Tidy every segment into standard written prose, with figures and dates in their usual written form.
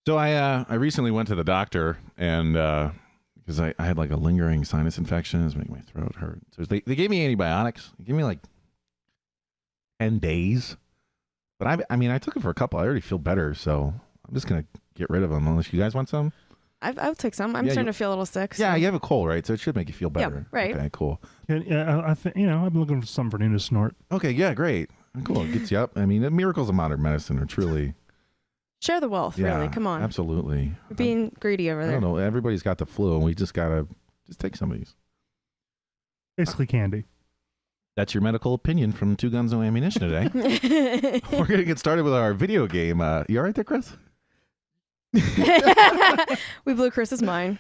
So I recently went to the doctor and because I had like a lingering sinus infection, it was making my throat hurt. So they gave me antibiotics. They gave me like 10 days. But I mean, I took it for a couple. I already feel better, so I'm just gonna get rid of them unless you guys want some. I'll take some. I'm starting to feel a little sick. So. Yeah, you have a cold, right? So it should make you feel better. Yeah, right. Okay, cool. Yeah, I think I've been looking for something for Nina to snort. Okay, yeah, great. Cool. It gets you up. I mean, the miracles of modern medicine are truly. Share the wealth, really. Come on. Absolutely. We're being greedy over there. I don't know. Everybody's got the flu, and we just gotta take some of these. Basically candy. That's your medical opinion from Two Guns No Ammunition today. We're gonna get started with our video game. You all right there, Chris? We blew Chris's mind.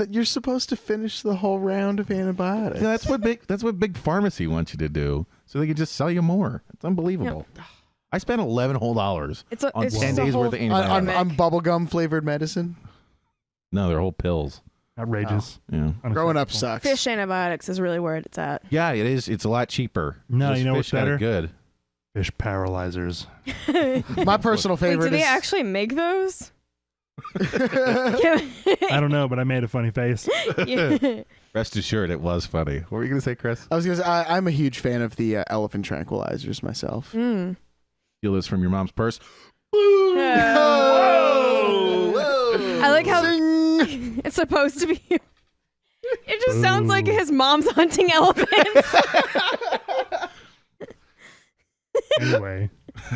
You're supposed to finish the whole round of antibiotics. Yeah, that's what big pharmacy wants you to do, so they can just sell you more. It's unbelievable. Yep. I spent $11 whole on 10 days worth of antibiotics. On bubblegum flavored medicine. No, they're whole pills. Outrageous. Yeah. Growing up sucks. Fish antibiotics is really where it's at. Yeah, it is. It's a lot cheaper. No, Just you know fish what's better? Good. Fish paralyzers. My personal favorite Wait, do they is... actually make those? I don't know, but I made a funny face. Yeah. Rest assured, it was funny. What were you going to say, Chris? I was going to say, I'm a huge fan of the elephant tranquilizers myself. Mm. Steal this from your mom's purse. Whoa. Whoa. I like how it's supposed to be. It just sounds like his mom's hunting elephants. Anyway.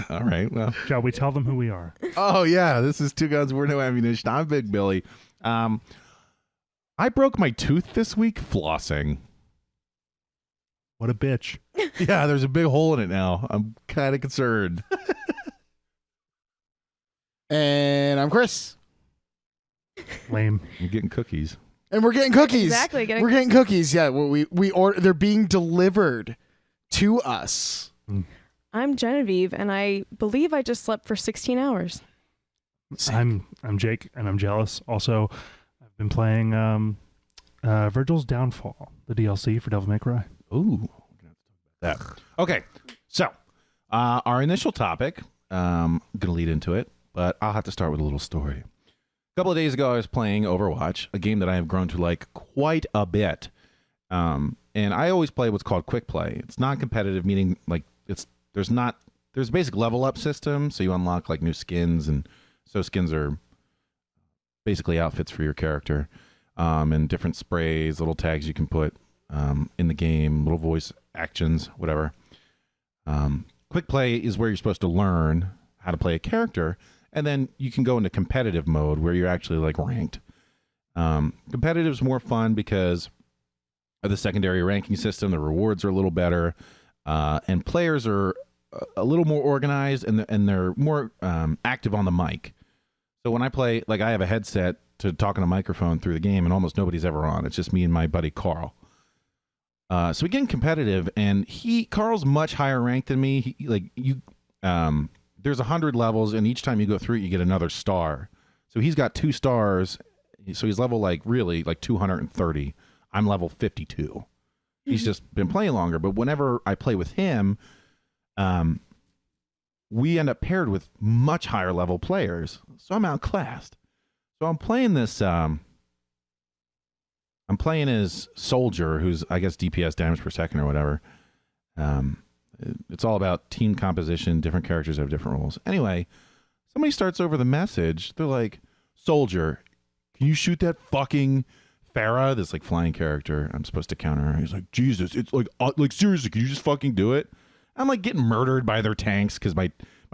All right. Well, shall we tell them who we are? Oh, yeah. This is Two Guns, We're No Ammunition. I'm Big Billy. I broke my tooth this week flossing. What a bitch. Yeah, there's a big hole in it now. I'm kind of concerned. And I'm Chris. Lame. I'm getting cookies. And we're getting cookies. Exactly. We're getting cookies. Yeah, we order. They're being delivered to us. I'm Genevieve, and I believe I just slept for 16 hours. I'm Jake, and I'm jealous. Also, I've been playing Vergil's Downfall, the DLC for Devil May Cry. Ooh. That. Okay. So, our initial topic, I'm going to lead into it, but I'll have to start with a little story. A couple of days ago, I was playing Overwatch, a game that I have grown to like quite a bit. And I always play what's called quick play. It's non-competitive, meaning like there's a basic level up system, so you unlock like new skins, and so skins are basically outfits for your character, and different sprays, little tags you can put in the game, little voice actions, whatever. Quick play is where you're supposed to learn how to play a character, and then you can go into competitive mode where you're actually like ranked. Competitive is more fun because of the secondary ranking system. The rewards are a little better, and players are a little more organized, and they're more active on the mic. So when I play, like I have a headset to talk on a microphone through the game, and almost nobody's ever on. It's just me and my buddy Carl. So we get competitive, and Carl's much higher ranked than me. There's 100 levels, and each time you go through it, you get another star. So he's got 2 stars, so he's level like 230. I'm level 52. He's just been playing longer, but whenever I play with him, we end up paired with much higher level players. So I'm outclassed. So I'm playing this. I'm playing as Soldier, who's I guess DPS, damage per second or whatever. It's all about team composition. Different characters have different roles. Anyway, somebody starts over the message. They're like, "Soldier, can you shoot that fucking Farah?" This like flying character. I'm supposed to counter her. He's like, "Jesus, it's like seriously, can you just fucking do it?" I'm like getting murdered by their tanks because my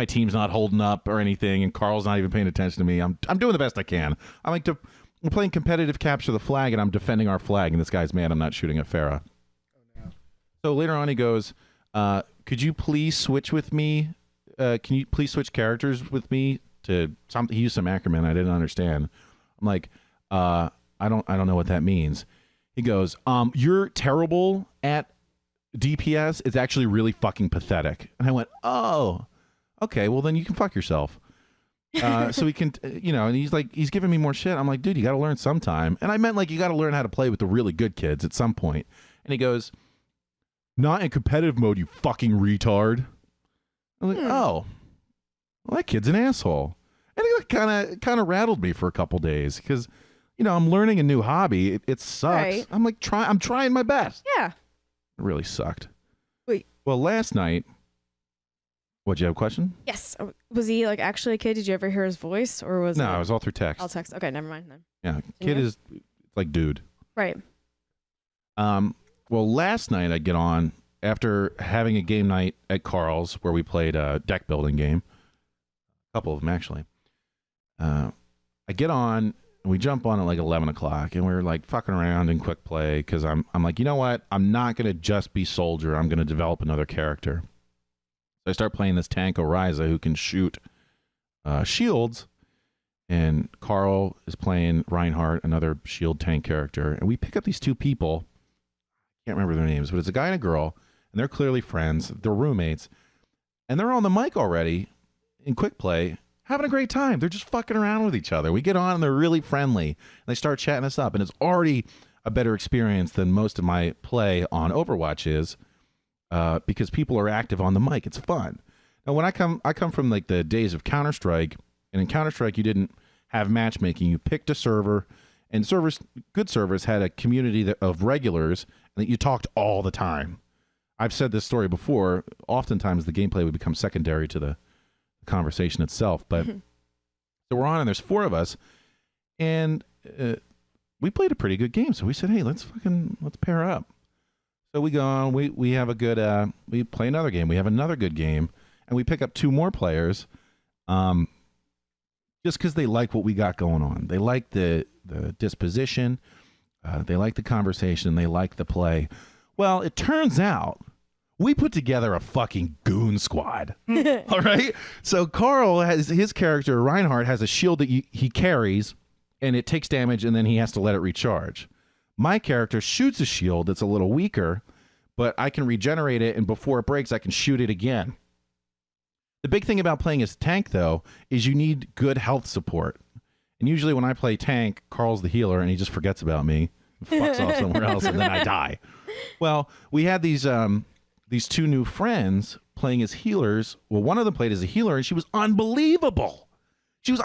team's not holding up or anything, and Carl's not even paying attention to me. I'm doing the best I can. I'm playing competitive capture the flag, and I'm defending our flag, and this guy's mad I'm not shooting at Farah. Oh, no. So later on he goes, could you please switch with me? Can you please switch characters with me to something? He used some acronym I didn't understand. I'm like, I don't know what that means. He goes, you're terrible at DPS. It's actually really fucking pathetic. And I went, oh, okay, well then you can fuck yourself. So he can, and he's giving me more shit. I'm like, dude, you got to learn sometime. And I meant like, you got to learn how to play with the really good kids at some point. And he goes, not in competitive mode, you fucking retard. I'm like, oh, well, that kid's an asshole. And it kind of rattled me for a couple days because, I'm learning a new hobby. It sucks. Right. I'm like, I'm trying my best. Yeah. It really sucked. Wait. Well, last night, what, you have a question? Yes. Was he like actually a kid? Did you ever hear his voice, or was No, it it was all through text. all text? Okay, never mind then. Yeah, kid is like dude. Right. Well, last night I get on after having a game night at Carl's where we played a deck building game. A couple of them, actually. I get on and we jump on at like 11 o'clock and we're like fucking around in quick play because I'm like, you know what? I'm not going to just be soldier. I'm going to develop another character. So I start playing this tank Oriza who can shoot shields. And Carl is playing Reinhardt, another shield tank character. And we pick up these two people. I can't remember their names, but it's a guy and a girl. And they're clearly friends. They're roommates. And they're on the mic already in quick play, having a great time. They're just fucking around with each other. We get on and they're really friendly. And they start chatting us up. And it's already a better experience than most of my play on Overwatch is because people are active on the mic. It's fun. Now, when I come from like the days of Counter-Strike. And in Counter-Strike, you didn't have matchmaking. You picked a server. And good servers had a community of regulars and that you talked all the time. I've said this story before. Oftentimes, the gameplay would become secondary to the conversation itself. But so we're on, and there's 4 of us, and we played a pretty good game. So we said, "Hey, let's pair up." So we go on. We have a good. We play another game. We have another good game, and we pick up 2 more players. Just because they like what we got going on. They like the disposition. They like the conversation. They like the play. Well, it turns out we put together a fucking goon squad. All right? So Carl has his character, Reinhardt, has a shield that he carries, and it takes damage, and then he has to let it recharge. My character shoots a shield that's a little weaker, but I can regenerate it, and before it breaks, I can shoot it again. The big thing about playing as tank, though, is you need good health support. And usually when I play tank, Carl's the healer, and he just forgets about me, fucks off somewhere else, and then I die. Well, we had these 2 new friends playing as healers. Well, one of them played as a healer, and she was unbelievable. She was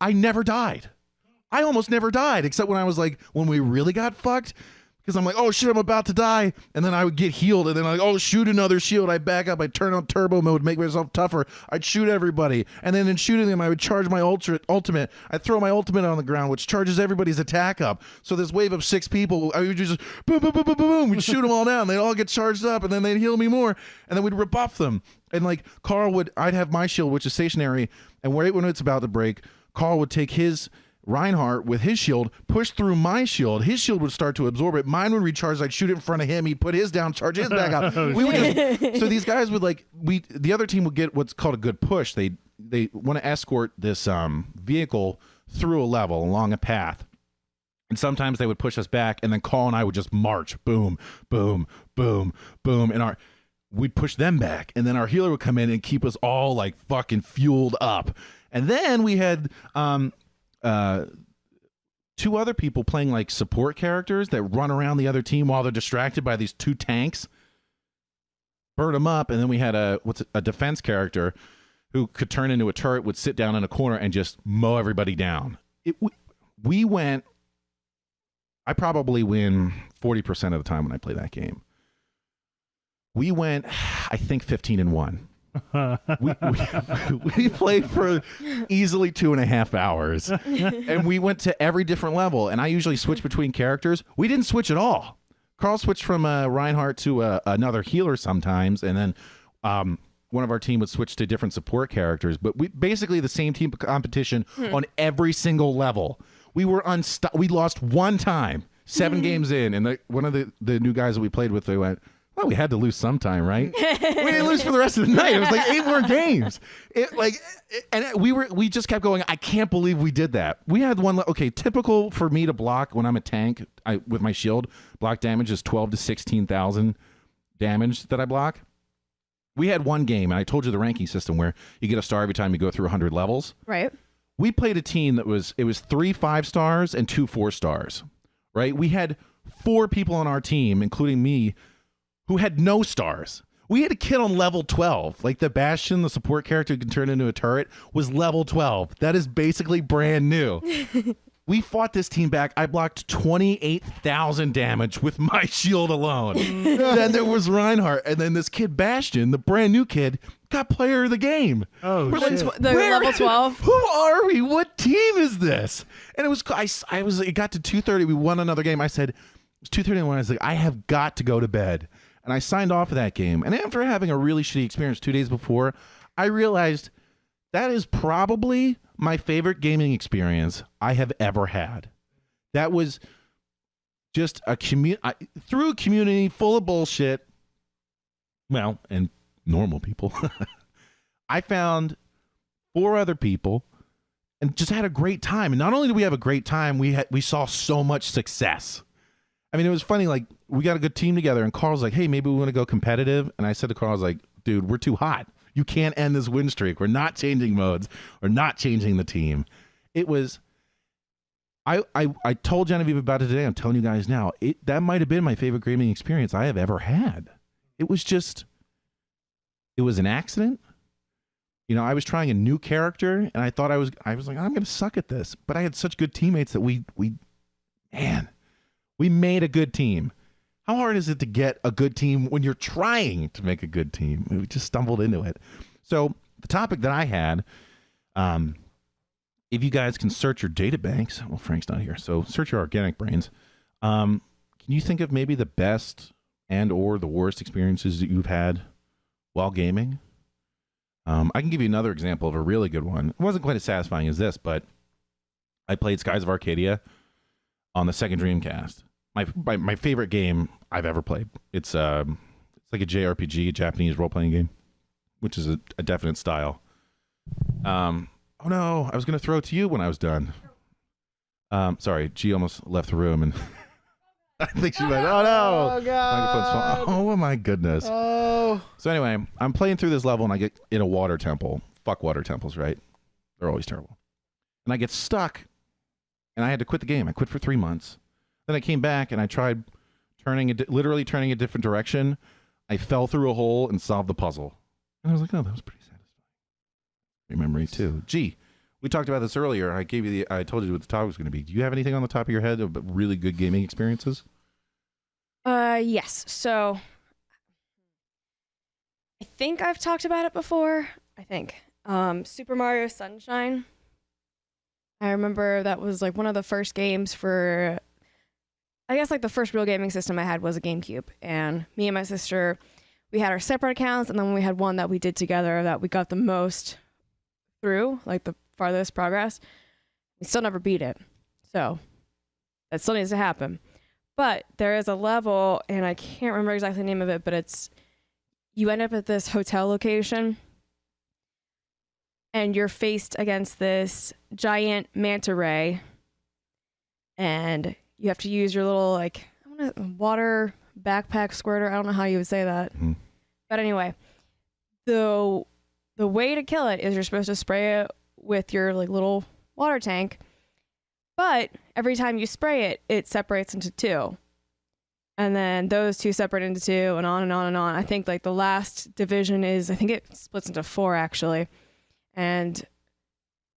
I never died. I almost never died, except when we really got fucked. Because I'm like, oh shit, I'm about to die. And then I would get healed. And then oh, shoot another shield. I back up. I turn on turbo mode, make myself tougher. I'd shoot everybody. And then in shooting them, I would charge my ultimate. I'd throw my ultimate on the ground, which charges everybody's attack up. So this wave of 6 people, I would just boom, boom, boom, boom, boom, boom. We'd shoot them all down. They'd all get charged up. And then they'd heal me more. And then we'd rebuff them. And like I'd have my shield, which is stationary. And right when it's about to break, Carl would take his Reinhardt with his shield, push through my shield. His shield would start to absorb it. Mine would recharge. I'd shoot it in front of him. He'd put his down, charge his back up. So these guys would the other team would get what's called a good push. They want to escort this vehicle through a level along a path. And sometimes they would push us back, and then Carl and I would just march. Boom, boom, boom, boom. And we'd push them back. And then our healer would come in and keep us all like fucking fueled up. And then we had 2 other people playing like support characters that run around the other team while they're distracted by these 2 tanks. Burn them up, and then we had a defense character who could turn into a turret, would sit down in a corner and just mow everybody down. We went. I probably win 40% of the time when I play that game. We went, I think, 15-1. We played for easily 2.5 hours, and we went to every different level. And I usually switch between characters. We didn't switch at all. Carl switched from Reinhardt to another healer sometimes, and then one of our team would switch to different support characters. But we basically the same team competition on every single level. We were we lost one time, 7 games in, and one of the new guys that we played with, they went, well, we had to lose sometime, right? We didn't lose for the rest of the night. It was like 8 more games. We just kept going. I can't believe we did that. We had one. Okay, typical for me to block when I'm a tank with my shield. Block damage is 12 to 16,000 damage that I block. We had one game, and I told you the ranking system where you get a star every time you go through 100 levels. Right. We played a team that was 3 5 stars and 2 4 stars. Right. We had 4 people on our team, including me, who had no stars. We had a kid on level 12. Like the Bastion, the support character who can turn into a turret, was level 12. That is basically brand new. We fought this team back. I blocked 28,000 damage with my shield alone. Then there was Reinhardt. And then this kid, Bastion, the brand new kid, got player of the game. Oh, We're shit. like, The level 12. Who are we? What team is this? And it was, it got to 2:30. We won another game. I said, it was 2:30 I was like, I have got to go to bed. And I signed off of that game. And after having a really shitty experience 2 days before, I realized that is probably my favorite gaming experience I have ever had. That was just through a community full of bullshit. Well, and normal people. I found 4 other people and just had a great time. And not only did we have a great time, we saw so much success. I mean, it was funny. Like, we got a good team together, and Carl's like, "Hey, maybe we want to go competitive." And I said to Carl, "I was like, dude, we're too hot. You can't end this win streak. We're not changing modes. We're not changing the team." It was. I told Genevieve about it today. I'm telling you guys now. That might have been my favorite gaming experience I have ever had. It was just. It was an accident. You know, I was trying a new character, and I thought I was like, I'm gonna suck at this. But I had such good teammates that we made a good team. How hard is it to get a good team when you're trying to make a good team? We just stumbled into it. So the topic that I had, if you guys can search your data banks, well, Frank's not here, so search your organic brains. Can you think of maybe the best and or the worst experiences that you've had while gaming? I can give you another example of a really good one. It wasn't quite as satisfying as this, but I played Skies of Arcadia on the second Dreamcast. My favorite game I've ever played. It's like a JRPG, a Japanese role-playing game, which is a definite style. Oh no, I was going to throw it to you when I was done. Sorry, G almost left the room, and I think she went, oh no! Oh, God. Oh my goodness. Oh. So anyway, I'm playing through this level, and I get in a water temple. Fuck water temples, right? They're always terrible. And I get stuck, and I had to quit the game. I quit for 3 months. Then I came back, and I tried literally turning a different direction. I fell through a hole and solved the puzzle. And I was like, oh, that was pretty satisfying. Great memory, too. Gee, we talked about this earlier. I told you what the topic was going to be. Do you have anything on the top of your head of really good gaming experiences? Yes. So I think I've talked about it before. I think Super Mario Sunshine. I remember that was like one of the first games for, I guess like the first real gaming system I had was a GameCube. And me and my sister, we had our separate accounts, and then we had one that we did together that we got the most through, like the farthest progress. We still never beat it. So that still needs to happen. But there is a level, and I can't remember exactly the name of it, but you end up at this hotel location, and you're faced against this giant manta ray, and you have to use your little, like, water backpack squirter. I don't know how you would say that. Mm-hmm. But anyway, the way to kill it is you're supposed to spray it with your like little water tank, but every time you spray it, it separates into 2. And then those 2 separate into 2, and on and on and on. I think like the last division I think it splits into 4 actually. And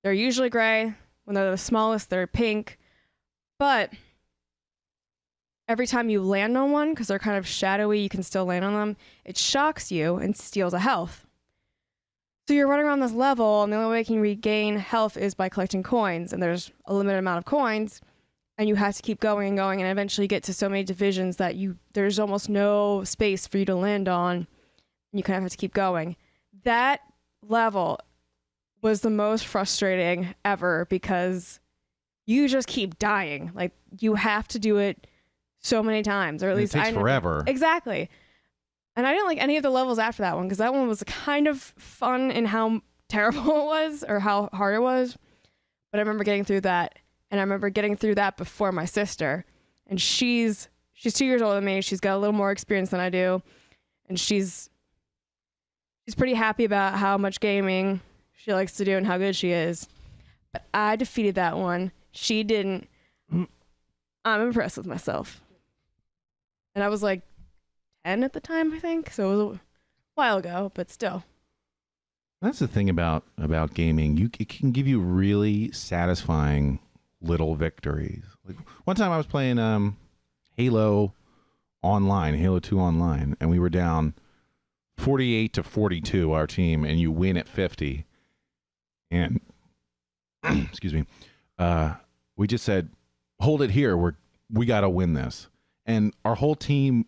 they're usually gray. When they're the smallest, they're pink. But every time you land on one, because they're kind of shadowy, you can still land on them, it shocks you and steals a health. So you're running around this level, and the only way you can regain health is by collecting coins. And there's a limited amount of coins, and you have to keep going and going, and eventually get to so many divisions that there's almost no space for you to land on. And you kind of have to keep going. That level was the most frustrating ever because you just keep dying. Like, you have to do it so many times, or at least it takes forever. Exactly. And I didn't like any of the levels after that one, because that one was kind of fun in how terrible it was, or how hard it was. But I remember getting through that, and I remember getting through that before my sister. And she's 2 years older than me. She's got a little more experience than I do, and she's pretty happy about how much gaming she likes to do and how good she is. But I defeated that one. She didn't. I'm impressed with myself. And I was like 10 at the time, I think. So while ago, but still. That's the thing about gaming. It can give you really satisfying little victories. Like one time I was playing Halo online, Halo 2 online, and we were down 48-42 our team, and you win at 50. And excuse me. We just said, "Hold it here. We got to win this." And our whole team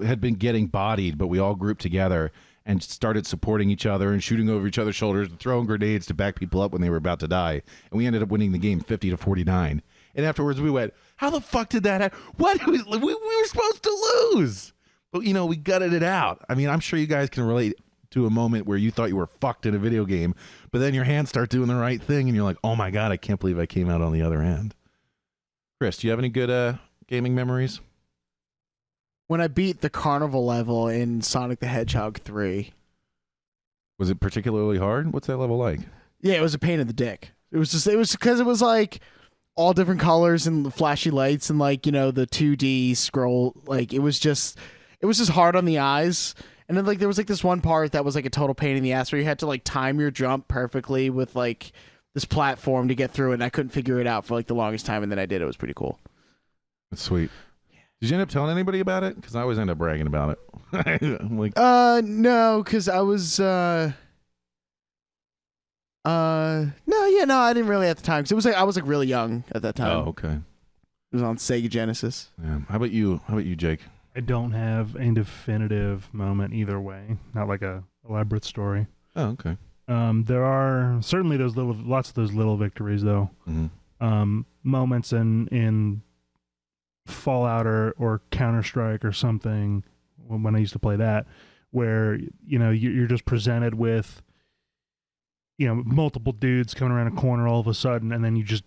had been getting bodied, but we all grouped together and started supporting each other and shooting over each other's shoulders and throwing grenades to back people up when they were about to die. And we ended up winning the game 50-49. And afterwards we went, how the fuck did that happen? What? We were supposed to lose. But, you know, we gutted it out. I mean, I'm sure you guys can relate to a moment where you thought you were fucked in a video game, but then your hands start doing the right thing and you're like, oh my God, I can't believe I came out on the other end. Chris, do you have any good gaming memories? When I beat the carnival level in Sonic the Hedgehog 3. Was it particularly hard? What's that level like? Yeah, it was a pain in the dick. It was because it was like all different colors and flashy lights and like, you know, the 2D scroll. Like it was just hard on the eyes. And then like there was like this one part that was like a total pain in the ass where you had to like time your jump perfectly with like this platform to get through it. And I couldn't figure it out for like the longest time. And then I did. It was pretty cool. That's sweet. Did you end up telling anybody about it? Because I always end up bragging about it. I'm like, no, because I was, no, I didn't really at the time. Because it was like I was like really young at that time. oh, okay. It was on Sega Genesis. Yeah. How about you, Jake? I don't have a definitive moment either way. Not like a elaborate story. Oh, okay. There are certainly lots of those little victories though. Mm-hmm. Moments in Fallout or Counter-Strike or something when I used to play that, where you know you're just presented with, you know, multiple dudes coming around a corner all of a sudden, and then you just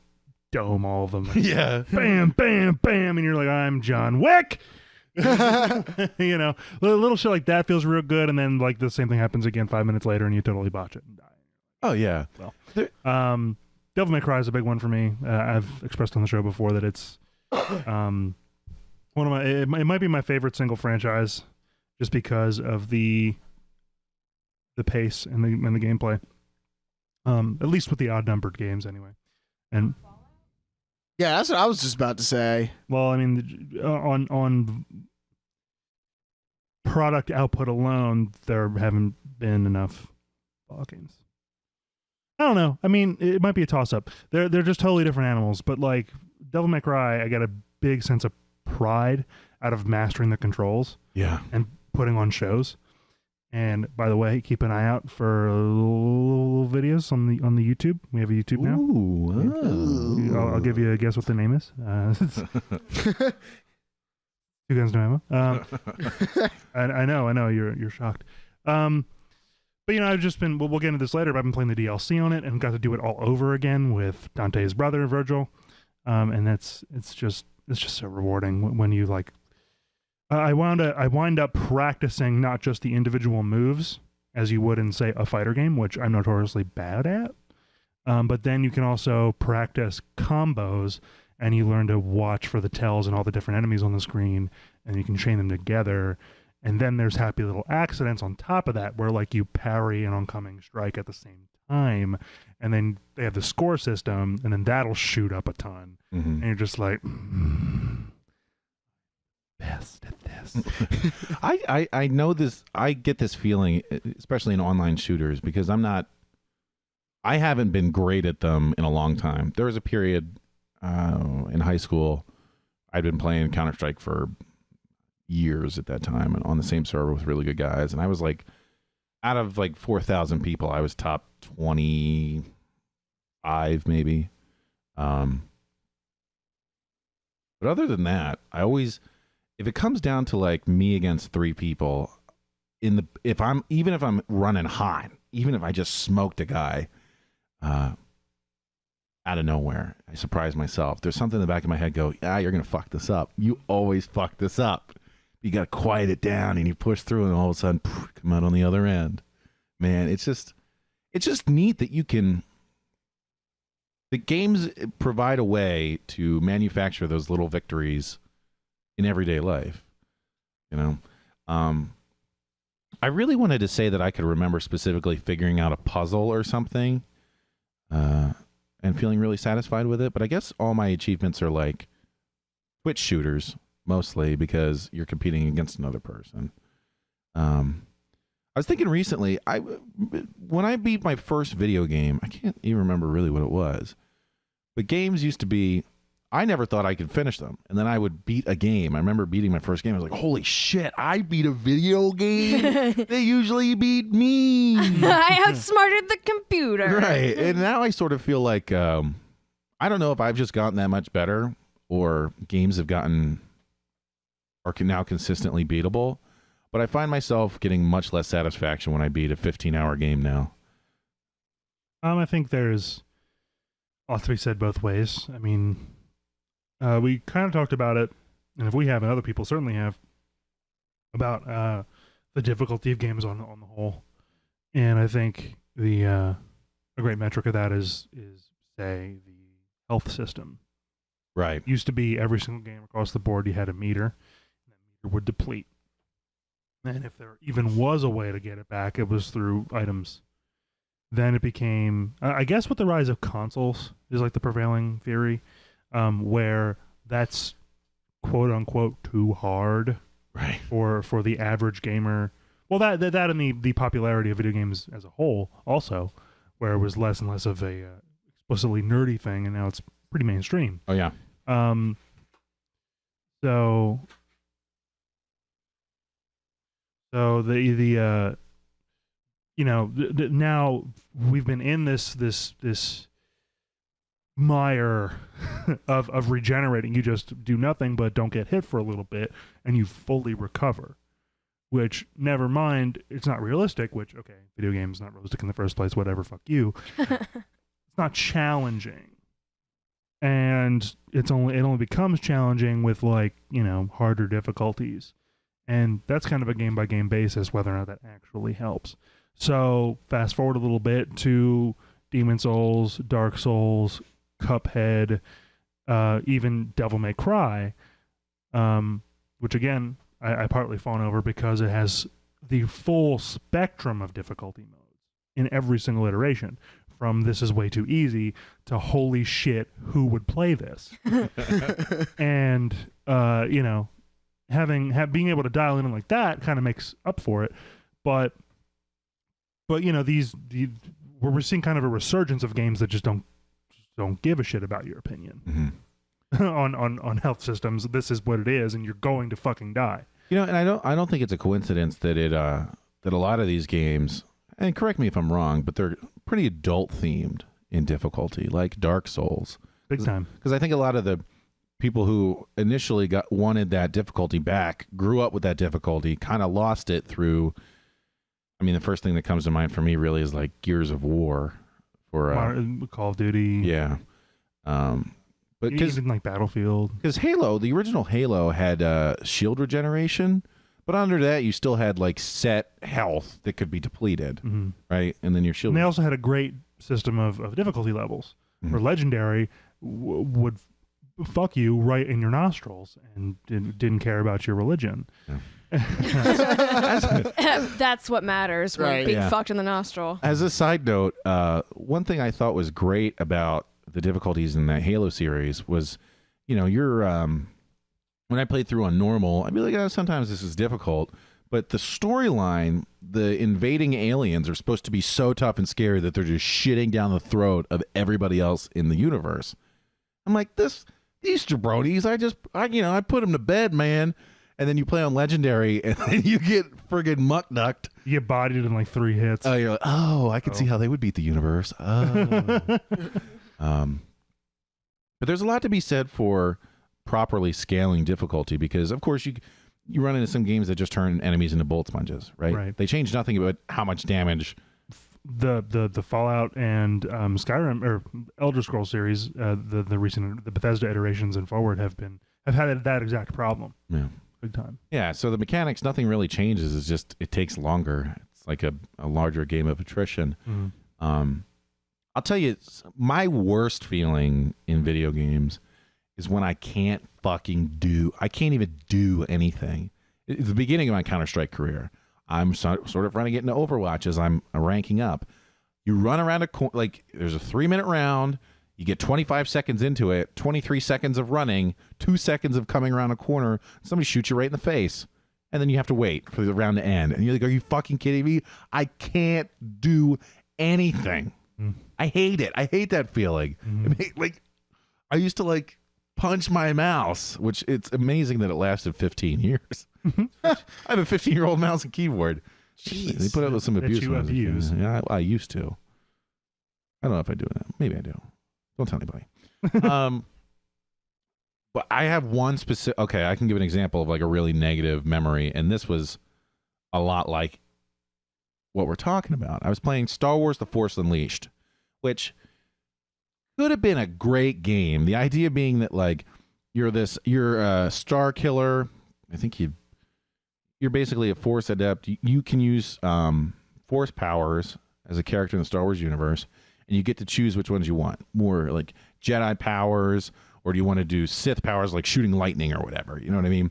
dome all of them. Yeah. Bam, bam, bam, and you're like, I'm John Wick. You know, little shit like that feels real good, and then like the same thing happens again 5 minutes later, and you totally botch it and die. Oh yeah. Well, Devil May Cry is a big one for me. I've expressed on the show before that it's one of my it might be my favorite single franchise, just because of the pace and the gameplay. At least with the odd numbered games anyway. And Yeah, that's what I was just about to say. well, I mean, on product output alone, there haven't been enough Fallout games. I don't know. I mean, it might be a toss-up. They're just totally different animals. But like Devil May Cry, I get a big sense of pride out of mastering the controls Yeah. and putting on shows. And by the way, keep an eye out for little videos on the YouTube. We have a YouTube now. Ooh. I'll give you a guess what the name is. Two Guns No Ammo. I know you're shocked. But you know, I've just been. We'll get into this later. But I've been playing the DLC on it and got to do it all over again with Dante's brother Vergil, and it's just so rewarding when you like. I wind up practicing not just the individual moves as you would in say a fighter game, which I'm notoriously bad at, but then you can also practice combos, and you learn to watch for the tells and all the different enemies on the screen, and you can chain them together. And then there's happy little accidents on top of that where like you parry an oncoming strike at the same time, and then they have the score system, and then that'll shoot up a ton, and you're just like, best at this. I know this. I get this feeling, especially in online shooters, because I haven't been great at them in a long time. There was a period in high school I'd been playing Counter-Strike for years at that time, and on the same server with really good guys, and I was like, out of like 4,000 people, I was top 25 maybe. But other than that, I always, if it comes down to like me against three people, if I'm running hot, even if I just smoked a guy out of nowhere, I surprise myself. There's something in the back of my head go, yeah, you're gonna fuck this up. You always fuck this up. You got to quiet it down, and you push through, and all of a sudden, come out on the other end. Man, it's just neat that the games provide a way to manufacture those little victories in everyday life. You know, I really wanted to say that I could remember specifically figuring out a puzzle or something and feeling really satisfied with it. But I guess all my achievements are like Twitch shooters, mostly because you're competing against another person. I was thinking recently, when I beat my first video game, I can't even remember really what it was. But games used to be, I never thought I could finish them. And then I would beat a game. I remember beating my first game. I was like, holy shit, I beat a video game? They usually beat me. I outsmarted the computer. Right. And now I sort of feel like, I don't know if I've just gotten that much better or games are now consistently beatable. But I find myself getting much less satisfaction when I beat a 15-hour game now. I think there's a lot to be said both ways. I mean, we kind of talked about it, and if we have, and other people certainly have, about the difficulty of games on the whole. And I think a great metric of that is say the health system. Right. It used to be every single game across the board you had a meter, and that meter would deplete. And if there even was a way to get it back, it was through items. Then it became, I guess, with the rise of consoles is like the prevailing theory, where that's quote unquote too hard, right, for the average gamer. Well, that and the popularity of video games as a whole also, where it was less and less of a explicitly nerdy thing, and now it's pretty mainstream. Oh yeah. So the now we've been in this mire of regenerating. You just do nothing but don't get hit for a little bit, and you fully recover. Which, never mind, it's not realistic. Which, okay, video games not realistic in the first place. Whatever, fuck you. It's not challenging, and it only becomes challenging with harder difficulties. And that's kind of a game-by-game basis, whether or not that actually helps. So, fast forward a little bit to Demon Souls, Dark Souls, Cuphead, even Devil May Cry, which, again, I partly fawn over because it has the full spectrum of difficulty modes in every single iteration, from this is way too easy to holy shit, who would play this? And, being able to dial in like that kind of makes up for it, but we're seeing kind of a resurgence of games that just don't give a shit about your opinion on health systems. This is what it is, and you're going to fucking die. And I don't think it's a coincidence that that a lot of these games, and correct me if I'm wrong, but they're pretty adult themed in difficulty, like Dark Souls, big time. Because I think a lot of the people who initially wanted that difficulty back grew up with that difficulty, kind of lost it through. I mean, the first thing that comes to mind for me really is like Gears of War or Call of Duty. Yeah. But even like Battlefield. Because the original Halo had shield regeneration, but under that you still had like set health that could be depleted, right? And then your shield. And they also had a great system of difficulty levels, where Legendary would fuck you right in your nostrils and didn't care about your religion. Yeah. That's what matters, when being fucked in the nostril. As a side note, one thing I thought was great about the difficulties in that Halo series was, you're when I played through on normal, I'd be like, sometimes this is difficult, but the storyline, the invading aliens are supposed to be so tough and scary that they're just shitting down the throat of everybody else in the universe. I'm like, these jabronis, I put them to bed, man. And then you play on Legendary, and then you get friggin' muck-ducked. You get bodied in like 3 hits. Oh, you're like, I can see how they would beat the universe. Oh. But there's a lot to be said for properly scaling difficulty, because, of course, you run into some games that just turn enemies into bullet sponges, right? Right. They change nothing about how much damage. The Fallout and Skyrim or Elder Scrolls series, the recent Bethesda iterations and forward have had that exact problem. Yeah. Big time. Yeah, so the mechanics, nothing really changes. It's just it takes longer. It's like a larger game of attrition. I'll tell you, my worst feeling in video games is when I can't even do anything. At the beginning of my Counter-Strike career, I'm sort of trying to get into Overwatch as I'm ranking up. You run around a corner, like there's a 3-minute round. You get 25 seconds into it, 23 seconds of running, 2 seconds of coming around a corner. Somebody shoots you right in the face. And then you have to wait for the round to end. And you're like, are you fucking kidding me? I can't do anything. I hate it. I hate that feeling. Like, I used to like punch my mouse, which it's amazing that it lasted 15 years. I have a 15-year-old mouse and keyboard. Jeez. They put up with some abuse. you abuse. Yeah, I used to. I don't know if I do that. Maybe I do. Don't tell anybody. But I have one specific. Okay, I can give an example of like a really negative memory, and this was a lot like what we're talking about. I was playing Star Wars: The Force Unleashed, which could have been a great game. The idea being that like you're a star killer. I think you're basically a Force adept. You can use Force powers as a character in the Star Wars universe, and you get to choose which ones you want. More like Jedi powers, or do you want to do Sith powers like shooting lightning or whatever? You know what I mean?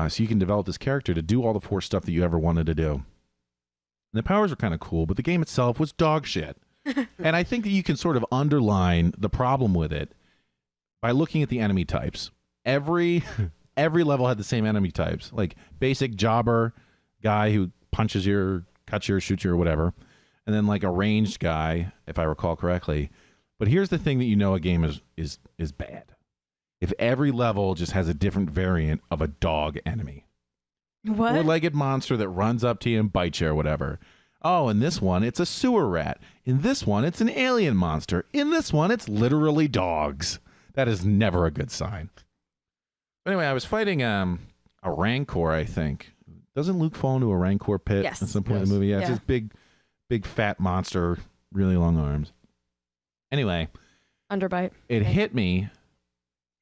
So you can develop this character to do all the Force stuff that you ever wanted to do. And the powers are kind of cool, but the game itself was dog shit. And I think that you can sort of underline the problem with it by looking at the enemy types. Every level had the same enemy types, like basic jobber guy who punches you, cuts you, shoots you, or whatever. And then like a ranged guy, if I recall correctly. But here's the thing that you know a game is bad. If every level just has a different variant of a dog enemy. What? Four-legged monster that runs up to you and bites you or whatever. Oh, in this one, it's a sewer rat. In this one, it's an alien monster. In this one, it's literally dogs. That is never a good sign. But anyway, I was fighting a Rancor, I think. Doesn't Luke fall into a Rancor pit Yes. at some point in the movie? Yeah, it's Yeah. this big fat monster, really long arms. Anyway, Underbite. it hit me.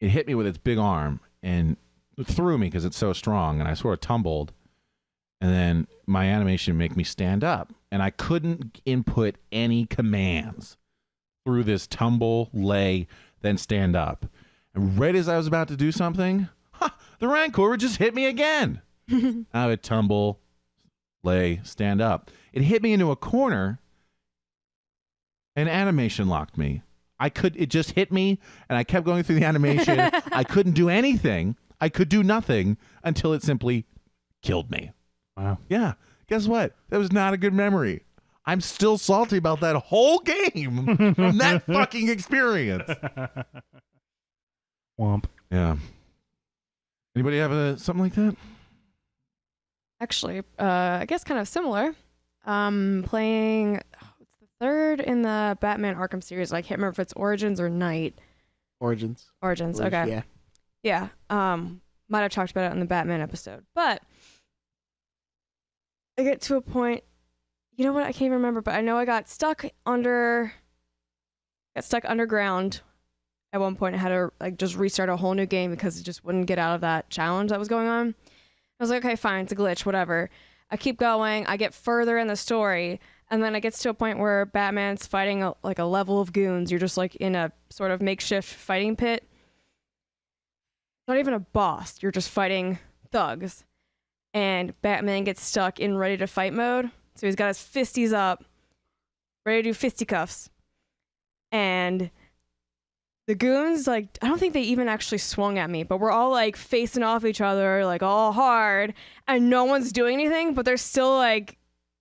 It hit me with its big arm and it threw me because it's so strong, and I sort of tumbled. And then my animation made me stand up, and I couldn't input any commands through this tumble, lay, then stand up. And right as I was about to do something, the Rancor would just hit me again. I would tumble, lay, stand up. It hit me into a corner, and animation locked me. It just hit me, and I kept going through the animation. I couldn't do anything. I could do nothing until it simply killed me. Wow. Yeah. Guess what? That was not a good memory. I'm still salty about that whole game from that fucking experience. Womp. Yeah. Anybody have something like that? Actually, I guess kind of similar. Playing, it's the third in the Batman Arkham series. I can't remember if it's Origins or Night. Origins. Okay. Yeah. Might have talked about it in the Batman episode, but I get to a point. You know what? I can't even remember, but I know I got stuck underground at one point. I had to like just restart a whole new game because it just wouldn't get out of that challenge that was going on. I was like, okay, fine, it's a glitch, whatever. I keep going. I get further in the story, and then it gets to a point where Batman's fighting a level of goons. You're just like in a sort of makeshift fighting pit. Not even a boss. You're just fighting thugs. And Batman gets stuck in ready to fight mode. So he's got his fisties up, ready to do fisticuffs. And the goons, like, I don't think they even actually swung at me, but we're all like facing off each other, like all hard, and no one's doing anything, but they're still like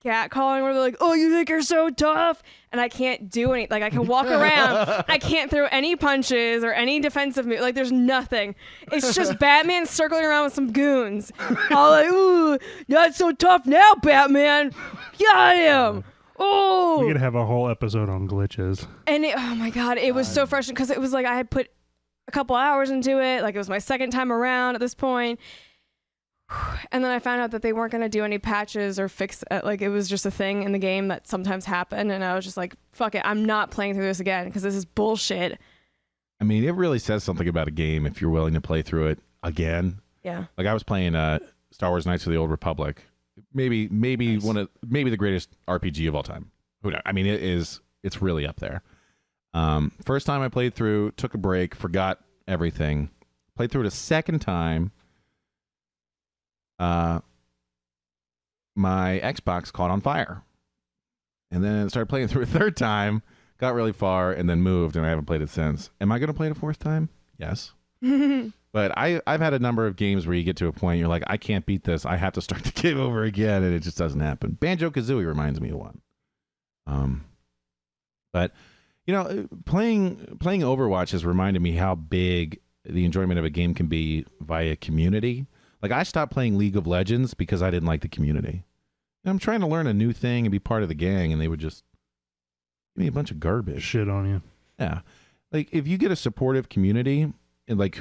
catcalling where they're like, oh, you think you're so tough? And I can't do anything. Like, I can walk around. I can't throw any punches or any defensive move. Like, there's nothing. It's just Batman circling around with some goons. All like, ooh, not so tough now, Batman. Got him. Oh. We could have a whole episode on glitches. And oh my God, it was so frustrating because it was like I had put a couple hours into it. Like, it was my second time around at this point. And then I found out that they weren't going to do any patches or fix it. Like, it was just a thing in the game that sometimes happened. And I was just like, fuck it. I'm not playing through this again because this is bullshit. I mean, it really says something about a game if you're willing to play through it again. Yeah. Like, I was playing Star Wars Knights of the Old Republic. Maybe Nice. the greatest RPG of all time. Who knows? I mean, it's really up there. First time I played through, took a break, forgot everything. Played through it a second time. my Xbox caught on fire. And then I started playing through a third time, got really far, and then moved, and I haven't played it since. Am I going to play it a fourth time? Yes. But I've had a number of games where you get to a point, you're like, I can't beat this. I have to start the game over again, and it just doesn't happen. Banjo-Kazooie reminds me of one. But, you know, playing Overwatch has reminded me how big the enjoyment of a game can be via community. Like, I stopped playing League of Legends because I didn't like the community. And I'm trying to learn a new thing and be part of the gang, and they would just give me a bunch of garbage. Shit on you. Yeah. Like, if you get a supportive community, and like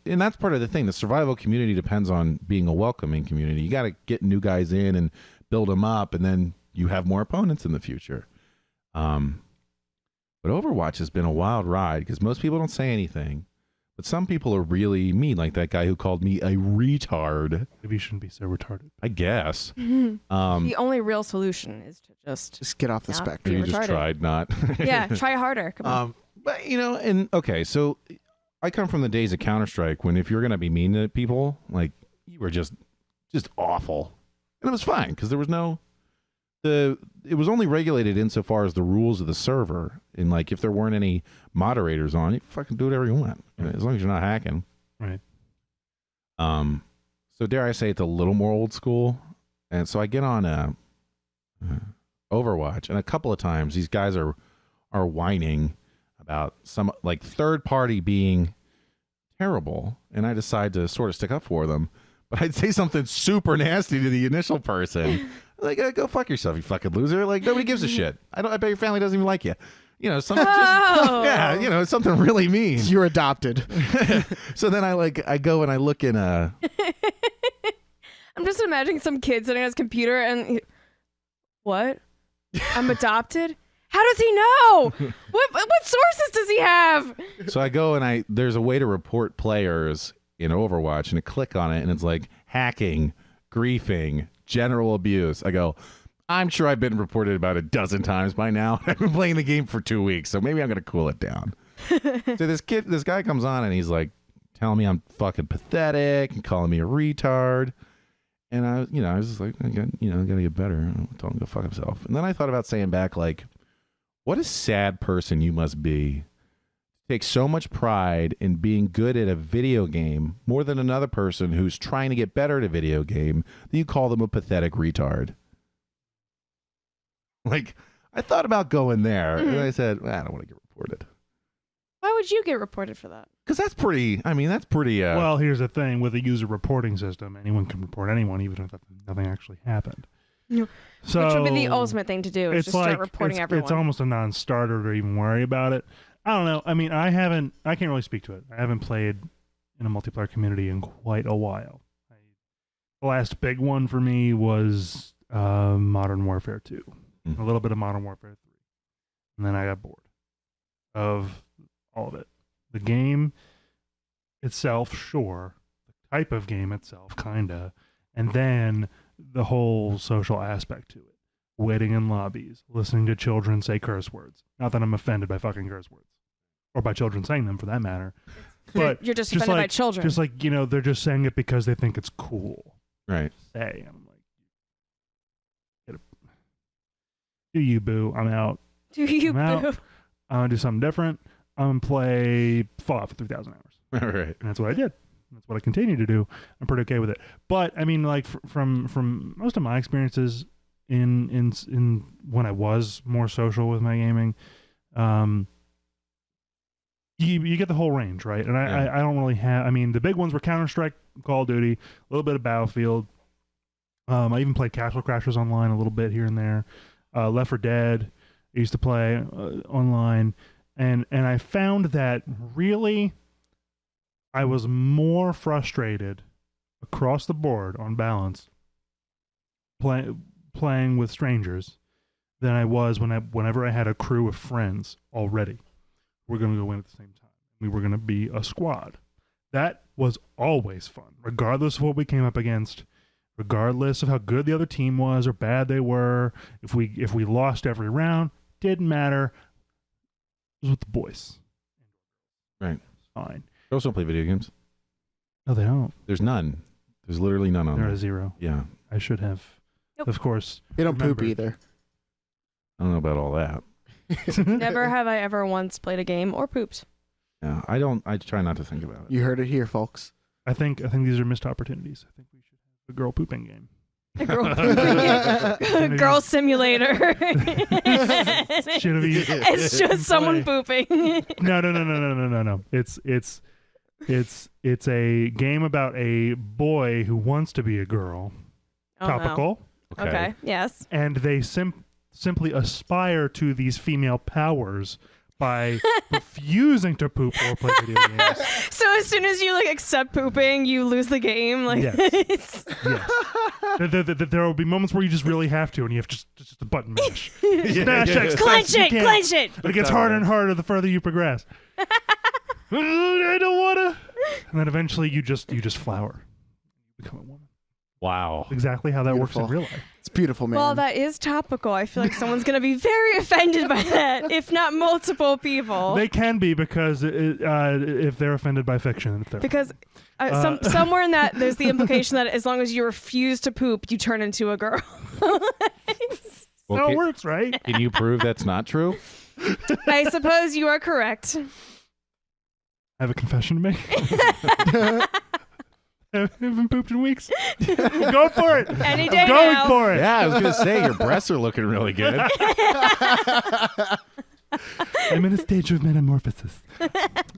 and that's part of the thing. The survival community depends on being a welcoming community. You got to get new guys in and build them up, and then you have more opponents in the future. But Overwatch has been a wild ride because most people don't say anything, but some people are really mean, like that guy who called me a retard. Maybe you shouldn't be so retarded. I guess. The only real solution is to just get off the not spectrum. You be just retarded. tried not. Yeah, try harder. Come on. But, you know, and okay, so I come from the days of Counter-Strike when if you're going to be mean to people, like, you were just awful. And it was fine because there was it was only regulated insofar as the rules of the server. And, like, if there weren't any moderators on, you fucking do whatever you want, as long as you're not hacking. Right. So dare I say it's a little more old school. And so I get on Overwatch, and a couple of times these guys are whining about some, like, third party being terrible, and I decide to sort of stick up for them. But I'd say something super nasty to the initial person. Like, go fuck yourself, you fucking loser. Like, nobody gives a shit. I bet your family doesn't even like you. You know, something yeah, you know, something really mean. You're adopted. So then I go and I look in I'm just imagining some kid sitting at his computer and what? I'm adopted? How does he know? What sources does he have? So I go and there's a way to report players in Overwatch, and I click on it, and it's like hacking, griefing, general abuse. I go, I'm sure I've been reported about a dozen times by now. I've been playing the game for 2 weeks, so maybe I'm gonna cool it down. So this guy comes on, and he's like telling me I'm fucking pathetic and calling me a retard. And I was just like, I gotta get better. I told him to go fuck himself. And then I thought about saying back, like, what a sad person you must be. Take so much pride in being good at a video game more than another person who's trying to get better at a video game that you call them a pathetic retard. Like, I thought about going there, and I said, I don't want to get reported. Why would you get reported for that? Because that's pretty. Well, here's the thing with a user reporting system: anyone can report anyone, even if nothing actually happened. Yeah. So, which would be the ultimate thing to do. Is just start reporting everyone. It's almost a non-starter to even worry about it. I don't know. I mean, I can't really speak to it. I haven't played in a multiplayer community in quite a while. The last big one for me was Modern Warfare 2. A little bit of Modern Warfare 3. And then I got bored of all of it. The game itself, sure. The type of game itself, kinda. And then the whole social aspect to it. Waiting in lobbies, listening to children say curse words. Not that I'm offended by fucking curse words. Or by children saying them, for that matter. But you're just offended by children. Just like, they're just saying it because they think it's cool. Right. Say, and I'm like, do you, boo? I'm out. Do you, boo? I'm gonna do something different. I'm gonna play Fallout for 3,000 hours. Right. And that's what I did. That's what I continue to do. I'm pretty okay with it. But I mean, like, from most of my experiences in when I was more social with my gaming, you get the whole range, right? And I don't really have. I mean, the big ones were Counter-Strike, Call of Duty, a little bit of Battlefield. I even played Castle Crashers online a little bit here and there. Left 4 Dead, I used to play online, and I found that really, I was more frustrated across the board on balance playing with strangers than I was whenever I had a crew of friends already. We're going to go in at the same time. We were going to be a squad. That was always fun, regardless of what we came up against, regardless of how good the other team was or bad they were. If we lost every round, didn't matter. It was with the boys. Right. Fine. Girls don't play video games. No, they don't. There's none. There's literally none on They're there. a zero. Yeah. I should have. Nope. of course. They don't poop remembered. either. I don't know about all that. Never have I ever once played a game or pooped. Yeah, I don't. I try not to think about it. You heard it here, folks. I think these are missed opportunities. I think we should have a girl pooping game. A girl pooping. Girl simulator. Should be It's just someone pooping. No. It's a game about a boy who wants to be a girl. Oh, no. Topical. Okay. Yes. And they simply aspire to these female powers by refusing to poop or play video games. So as soon as you accept pooping, you lose the game. Yes. There will be moments where you just really have to, and you have just a button mash. Smash X. Clench it. Clench it. But it gets harder and harder the further you progress. I don't wanna. And then eventually you just flower. You become a woman. Wow. Exactly how that Beautiful. works in real life. It's beautiful, man. Well, that is topical. I feel like someone's going to be very offended by that, if not multiple people. They can be because if they're offended by fiction. Because somewhere in that, there's the implication that as long as you refuse to poop, you turn into a girl. Well, how it works, right? Can you prove that's not true? I suppose you are correct. I have a confession to make. I haven't pooped in weeks. Go for it. Any day I'm going now. for it. Yeah, I was gonna say your breasts are looking really good. I'm in a stage of metamorphosis.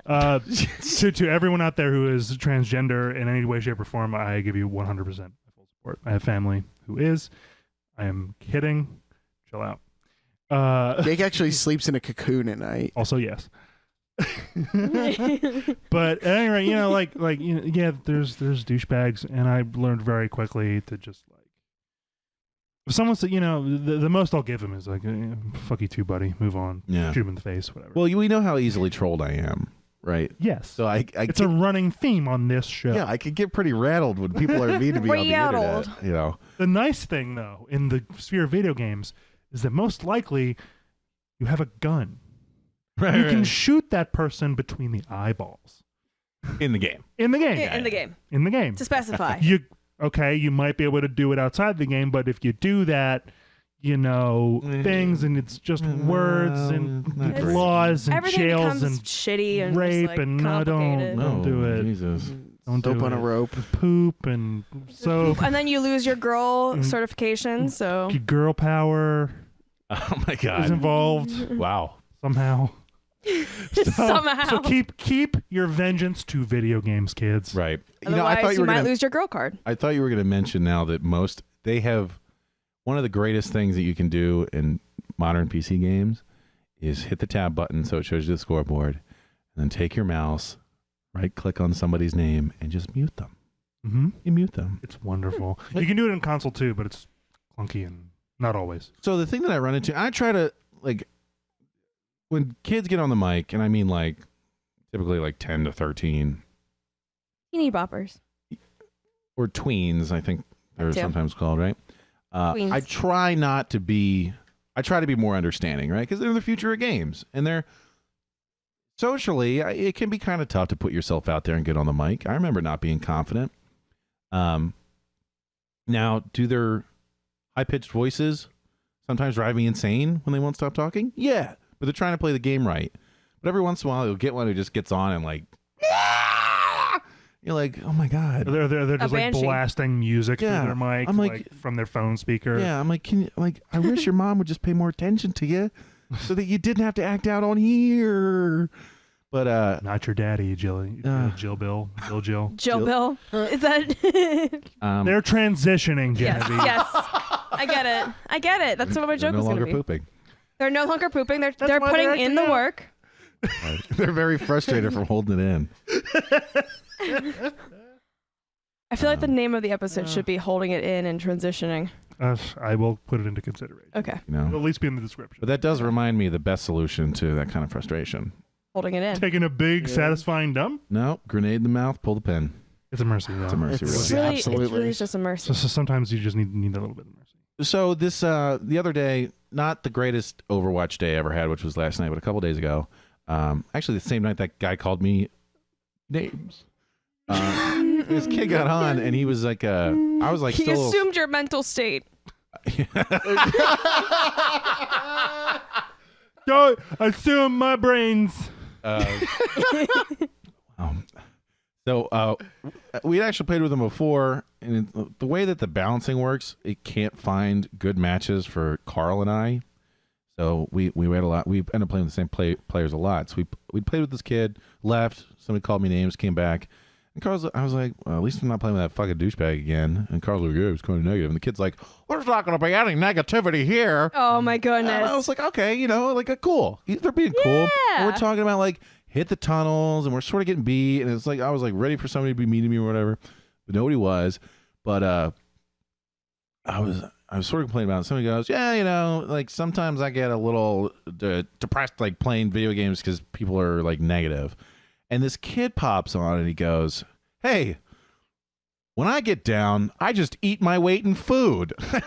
To everyone out there who is transgender in any way, shape, or form, I give you 100% full support. I have family who is. I am kidding. Chill out. Jake actually sleeps in a cocoon at night. Also, yes. But at any rate, yeah, there's douchebags, and I learned very quickly to just if someone said, the most I'll give him is fuck you too, buddy, move on, Yeah. shoot him in the face, whatever. Well, we know how easily trolled I am, right? Yes, So it's a running theme on this show. yeah, I could get pretty rattled when people are mean to me on the Rattled. internet. The nice thing, though, in the sphere of video games, is that most likely you have a gun. Right, You can shoot that person between the eyeballs. in the game. In the game. In the game. In the game. To specify. You might be able to do it outside the game, but if you do that, things, and it's just words and not great. laws and Everything jails becomes and shitty and rape just, and complicated. Don't do it. Jesus. Don't Soap do on it. a rope. Poop and soap. And then you lose your girl Mm. certification, so... Girl power Oh my is God. involved Wow. somehow. Somehow. So keep your vengeance to video games, kids. Right. Otherwise, I thought you were might gonna, lose your girl card. I thought you were going to mention now that they have one of the greatest things that you can do in modern PC games is hit the tab button so it shows you the scoreboard, and then take your mouse, right click on somebody's name, and just mute them. Mm-hmm. You mute them. It's wonderful. You can do it in console too, but it's clunky and not always. So the thing that I run into, I try to when kids get on the mic, and I mean typically 10 to 13 Teeny boppers. or tweens, I think they're too. sometimes called, right? Tweens. I try to be more understanding, right? Because they're the future of games, and they're socially, it can be kind of tough to put yourself out there and get on the mic. I remember not being confident. Now, do their high-pitched voices sometimes drive me insane when they won't stop talking? Yeah, but they're trying to play the game right. But every once in a while, you'll get one who just gets on and you're like, oh my God. They're just banshee. blasting music Yeah. through their mic, I'm like from their phone speaker. Yeah, I'm like, I wish your mom would just pay more attention to you so that you didn't have to act out on here. But Not your daddy, Jill Bill. Jill Bill. Bill. Is that... They're transitioning, yes, Genevieve. yes. I get it. That's what my joke no was going longer to be. pooping. They're no longer pooping. They're why putting they're in the acting out. work. They're very frustrated from holding it in. I feel like the name of the episode should be Holding It In and Transitioning. I will put it into consideration. Okay. It'll at least be in the description. But that does remind me of the best solution to that kind of frustration. Holding it in. Taking a big, satisfying dump? No, grenade in the mouth, pull the pin. It's a mercy, though. It's a mercy, It's- really. Really, Absolutely. It really is just a mercy. So sometimes you just need a little bit of mercy. So this the other day, not the greatest Overwatch day I ever had, which was last night, but a couple days ago. Actually, the same night that guy called me names. This kid got on, and he was like, I was like, He still. assumed your mental state. Don't assume my brains. So we'd actually played with them before, and the way that the balancing works, it can't find good matches for Carl and I. So we had a lot. We ended up playing with the same players a lot. So we played with this kid, left. Somebody called me names, came back. And I was like, well, at least I'm not playing with that fucking douchebag again. And Carl's like, yeah, it was kind of negative. And the kid's like, there's not going to be any negativity here. Oh my goodness. And I was like, okay, cool. They're being cool. And we're talking about like hit the tunnels, and we're sort of getting beat. And it's like I was like ready for somebody to be mean to me or whatever, but nobody was. But I was sort of complaining about it. Somebody goes, yeah, like sometimes I get a little depressed like playing video games because people are like negative. And this kid pops on and he goes, hey, when I get down, I just eat my weight in food. I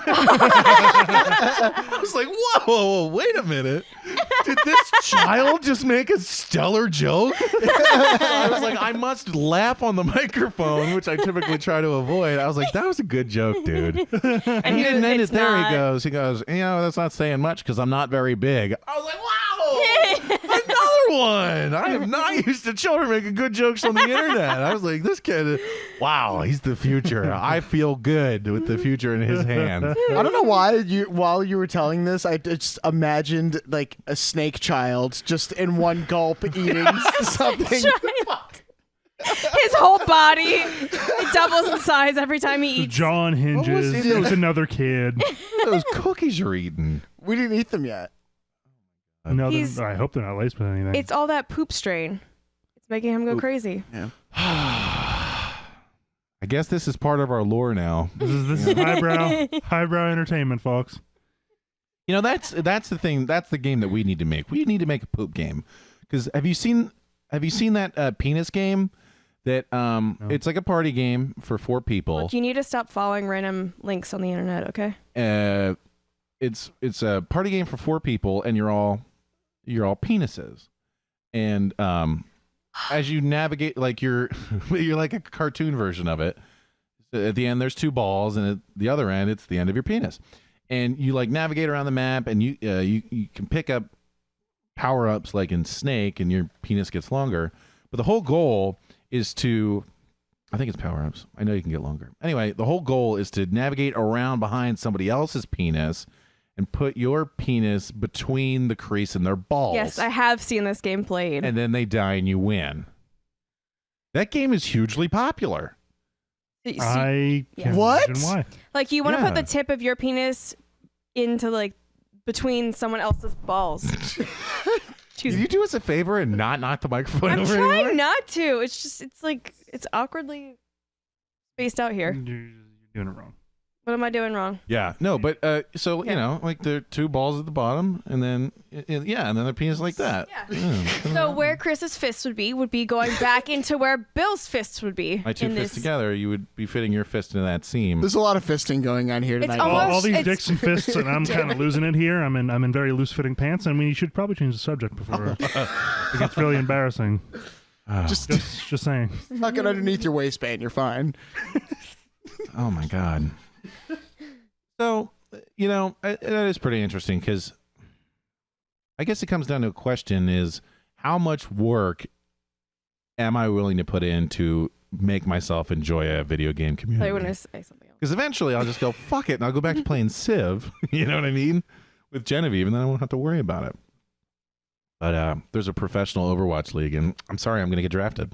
was like, whoa, wait a minute. Did this child just make a stellar joke? I was like, I must laugh on the microphone, which I typically try to avoid. I was like, that was a good joke, dude. And he didn't end it there. Not. He goes, that's not saying much because I'm not very big. I was like, wow. Another one. I am not used to children making good jokes on the internet. I was like, this kid, wow, he's the future. I feel good with the future in his hands. I don't know why while you were telling this, I just imagined like a snake child just in one gulp eating something. His whole body, it doubles in size every time he eats. The jaw hinges. It was another kid. Those cookies you're eating. We didn't eat them yet. No, I hope they're not laced with anything. It's all that poop strain. It's making him go crazy. Yeah. I guess this is part of our lore now. This is highbrow entertainment, folks. That's the thing. That's the game that we need to make. We need to make a poop game. Because have you seen that penis game? That no. It's like a party game for 4 people. Look, you need to stop following random links on the internet, okay? It's a party game for 4 people, and you're all penises, and as you navigate, like you're like a cartoon version of it. At the end, there's 2 balls, and at the other end, it's the end of your penis, and you like navigate around the map, and you can pick up power ups like in Snake, and your penis gets longer. But the whole goal is to, I think it's power ups. I know you can get longer. Anyway, the whole goal is to navigate around behind somebody else's penis and put your penis between the crease and their balls. Yes, I have seen this game played. And then they die and you win. That game is hugely popular. I can't What? imagine why. Like you want to put the tip of your penis into like between someone else's balls. Can you do us a favor and not knock the microphone I'm over trying anymore? not to. It's awkwardly spaced out here. You're doing it wrong. What am I doing wrong? Yeah, no, but so like there are 2 balls at the bottom, and then and then their penis like that. Yeah. So where Chris's fist would be going back into where Bill's fists would be. My 2 fists together, you would be fitting your fist into that seam. There's a lot of fisting going on here tonight. All these dicks and fists, and I'm kind of losing it here. I'm in very loose fitting pants. I mean, you should probably change the subject before it gets really embarrassing. Just saying. Tuck it underneath your waistband. You're fine. Oh my god. So, that is pretty interesting because I guess it comes down to a question is how much work am I willing to put in to make myself enjoy a video game community? I want to say something else. Because eventually I'll just go, fuck it, and I'll go back to playing Civ, you know what I mean? With Genevieve, and then I won't have to worry about it. But there's a professional Overwatch league, and I'm sorry, I'm going to get drafted.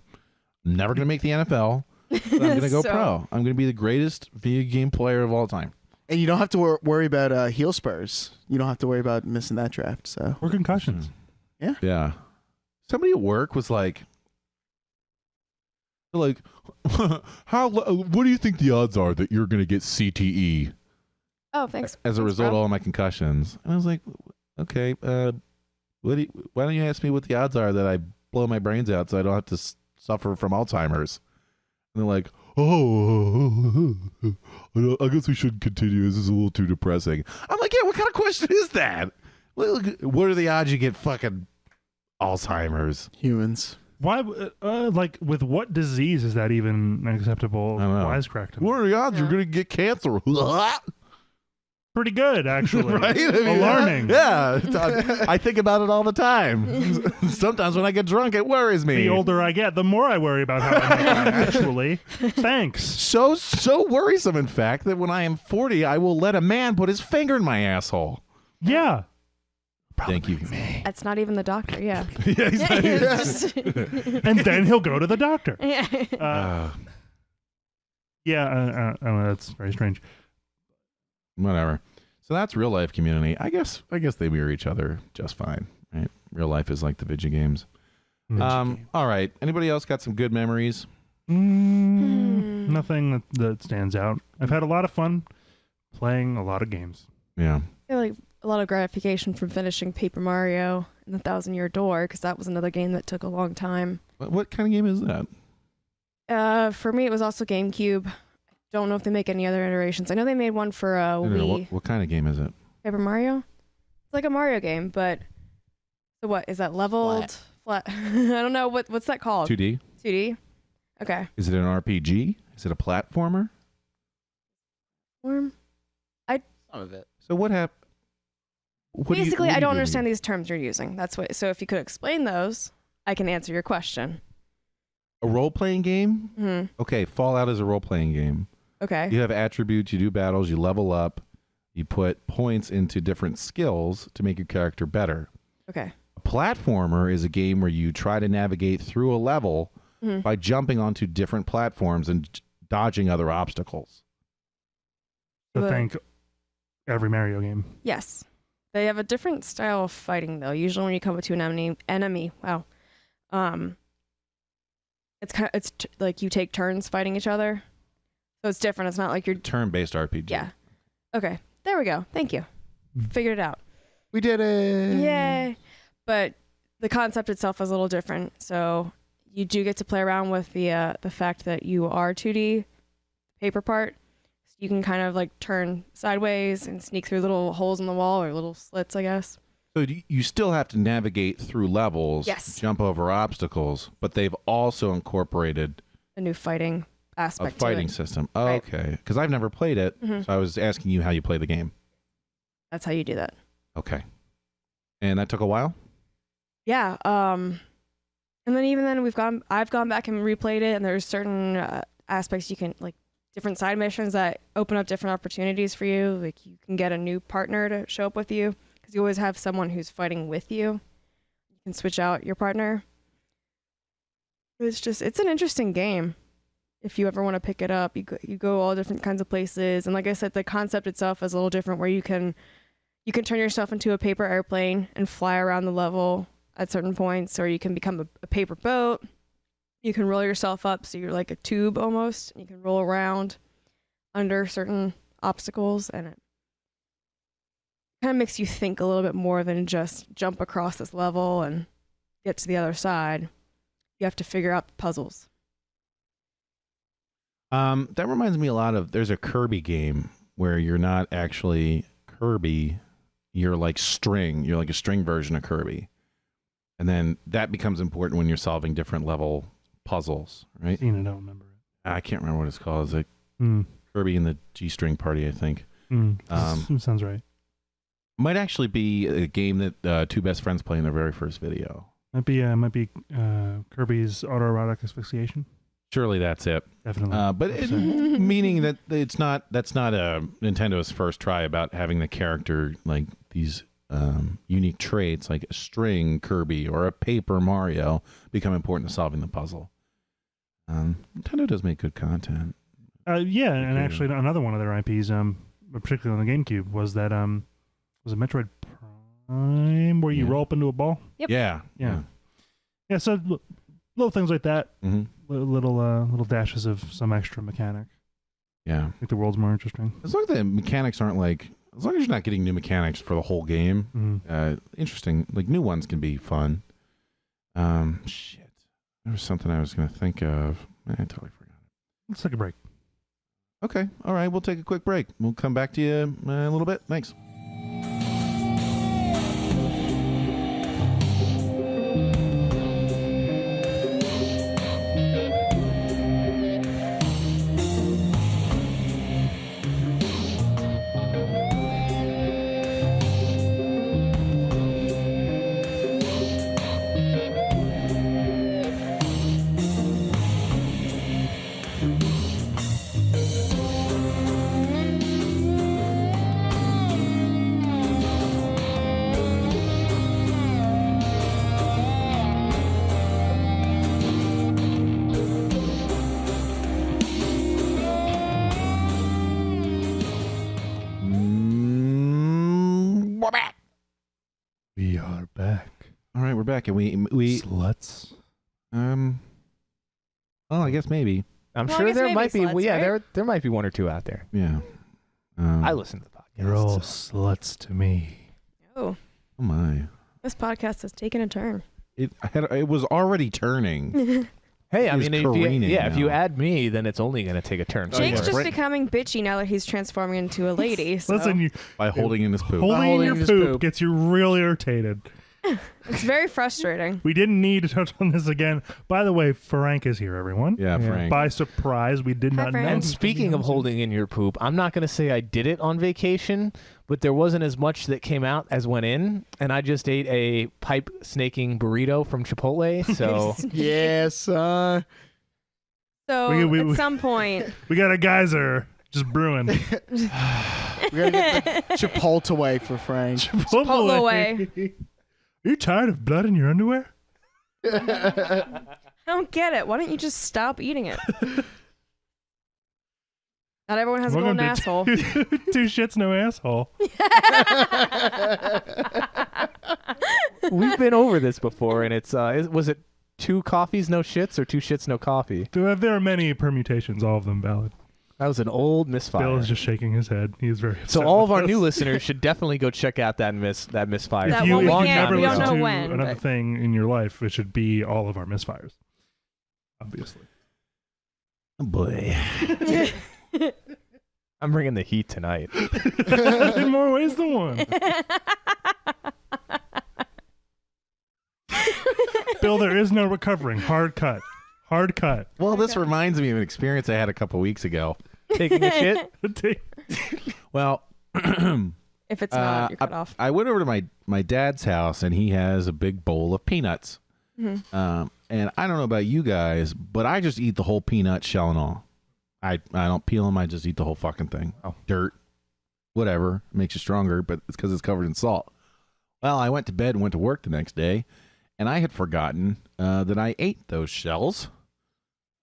I'm never going to make the NFL, but I'm going to go pro. I'm going to be the greatest video game player of all time. And you don't have to worry about heel spurs. You don't have to worry about missing that draft. So or concussions. Yeah. Somebody at work was like, how? What do you think the odds are that you're going to get CTE? Oh, thanks. As a result of all my concussions. And I was like, okay, why don't you ask me what the odds are that I blow my brains out so I don't have to suffer from Alzheimer's? And they're like, I guess we should continue. This is a little too depressing. I'm like, yeah, what kind of question is that? What are the odds you get fucking Alzheimer's? Humans. Why, like, with what disease is that even an acceptable wisecrack to? What are the odds you're going to get cancer? pretty good, actually. Right? I mean, Alarming. Yeah. I think about it all the time. Sometimes when I get drunk, it worries me. The older I get, the more I worry about how I make money, actually. Thanks. So worrisome, in fact, that when I am 40, I will let a man put his finger in my asshole. Yeah. Thank you. That's not even the doctor. Yeah. Yeah, he's not even- It's just- And then he'll go to the doctor. yeah. I don't know, that's very strange. Whatever. So that's real life community. I guess they mirror each other just fine, right? Real life is like the video games. All right. Anybody else got some good memories? Nothing that stands out. I've had a lot of fun playing a lot of games. Yeah. I feel like a lot of gratification from finishing Paper Mario and the 1,000-Year Door, because that was another game that took a long time. What kind of game is that? For me, it was also GameCube. Don't know if they make any other iterations. I know they made one for Wii. No, what kind of game is it? Paper Mario? It's like a Mario game, but so what is that leveled? Flat. I don't know what's that called. 2D. 2D. Okay. Is it an RPG? Is it a platformer? Form. Some of it. So what happened? Basically, I don't understand these terms you're using. That's what. So if you could explain those, I can answer your question. A role-playing game? Hmm. Okay, Fallout is a role-playing game. Okay. You have attributes, you do battles, you level up, you put points into different skills to make your character better. Okay. A platformer is a game where you try to navigate through a level by jumping onto different platforms and dodging other obstacles. So But- think every Mario game. Yes. They have a different style of fighting though. Usually when you come up to an enemy, wow. It's like you take turns fighting each other. So it's different. It's not like you're Turn-based RPG. Yeah. Okay. There we go. Thank you. Figured it out. We did it. Yay. But the concept itself is a little different. So you do get to play around with the fact that you are 2D paper part. So you can kind of like turn sideways and sneak through little holes in the wall or little slits, I guess. So you still have to navigate through levels, Yes. jump over obstacles, but they've also incorporated A new fighting a aspect fighting to it. system. Right. Okay, because I've never played it, Mhm. so I was asking you how you play the game. That's how you do that. Okay, and that took a while. Yeah. And then even then I've gone back and replayed it, and there's certain aspects you can like different side missions that open up different opportunities for you. Like you can get a new partner to show up with you because you always have someone who's fighting with you. You can switch out your partner. It's an interesting game. If you ever want to pick it up, you go all different kinds of places, and like I said, the concept itself is a little different, where you can turn yourself into a paper airplane and fly around the level at certain points, or you can become a paper boat. You can roll yourself up so you're like a tube almost. You can roll around under certain obstacles, and it kind of makes you think a little bit more than just jump across this level and get to the other side. You have to figure out the puzzles. That reminds me a lot of, there's a Kirby game where you're not actually Kirby, you're like a string version of Kirby. And then that becomes important when you're solving different level puzzles, right? Seen it, I don't remember it. I can't remember what it's called. It's like Mm. Kirby and the G-String Party, I think. Sounds right. Might actually be a game that two best friends play in their very first video. Might be Kirby's autoerotic asphyxiation. Surely that's it. Definitely. But meaning that that's not Nintendo's first try about having the character like these unique traits like a string Kirby or a paper Mario become important to solving the puzzle. Nintendo does make good content. Yeah, and Okay. actually another one of their IPs, particularly on the GameCube, was that was it Metroid Prime where you Yeah. roll up into a ball? Yep. Yeah. Yeah, so little things like that, Mm-hmm. little dashes of some extra mechanic. Yeah. Make the worlds more interesting. As long as the mechanics aren't like, as long as you're not getting new mechanics for the whole game, interesting. Like new ones can be fun. Shit. There was something I was going to think of. I totally forgot. Let's take a break. Okay. All right. We'll take a quick break. We'll come back to you in a little bit. Thanks. We are back. All right, we're back, and we Sluts. well, I guess maybe. I'm Well, I sure guess there maybe might be. sluts, right? There might be one or two out there. Yeah. I listen to the podcast. You're all so- sluts to me. Oh, Oh my! this podcast has taken a turn. It was already turning. Hey, I He's mean, careening if you now. add me, then it's only going to take a turn. Jake's yeah. just Right. becoming bitchy now that he's transforming into a lady. So Listen, you By holding in his poop. holding in holding your his poop poop. gets you real irritated. it's very frustrating. We didn't need to touch on this again. By the way, Frank is here, everyone. Yeah, Yeah. Frank. By surprise, we did Hi, not Frank. know. And speaking of holding in your poop, I'm not going to say I did it on vacation, but there wasn't as much that came out as went in, and I just ate a pipe snaking burrito from Chipotle. So Yes. So We- at some point, We got a geyser just brewing. We gotta get the Chipotle away for Frank. Chipotle away. Are you tired of blood in your underwear? I don't get it. Why don't you just stop eating it? Not everyone has a golden asshole. Two shits, no asshole. we've been over this before, and it's was it 2 coffees, no shits, or 2 shits, no coffee? There are many permutations, all of them valid. That was an old misfire. Bill is just shaking his head. He is very upset. So all of our with new us. listeners should definitely go check out that misfire. That If you, one if we you can't- never we don't listen know to when, another but- thing in your life, it should be all of our misfires. Obviously. Oh boy. I'm bringing the heat tonight. In more ways than one. Bill, there is no recovering. Hard cut. Hard cut. Well, this reminds me of an experience I had a couple weeks ago. Taking a shit? Well, If it's not, you're cut off. I went over to my dad's house, and he has a big bowl of peanuts. And I don't know about you guys, but I just eat the whole peanut shell and all. I don't peel them. I just eat the whole fucking thing. Oh. Dirt, whatever, makes you stronger, but it's because it's covered in salt. Well, I went to bed and went to work the next day, and I had forgotten that I ate those shells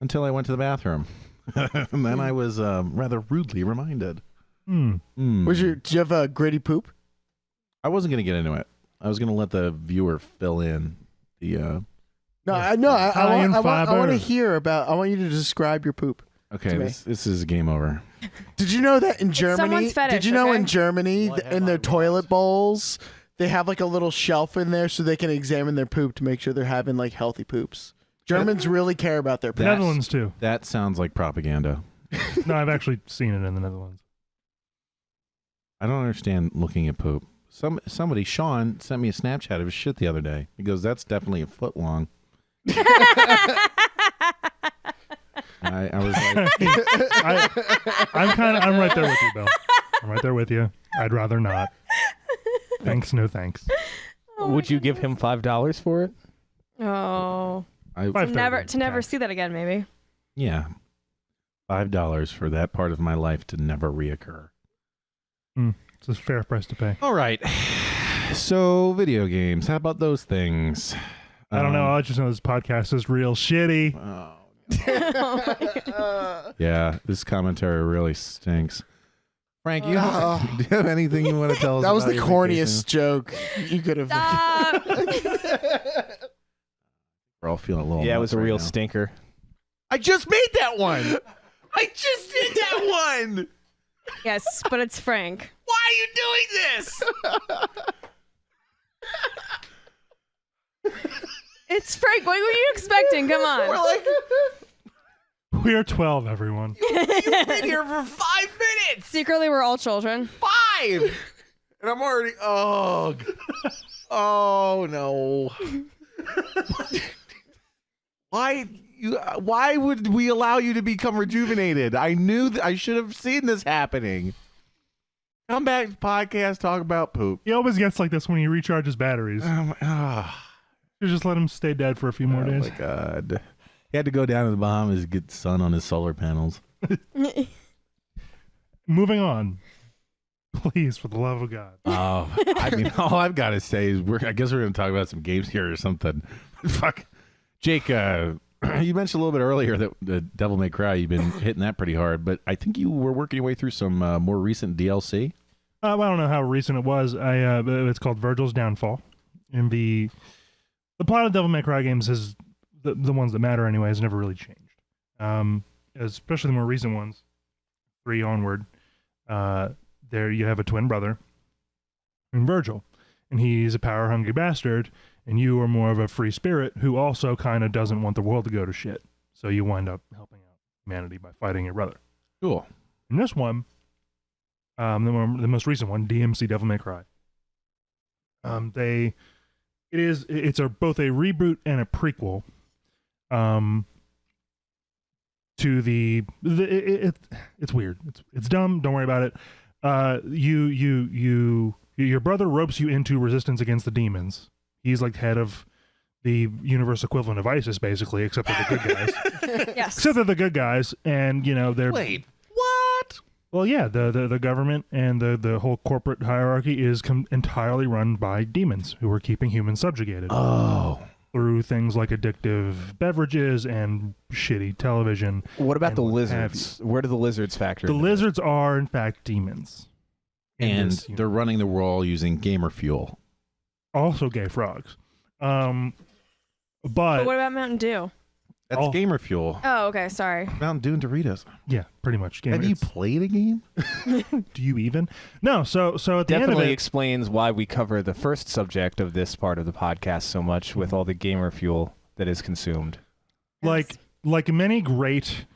until I went to the bathroom. And then I was rather rudely reminded. Did you have a gritty poop? I wasn't going to get into it. I was going to let the viewer fill in the... No, I High in want fiber. to hear about. I want you to describe your poop. Okay, To me. this is game over. Did you know that in Germany? someone's fetish, Did you know okay? in Germany, What in their have I toilet bowls, they have like a little shelf in there so they can examine their poop to make sure they're having like healthy poops. Germans really care about their poop. That's- Netherlands, too. That sounds like propaganda. No, I've actually seen it in the Netherlands. I don't understand looking at poop. Somebody, Sean, sent me a Snapchat of his shit the other day. He goes, "That's definitely a foot long." I was like, I'm right there with you, Bill. I'm right there with you. I'd rather not. Thanks, no thanks. Would you give him $5 for it? Oh, I, $5.30 to never cash. see that again. Maybe. yeah, $5 for that part of my life to never reoccur. It's a fair price to pay. All right, so video games. How about those things? I don't know. I just know this podcast is real shitty. Oh, Oh my God. yeah, this commentary really stinks. Frank, do you have anything you want to tell us? That was about the your corniest joke you could have. Stop. vacation? We're all feeling a little. Yeah, it was a nuts right real now. stinker. I just made that one. I just did that one. Yes, but it's Frank. Why are you doing this? It's Frank. What were you expecting? Come on. We're like, We are 12, everyone. you've been here for 5 minutes. Secretly, we're all children. 5. And I'm already. Oh. Oh no. Why would we allow you to become rejuvenated? I knew that I should have seen this happening. Come back to the podcast, talk about poop. He always gets like this when he recharges batteries. You just let him stay dead for a few more Oh days. my god. He had to go down to the Bahamas to get sun on his solar panels. Moving on. Please, for the love of God. Oh, I mean, all I've got to say is I guess we're going to talk about some games here or something. Fuck. Jake, you mentioned a little bit earlier that the Devil May Cry, you've been hitting that pretty hard, but I think you were working your way through some more recent DLC. I don't know how recent it was. It's called Vergil's Downfall. And the plot of Devil May Cry games is the ones that matter anyway has never really changed. Especially the more recent ones, 3 onward. There you have a twin brother named Vergil, and he's a power-hungry bastard, and you are more of a free spirit who also kind of doesn't want the world to go to shit. So you wind up helping out humanity by fighting your brother. Cool. In this one, the most recent one, DmC Devil May Cry, it's both a reboot and a prequel to it's weird. It's dumb. Don't worry about it. Your brother ropes you into resistance against the demons. He's like head of the universe equivalent of ISIS, basically, except they're the good guys. Yes. Except they're the good guys, and they're Wait, what? well, yeah. The government and the whole corporate hierarchy is entirely run by demons who are keeping humans subjugated. Oh. Through things like addictive beverages and shitty television. What about and the what have lizards? Where do the lizards factor The into this? lizards are, in fact, demons. And Yes, they're running the world using gamer fuel. also gay frogs. But But what about Mountain Dew? That's Oh. gamer fuel. Oh, okay. Sorry. Mountain Dew and Doritos. yeah, pretty much. Have you played a game? Do you even? No. So at the end of Definitely it, explains why we cover the first subject of this part of the podcast so much with all the gamer fuel that is consumed. like many great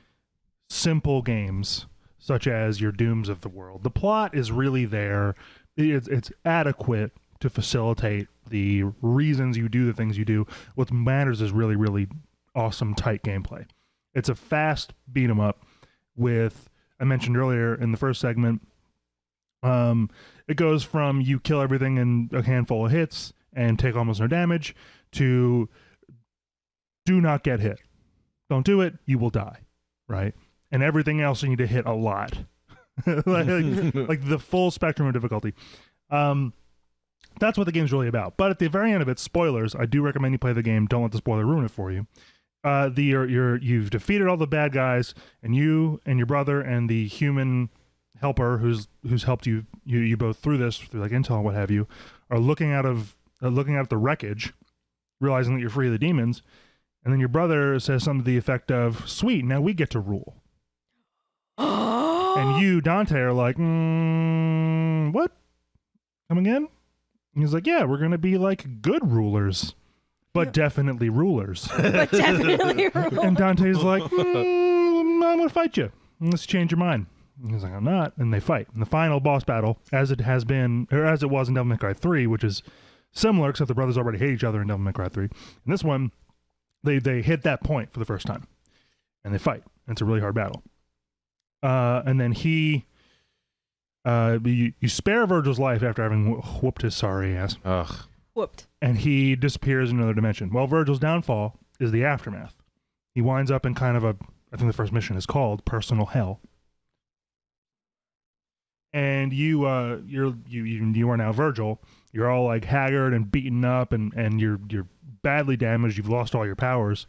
simple games, such as your Dooms of the world, the plot is really there. It's adequate to facilitate the reasons you do the things you do. What matters is really, really awesome, tight gameplay. It's a fast beat 'em up with, I mentioned earlier in the first segment, it goes from you kill everything in a handful of hits and take almost no damage to do not get hit. Don't do it, you will die, right? And everything else you need to hit a lot. like the full spectrum of difficulty. That's what the game's really about. But at the very end of it, spoilers, I do recommend you play the game. Don't let the spoiler ruin it for you. You've defeated all the bad guys, and you and your brother and the human helper who's helped you both through this, through like intel and what have you, are looking out at the wreckage, realizing that you're free of the demons, and then your brother says something to the effect of, "Sweet, now we get to rule." And you, Dante, are like, "What? Come again?" And he's like, "Yeah, we're gonna be like good rulers, but definitely rulers." But definitely rule. And Dante's like, I'm gonna fight you unless you change your mind. And he's like, I'm not. And they fight. And the final boss battle, as it has been, or as it was in Devil May Cry 3, which is similar, except the brothers already hate each other in Devil May Cry 3. In this one, they hit that point for the first time, and they fight. And it's a really hard battle. And then you spare Vergil's life after having whooped his sorry ass. Ugh. Whooped. And he disappears in another dimension. Well, Vergil's downfall is the aftermath. He winds up in kind of I think the first mission is called Personal Hell. And you are now Vergil. You're all like haggard and beaten up, and you're badly damaged. You've lost all your powers,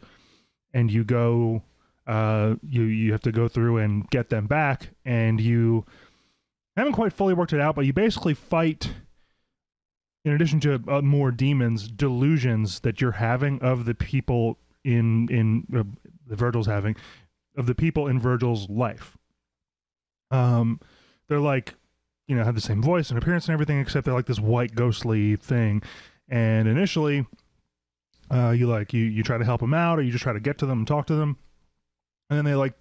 and you go. You have to go through and get them back, and you haven't quite fully worked it out, but you basically fight. In addition to more demons, delusions that you're having of the people the Vergil's having, of the people in Vergil's life. They're like, have the same voice and appearance and everything, except they're like this white ghostly thing. And initially, you try to help them out, or you just try to get to them and talk to them, and then they like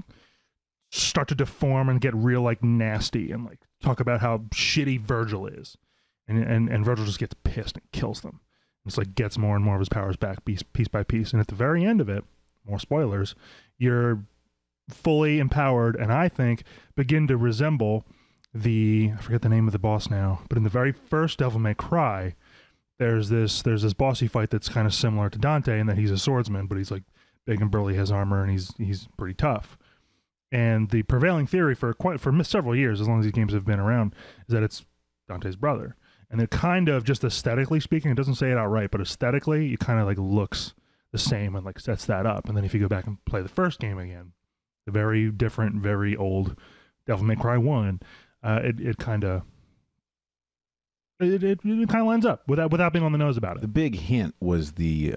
start to deform and get real like nasty and like talk about how shitty Vergil is. And Vergil just gets pissed and kills them. It's like gets more and more of his powers back piece by piece. And at the very end of it, more spoilers, you're fully empowered, and I think begin to resemble I forget the name of the boss now, but in the very first Devil May Cry, there's this bossy fight that's kind of similar to Dante in that he's a swordsman, but he's like big and burly, has armor, and he's pretty tough. And the prevailing theory for several years, as long as these games have been around, is that it's Dante's brother. And it kind of, just aesthetically speaking, it doesn't say it outright, but aesthetically, it kind of like looks the same and like sets that up. And then if you go back and play the first game again, the very different, very old Devil May Cry 1, it kind of it kind of lines up without being on the nose about The it. big hint was the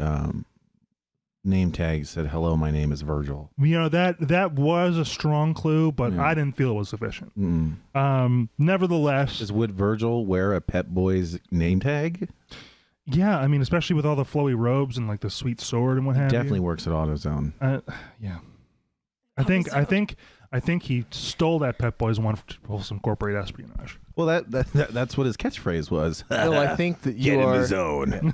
name tag said, "Hello, my name is Vergil." You know, that was a strong clue, but Yeah. I didn't feel it was sufficient. Mm. Nevertheless, Would Vergil wear a Pep Boy's name tag? yeah, I mean, especially with all the flowy robes and like the sweet sword and what have Definitely you. works at AutoZone. Yeah. I think he stole that Pep Boys one to pull some corporate espionage. Well, that's what his catchphrase was. Bill, I think that Get you in the are. zone.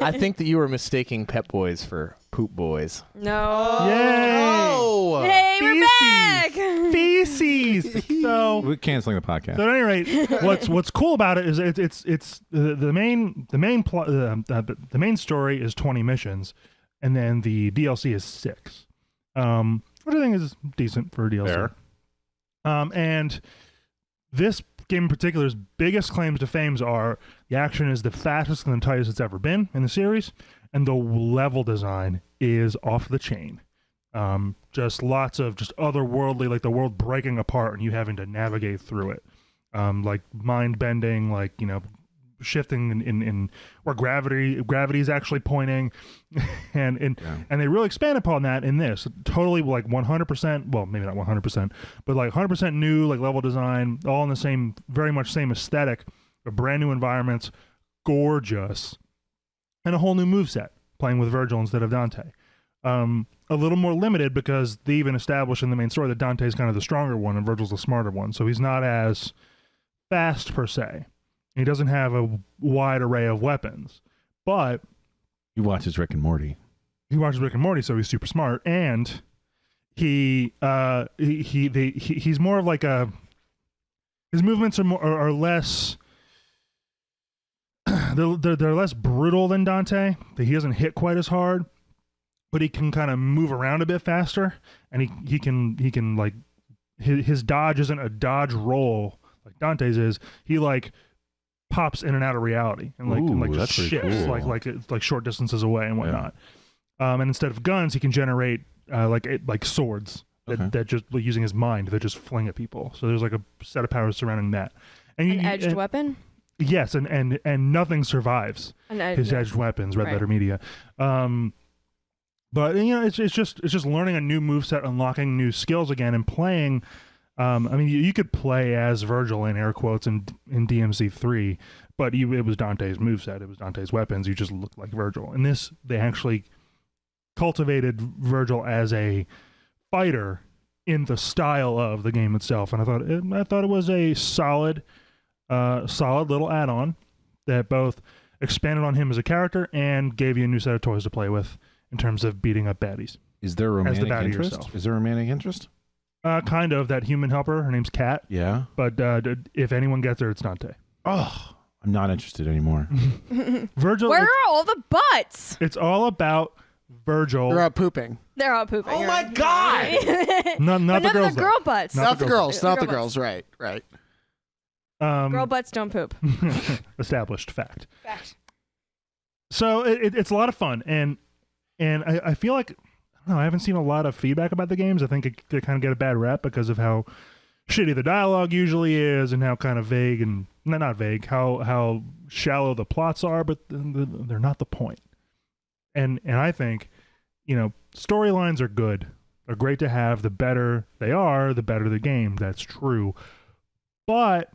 I think that you were mistaking Pep Boys for Poop Boys. No. Oh, Hey, we're back. Feces. So we're canceling the podcast. So at any rate, what's cool about it is it's the main story is 20 missions, and then the DLC is 6, which I think is decent for a DLC. Fair. And this game in particular's biggest claims to fame are the action is the fastest and the tightest it's ever been in the series, and the level design is off the chain. Just lots of just otherworldly, like the world breaking apart and you having to navigate through it. Like mind bending, like, you know, shifting in where gravity is actually pointing, and they really expand upon that in this. Totally like 100%. Well, maybe not 100%, but like 100% new, like level design, all in the same, very much same aesthetic, but brand new environments, gorgeous, and a whole new moveset. Playing with Vergil instead of Dante. A little more limited because they even established in the main story that Dante's kind of the stronger one and Vergil's the smarter one. So he's not as fast per se. He doesn't have a wide array of weapons. But He watches Rick and Morty. he watches Rick and Morty, so he's super smart. And he's more of like a... His movements are less... They're less brutal than Dante. He doesn't hit quite as hard, but he can kind of move around a bit faster, and he can like his dodge isn't a dodge roll like Dante's is. He like pops in and out of reality and Ooh, just that's pretty shifts cool. like short distances away and whatnot. And instead of guns, he can generate like swords that just using his mind that just fling at people. So there's like a set of powers surrounding that. And An edged weapon? Yes, and nothing survives his edged weapons. Red Letter Media. But you know, it's just learning a new moveset, unlocking new skills again, and playing. I mean, you could play as Vergil in air quotes in DmC 3, but it was Dante's moveset, it was Dante's weapons. You just looked like Vergil. In this, they actually cultivated Vergil as a fighter in the style of the game itself, and I thought it was a solid little add-on that both expanded on him as a character and gave you a new set of toys to play with in terms of beating up baddies. Is there romantic baddie interest? yourself. Is there romantic interst? Kind of. That human helper, her name's Kat, Yeah. but if anyone gets her, it's Dante. Oh, I'm not interested anymore. Vergil, Where are all the butts? it's all about Vergil. They're out pooping. They're all pooping. Oh my God! Not But the none of girls, the girl butts. Not Not the girls. Not the Girl girls. Right. Right. though. Girl butts don't poop. Established fact. Fact. So it's a lot of fun, and I feel like, I don't know, I haven't seen a lot of feedback about the games. I think they kind of get a bad rep because of how shitty the dialogue usually is, and how kind of vague and not vague, how shallow the plots are, but they're not the point. And I think, you know, storylines are good. They're great to have. The better they are, the better the game. That's true. But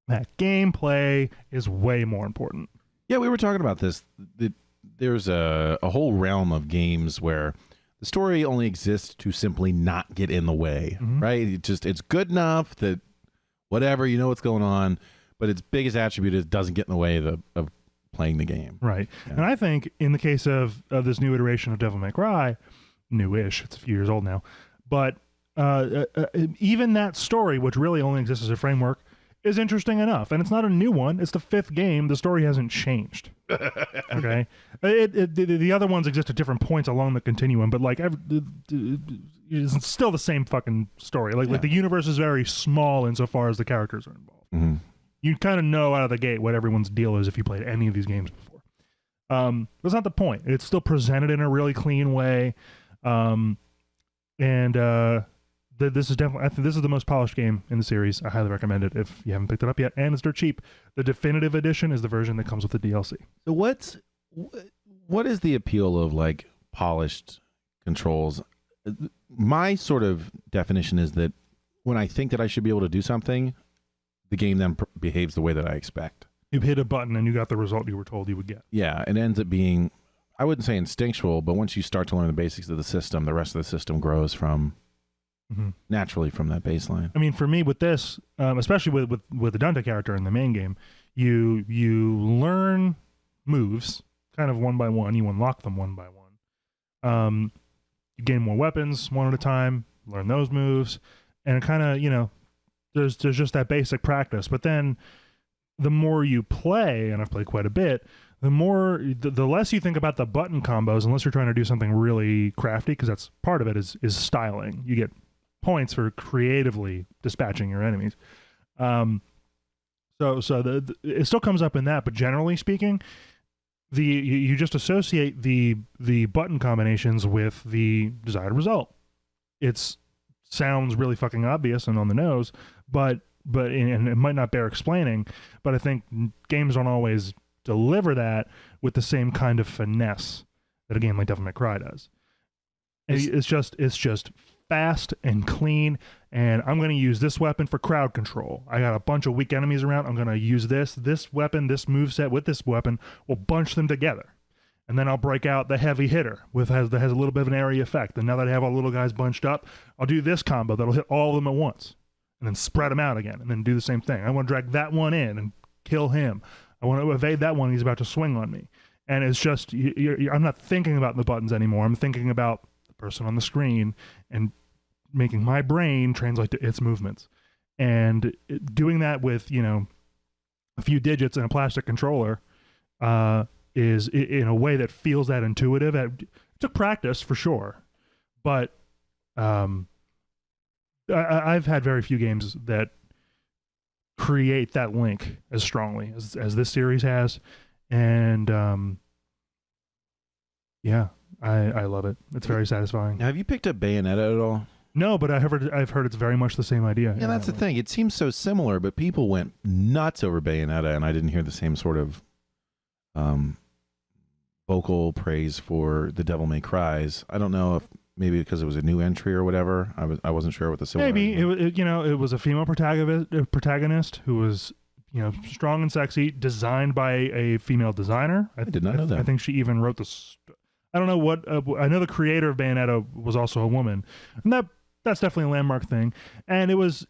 that gameplay is way more important. Yeah, we were talking about this. There's a whole realm of games where the story only exists to simply not get in the way, right? It's good enough that whatever, you know what's going on, but its biggest attribute is it doesn't get in the way of playing the game. Right. Yeah. And I think in the case of this new iteration of Devil May Cry, newish, it's a few years old now, but even that story, which really only exists as a framework, is interesting enough. And it's not a new one. It's the 5th game. The story hasn't changed. Okay? The other ones exist at different points along the continuum, but like it's still the same fucking story. Like the universe is very small insofar as the characters are involved. Mm-hmm. You kind of know out of the gate what everyone's deal is if you played any of these games before. That's not the point. It's still presented in a really clean way. The this is definitely, I think this is the most polished game in the series. I highly recommend it if you haven't picked it up yet, and it's dirt cheap. The definitive edition is the version that comes with the DLC. So what is the appeal of like polished controls? My sort of definition is that when I think that I should be able to do something, the game then behaves the way that I expect. You hit a button and you got the result you were told you would get. Yeah, it ends up being, I wouldn't say instinctual, but once you start to learn the basics of the system, the rest of the system grows from naturally from that baseline. I mean, for me with this, especially with the Dante character in the main game, you learn moves kind of one by one. You unlock them one by one. You gain more weapons one at a time, learn those moves, and it kind of, there's just that basic practice. But then the more you play, and I've played quite a bit, the less you think about the button combos, unless you're trying to do something really crafty, because that's part of it is styling. You get points for creatively dispatching your enemies. So it still comes up in that, but generally speaking, you just associate the button combinations with the desired result. It sounds really fucking obvious and on the nose, but and it might not bear explaining, but I think games don't always deliver that with the same kind of finesse that a game like Devil May Cry does. It's just fast and clean, and I'm going to use this weapon for crowd control. I got a bunch of weak enemies around. I'm going to use this weapon, this moveset with this weapon. We'll bunch them together. And then I'll break out the heavy hitter that has a little bit of an area effect. And now that I have all the little guys bunched up, I'll do this combo that'll hit all of them at once. And then spread them out again, and then do the same thing. I want to drag that one in and kill him. I want to evade that one. He's about to swing on me. And it's just, I'm not thinking about the buttons anymore. I'm thinking about the person on the screen and making my brain translate to its movements. And doing that with, a few digits and a plastic controller is in a way that feels that intuitive. It took practice for sure, but I've had very few games that create that link as strongly as this series has. And I love it. It's very satisfying. Have you picked up Bayonetta at all? No, but I've heard it's very much the same idea. Yeah, that's the thing. It seems so similar, but people went nuts over Bayonetta, and I didn't hear the same sort of vocal praise for the Devil May Cries. I don't know if maybe because it was a new entry or whatever. I wasn't sure what the similarity. Maybe it was a female protagonist who was strong and sexy, designed by a female designer. I did not know that. I think she even wrote I don't know what. I know the creator of Bayonetta was also a woman, and that's definitely a landmark thing. And it was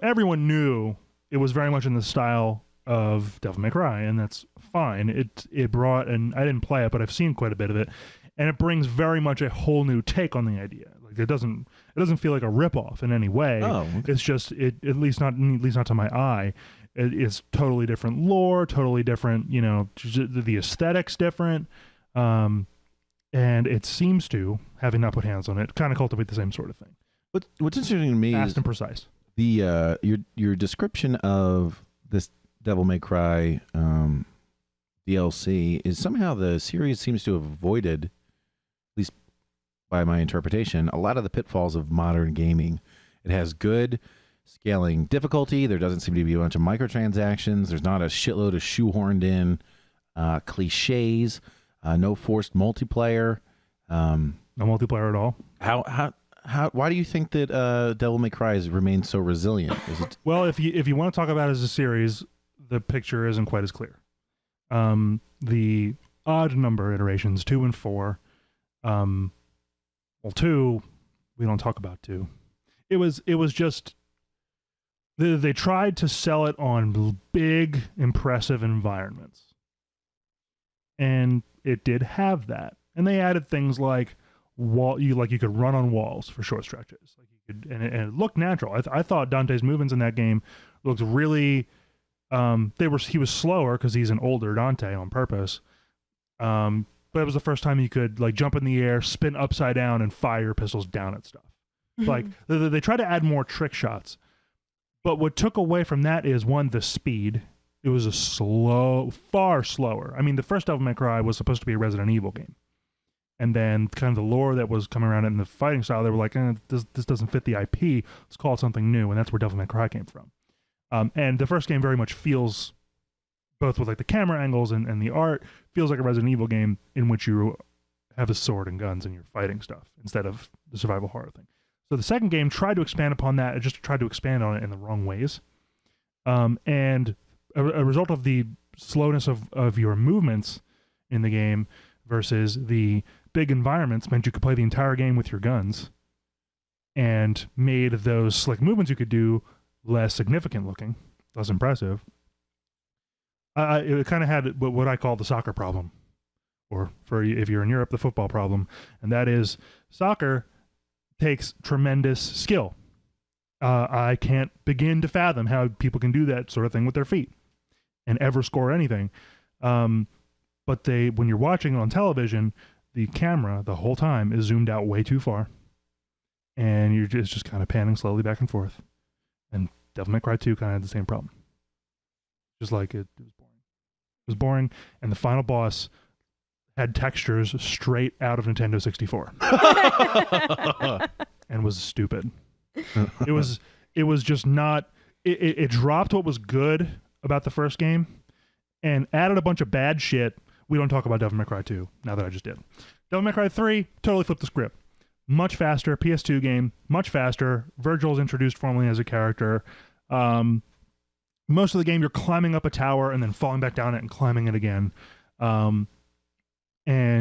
everyone knew it was very much in the style of Devil May Cry, and that's fine. It brought, and I didn't play it, but I've seen quite a bit of it, and it brings very much a whole new take on the idea. Like it doesn't feel like a ripoff in any way. Oh, okay. It's just at least not to my eye. It's totally different lore, totally different. The aesthetics different. And it seems to, having not put hands on it, kind of cultivate the same sort of thing. What's interesting to me Fast is and precise. The your description of this Devil May Cry DLC is somehow the series seems to have avoided, at least by my interpretation, a lot of the pitfalls of modern gaming. It has good scaling difficulty. There doesn't seem to be a bunch of microtransactions. There's not a shitload of shoehorned in cliches. No forced multiplayer. No multiplayer at all. How? Why do you think that Devil May Cry has remained so resilient? Is it? Well, if you want to talk about it as a series, the picture isn't quite as clear. The odd number iterations, 2 and 4. 2, we don't talk about 2. It was just they tried to sell it on big, impressive environments, and it did have that. And they added things like you could run on walls for short stretches, like you could, and it looked natural. I thought Dante's movements in that game looked really. He was slower because he's an older Dante on purpose. But it was the first time you could like jump in the air, spin upside down, and fire pistols down at stuff. Like they try to add more trick shots, but what took away from that is one, the speed. It was far slower. I mean, the first Devil May Cry was supposed to be a Resident Evil game, And then kind of the lore that was coming around in the fighting style, they were like, this doesn't fit the IP. Let's call it something new. And that's where Devil May Cry came from. And the first game very much feels, both with like the camera angles and the art, feels like a Resident Evil game in which you have a sword and guns and you're fighting stuff instead of the survival horror thing. So the second game tried to expand upon that. It just tried to expand on it in the wrong ways. And a result of the slowness of your movements in the game versus the big environments meant you could play the entire game with your guns, and made those slick movements you could do less significant looking, less impressive. It kind of had what I call the soccer problem, or if you're in Europe, the football problem, and that is soccer takes tremendous skill. I can't begin to fathom how people can do that sort of thing with their feet and ever score anything. But when you're watching it on television, the camera the whole time is zoomed out way too far, and you're just kind of panning slowly back and forth. And Devil May Cry 2 kind of had the same problem. Just like it was boring. It was boring, and the final boss had textures straight out of Nintendo 64, and was stupid. It was just not. It dropped what was good about the first game, and added a bunch of bad shit. We don't talk about Devil May Cry 2, now that I just did. Devil May Cry 3, totally flipped the script. Much faster, PS2 game, much faster. Vergil's introduced formally as a character. Most of the game, you're climbing up a tower and then falling back down it and climbing it again. And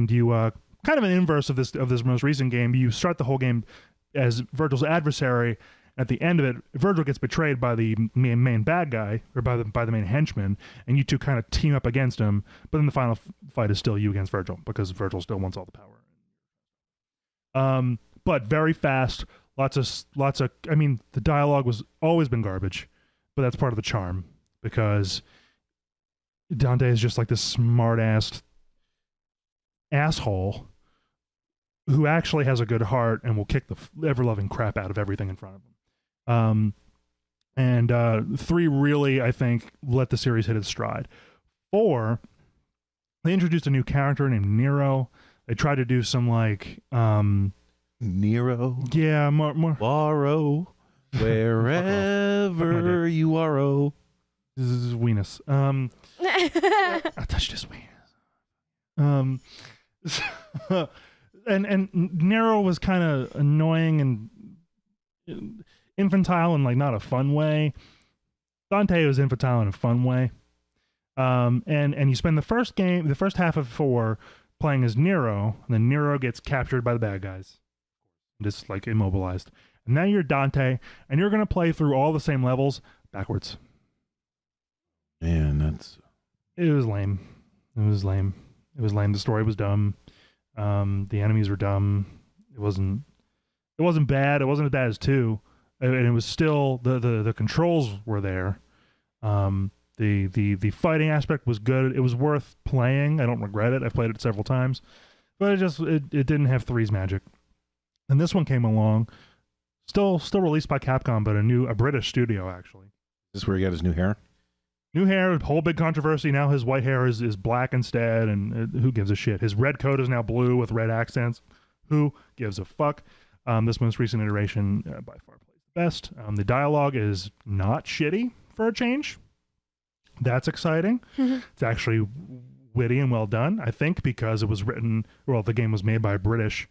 you, kind of an inverse of this most recent game, you start the whole game as Vergil's adversary. At the end of it, Vergil gets betrayed by the main bad guy, or by the main henchman, and you two kind of team up against him. But then the final fight is still you against Vergil, because Vergil still wants all the power. But very fast, lots of. I mean, the dialogue was always been garbage, but that's part of the charm, because Dante is just like this smart-ass asshole who actually has a good heart and will kick the ever-loving crap out of everything in front of him. And 3 really, I think, let the series hit its stride. 4, they introduced a new character named Nero. They tried to do some like Nero. Yeah, more Borrow wherever you are. Oh, this is weenus. I touched his weenus. And Nero was kind of annoying and infantile in like not a fun way. Dante was infantile in a fun way. And you spend the first half of 4 playing as Nero, and then Nero gets captured by the bad guys, just like immobilized. And now you're Dante, and you're gonna play through all the same levels backwards. man, It was lame. The story was dumb. The enemies were dumb. It wasn't bad. It wasn't as bad as 2. And it was still the controls were there. The fighting aspect was good. It was worth playing. I don't regret it. I've played it several times, but it didn't have 3's magic. And this one came along, still released by Capcom, but a British studio actually. Is this where he got his new hair? New hair, whole big controversy. Now his white hair is black instead, and who gives a shit? His red coat is now blue with red accents. Who gives a fuck? This most recent iteration by far plays the best. The dialogue is not shitty for a change. That's exciting. It's actually witty and well done, I think, because it was the game was made by a British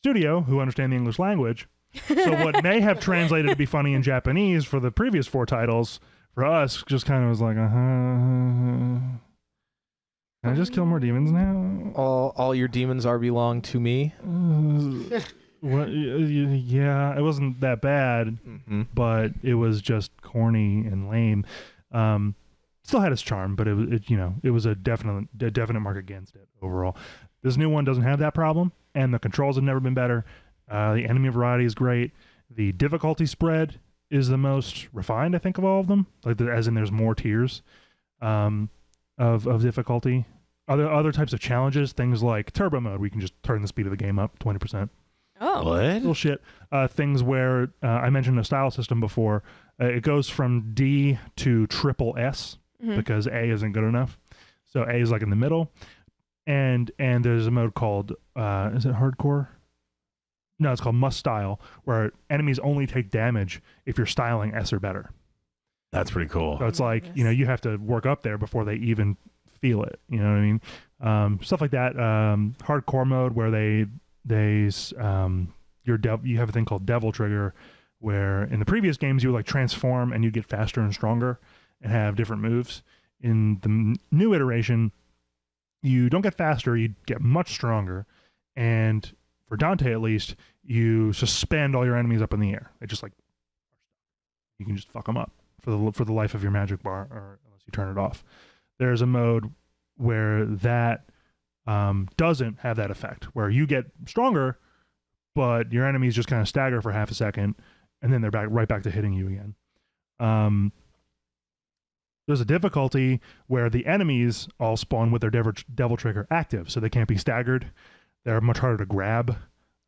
studio who understand the English language. So what may have translated to be funny in Japanese for the previous 4 titles, for us, just kind of was like, can I just kill more demons now? All your demons belong to me. What? Yeah, it wasn't that bad, but it was just corny and lame. Still had its charm, but it was a definite mark against it overall. This new one doesn't have that problem, and the controls have never been better. The enemy variety is great. The difficulty spread is the most refined, I think, of all of them. Like, as in, there's more tiers of difficulty. Other types of challenges, things like turbo mode, where you can just turn the speed of the game up 20%. Oh. What? Bullshit. Things where I mentioned a style system before. It goes from D to triple S because A isn't good enough. So A is like in the middle. and there's a mode called is it hardcore? No, it's called must style, where enemies only take damage if you're styling S or better. That's pretty cool. So it's like, you know, you have to work up there before they even feel it. You know what I mean? Stuff like that. Hardcore mode where you have a thing called devil trigger, where in the previous games you would like transform and you get faster and stronger and have different moves. In the new iteration, you don't get faster, you get much stronger, and for Dante at least, you suspend all your enemies up in the air. They just like, you can just fuck them up for the life of your magic bar, or unless you turn it off. There's a mode where that doesn't have that effect, where you get stronger, but your enemies just kind of stagger for half a second, and then they're right back to hitting you again. There's a difficulty where the enemies all spawn with their devil trigger active, so they can't be staggered. They're much harder to grab.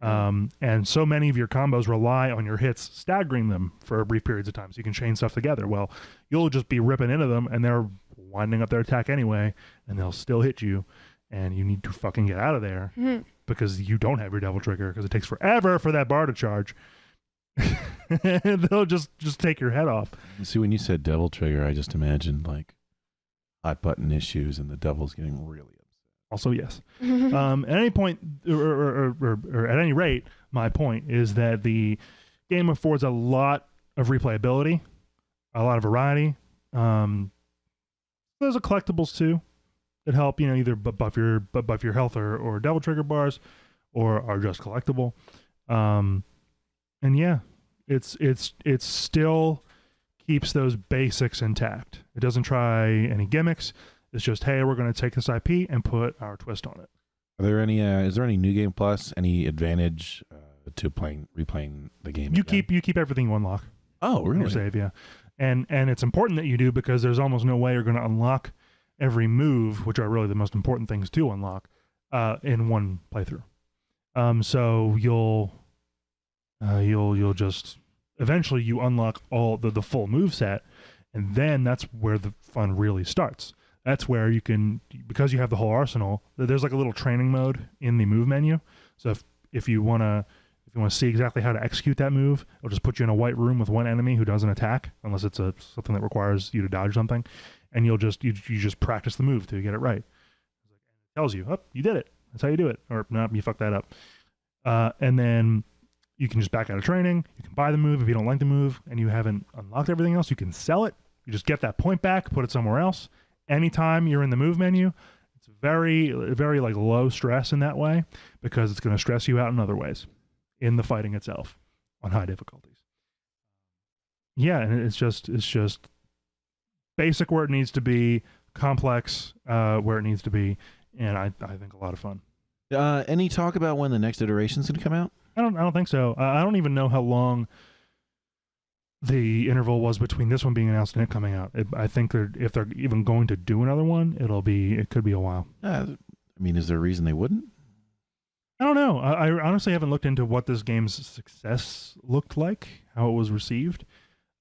And so many of your combos rely on your hits staggering them for brief periods of time, so you can chain stuff together. Well, you'll just be ripping into them, and they're winding up their attack anyway, and they'll still hit you, and you need to fucking get out of there because you don't have your devil trigger, because it takes forever for that bar to charge. And they'll just take your head off. See, when you said devil trigger, I just imagined like hot button issues and the devil's getting really upset. Also, yes. At any point, or at any rate, my point is that the game affords a lot of replayability, a lot of variety. There's a collectibles too that help, you know, either buff your health or devil trigger bars, or are just collectible. And yeah, it's still keeps those basics intact. It doesn't try any gimmicks. It's just, hey, we're going to take this IP and put our twist on it. Are there any? Is there any New Game Plus? Any advantage to replaying the game? You keep everything you unlock. Oh, really? Your save, yeah. And it's important that you do, because there's almost no way you're going to unlock every move, which are really the most important things to unlock, in one playthrough. So you'll just eventually you unlock all the full move set, and then that's where the fun really starts. That's where you can, because you have the whole arsenal, there's like a little training mode in the move menu. So if you want to see exactly how to execute that move, it'll just put you in a white room with one enemy who doesn't attack, unless it's something that requires you to dodge something, and you just practice the move till you get it right. It tells you, oh, you did it. That's how you do it. Or no, you fucked that up. And then you can just back out of training. You can buy the move if you don't like the move and you haven't unlocked everything else. You can sell it. You just get that point back, put it somewhere else. Anytime you're in the move menu, it's very, very like low stress in that way, because it's going to stress you out in other ways in the fighting itself on high difficulties. Yeah, and it's just basic where it needs to be, complex where it needs to be, and I think a lot of fun. Any talk about when the next iteration's going to come out? I don't think so. I don't even know how long the interval was between this one being announced and it coming out. I think if they're even going to do another one, it could be a while. I mean, is there a reason they wouldn't? I don't know. I honestly haven't looked into what this game's success looked like, how it was received.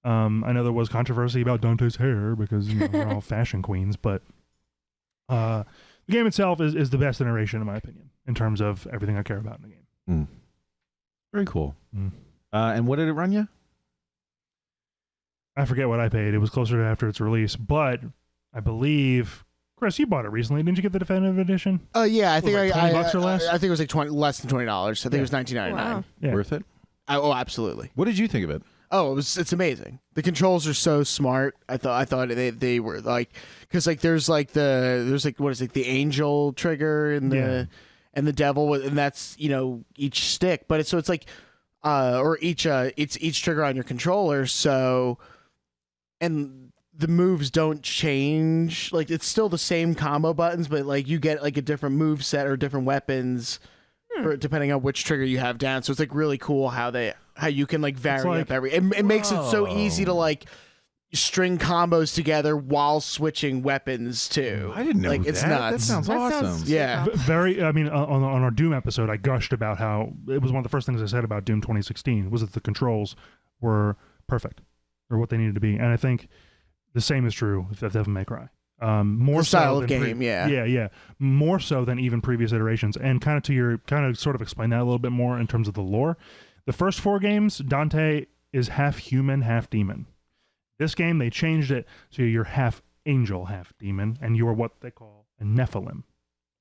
I know there was controversy about Dante's hair, because they're all fashion queens, but the game itself is the best iteration in my opinion, in terms of everything I care about in the game. Very cool. And what did it run you? I forget what I paid. It was closer to after its release, but I believe, Chris, you bought it recently. Didn't you get the definitive edition? Yeah, I think like $20 or less? I think it was like less than $20. I think it was $19.99. Wow. Yeah. Worth it? Oh, absolutely. What did you think of it? Oh, it's amazing. The controls are so smart. I thought they were like, because like there's what is it, the angel trigger and the devil, and that's each stick, but it's like or each trigger on your controller. So, and the moves don't change. Like it's still the same combo buttons, but like you get like a different move set or different weapons depending on which trigger you have down. So it's like really cool how you can like vary up every. It makes it so easy to like string combos together while switching weapons too. I didn't know like that. It's nuts. That sounds awesome. Yeah. Very. I mean, on our Doom episode, I gushed about how it was one of the first things I said about Doom 2016 was that the controls were perfect, or what they needed to be, and I think the same is true with Devil May Cry. more The style so of than game, yeah. yeah, more so than even previous iterations. And kind of sort of explain that a little bit more in terms of the lore. The first 4 games, Dante is half human, half demon. This game, they changed it so you're half angel, half demon, and you're what they call a Nephilim,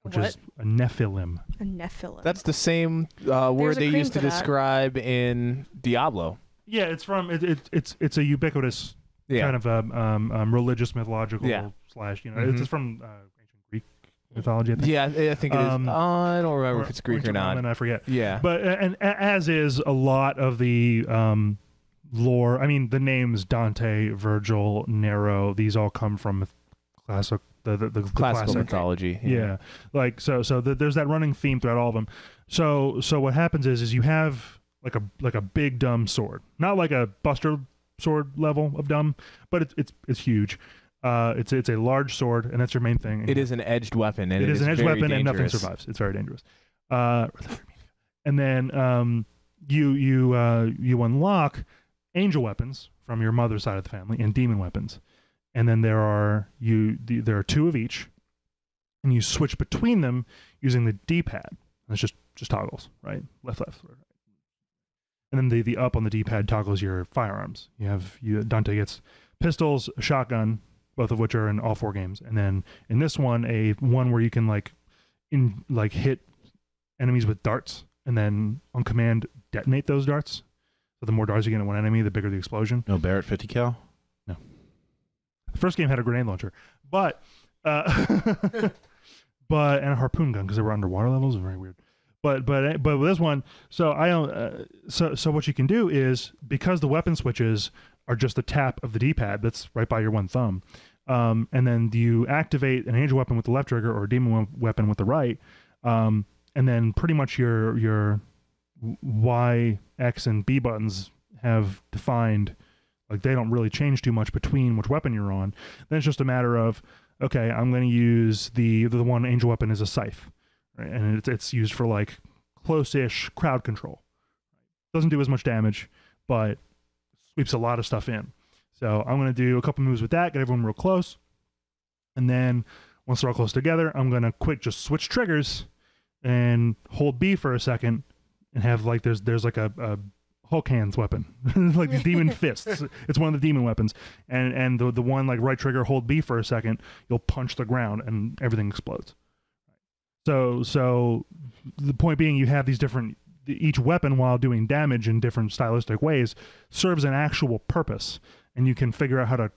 which is a Nephilim. A Nephilim. That's the same word they cream used to for that. describe in Diablo. Yeah, it's from it's a ubiquitous Yeah. kind of religious mythological slash it's from ancient Greek mythology. I think. Yeah, I think it is. I don't remember if it's Greek or not. Roman, I forget. Yeah. But and as is a lot of the lore. I mean, the names Dante, Vergil, Nero. These all come from classic the Classical classic. mythology. Yeah, like so there's that running theme throughout all of them. So what happens is you have like a big dumb sword, not like a Buster sword level of dumb, but it's huge. It's a large sword, and that's your main thing. It is an edged weapon, and it is an edged very weapon, and nothing dangerous. survives. It's very dangerous. And then you unlock angel weapons from your mother's side of the family and demon weapons, and then there are 2 of each, and you switch between them using the D-pad. That's just toggles, right, left, right. And then the up on the D-pad toggles your firearms. Dante gets pistols, a shotgun, both of which are in all 4 games, and then in this one one where you can hit enemies with darts, and then on command detonate those darts. So the more darts you get in one enemy, the bigger the explosion. No Barrett 50 cal? No. The first game had a grenade launcher, but and a harpoon gun because they were underwater levels. Very weird. But with this one, so I don't. So what you can do is, because the weapon switches are just the tap of the D-pad that's right by your one thumb, and then you activate an angel weapon with the left trigger or a demon weapon with the right, and then pretty much your Y, X, and B buttons have defined, like, they don't really change too much between which weapon you're on. Then it's just a matter of, okay, I'm going to use the one angel weapon as a scythe, right? And it's used for like close-ish crowd control. Doesn't do as much damage, but sweeps a lot of stuff in. So I'm going to do a couple moves with that, get everyone real close, and then once they're all close together, I'm going to just switch triggers and hold B for a second, and have like there's like a Hulk hands weapon, like the demon fists. It's one of the demon weapons, and the one like right trigger, hold B for a second, you'll punch the ground and everything explodes. So the point being, you have these different, each weapon, while doing damage in different stylistic ways, serves an actual purpose, and you can figure out how to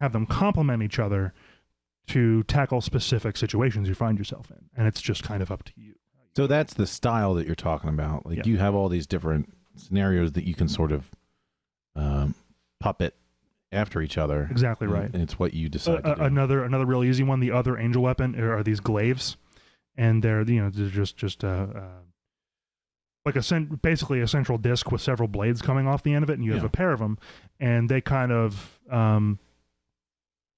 have them complement each other to tackle specific situations you find yourself in, and it's just kind of up to you. So that's the style that you're talking about. Like, Yeah. you have all these different scenarios that you can sort of puppet after each other. Exactly right. And it's what you decide to do. Another real easy one. The other angel weapon are these glaives, and they're just like basically a central disc with several blades coming off the end of it, and you have a pair of them, and they kind of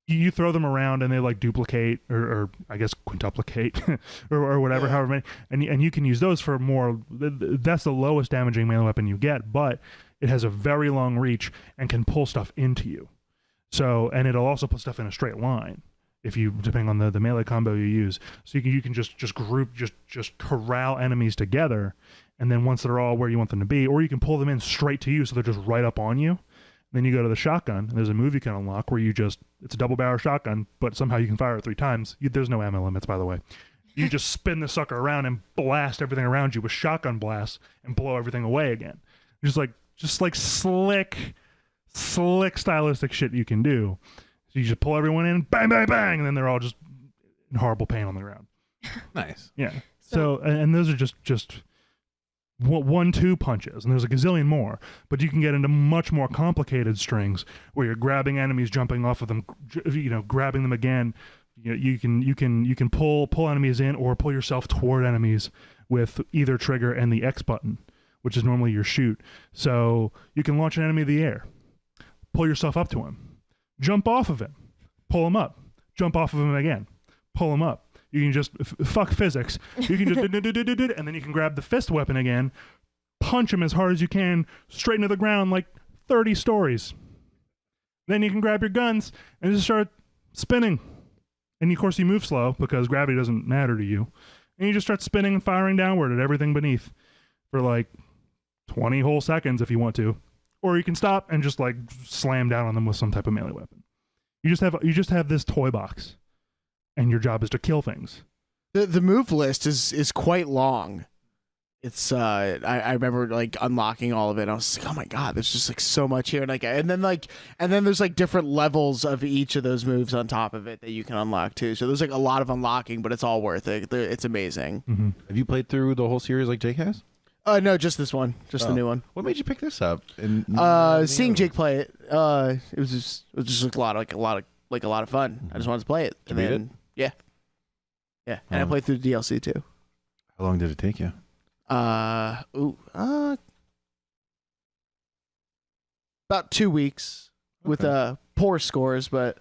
you throw them around and they like duplicate or I guess quintuplicate or whatever, however many, and you can use those for more. That's the lowest damaging melee weapon you get, but it has a very long reach and can pull stuff into you. So, and it'll also put stuff in a straight line if you, depending on the melee combo you use. So you can just group, just corral enemies together, and then once they're all where you want them to be, or you can pull them in straight to you so they're just right up on you. Then you go to the shotgun, and there's a move you can unlock where it's a double barrel shotgun, but somehow you can fire it 3 times. There's no ammo limits, by the way. You just spin the sucker around and blast everything around you with shotgun blasts and blow everything away again. Just like slick stylistic shit you can do. So you just pull everyone in, bang, bang, bang, and then they're all just in horrible pain on the ground. Nice. Yeah. So and those are just 1-2 punches, and there's a gazillion more, but you can get into much more complicated strings where you're grabbing enemies, jumping off of them, grabbing them again. You can pull enemies in or pull yourself toward enemies with either trigger and the X button, which is normally your shoot. So you can launch an enemy in the air, pull yourself up to him, jump off of him, pull him up, jump off of him again, pull him up. You can just fuck physics. You can just and then you can grab the fist weapon again, punch him as hard as you can, straight into the ground like 30 stories. Then you can grab your guns and just start spinning And of course you move slow because gravity doesn't matter to you. And you just start spinning and firing downward at everything beneath for like 20 whole seconds if you want to. Or you can stop and just like slam down on them with some type of melee weapon. You just have this toy box, and your job is to kill things. The move list is quite long. It's I remember like unlocking all of it. And I was like, oh my god, there's just like so much here, and then there's like different levels of each of those moves on top of it that you can unlock too. So there's like a lot of unlocking, but it's all worth it. It's amazing. Mm-hmm. Have you played through the whole series like Jake has? No, just this one, just the new one. What made you pick this up? And Seeing Jake play it, it was just like a lot of fun. I just wanted to play it. Did you beat it? Yeah, and I played through the DLC too. How long did it take you? About 2 weeks with poor scores, but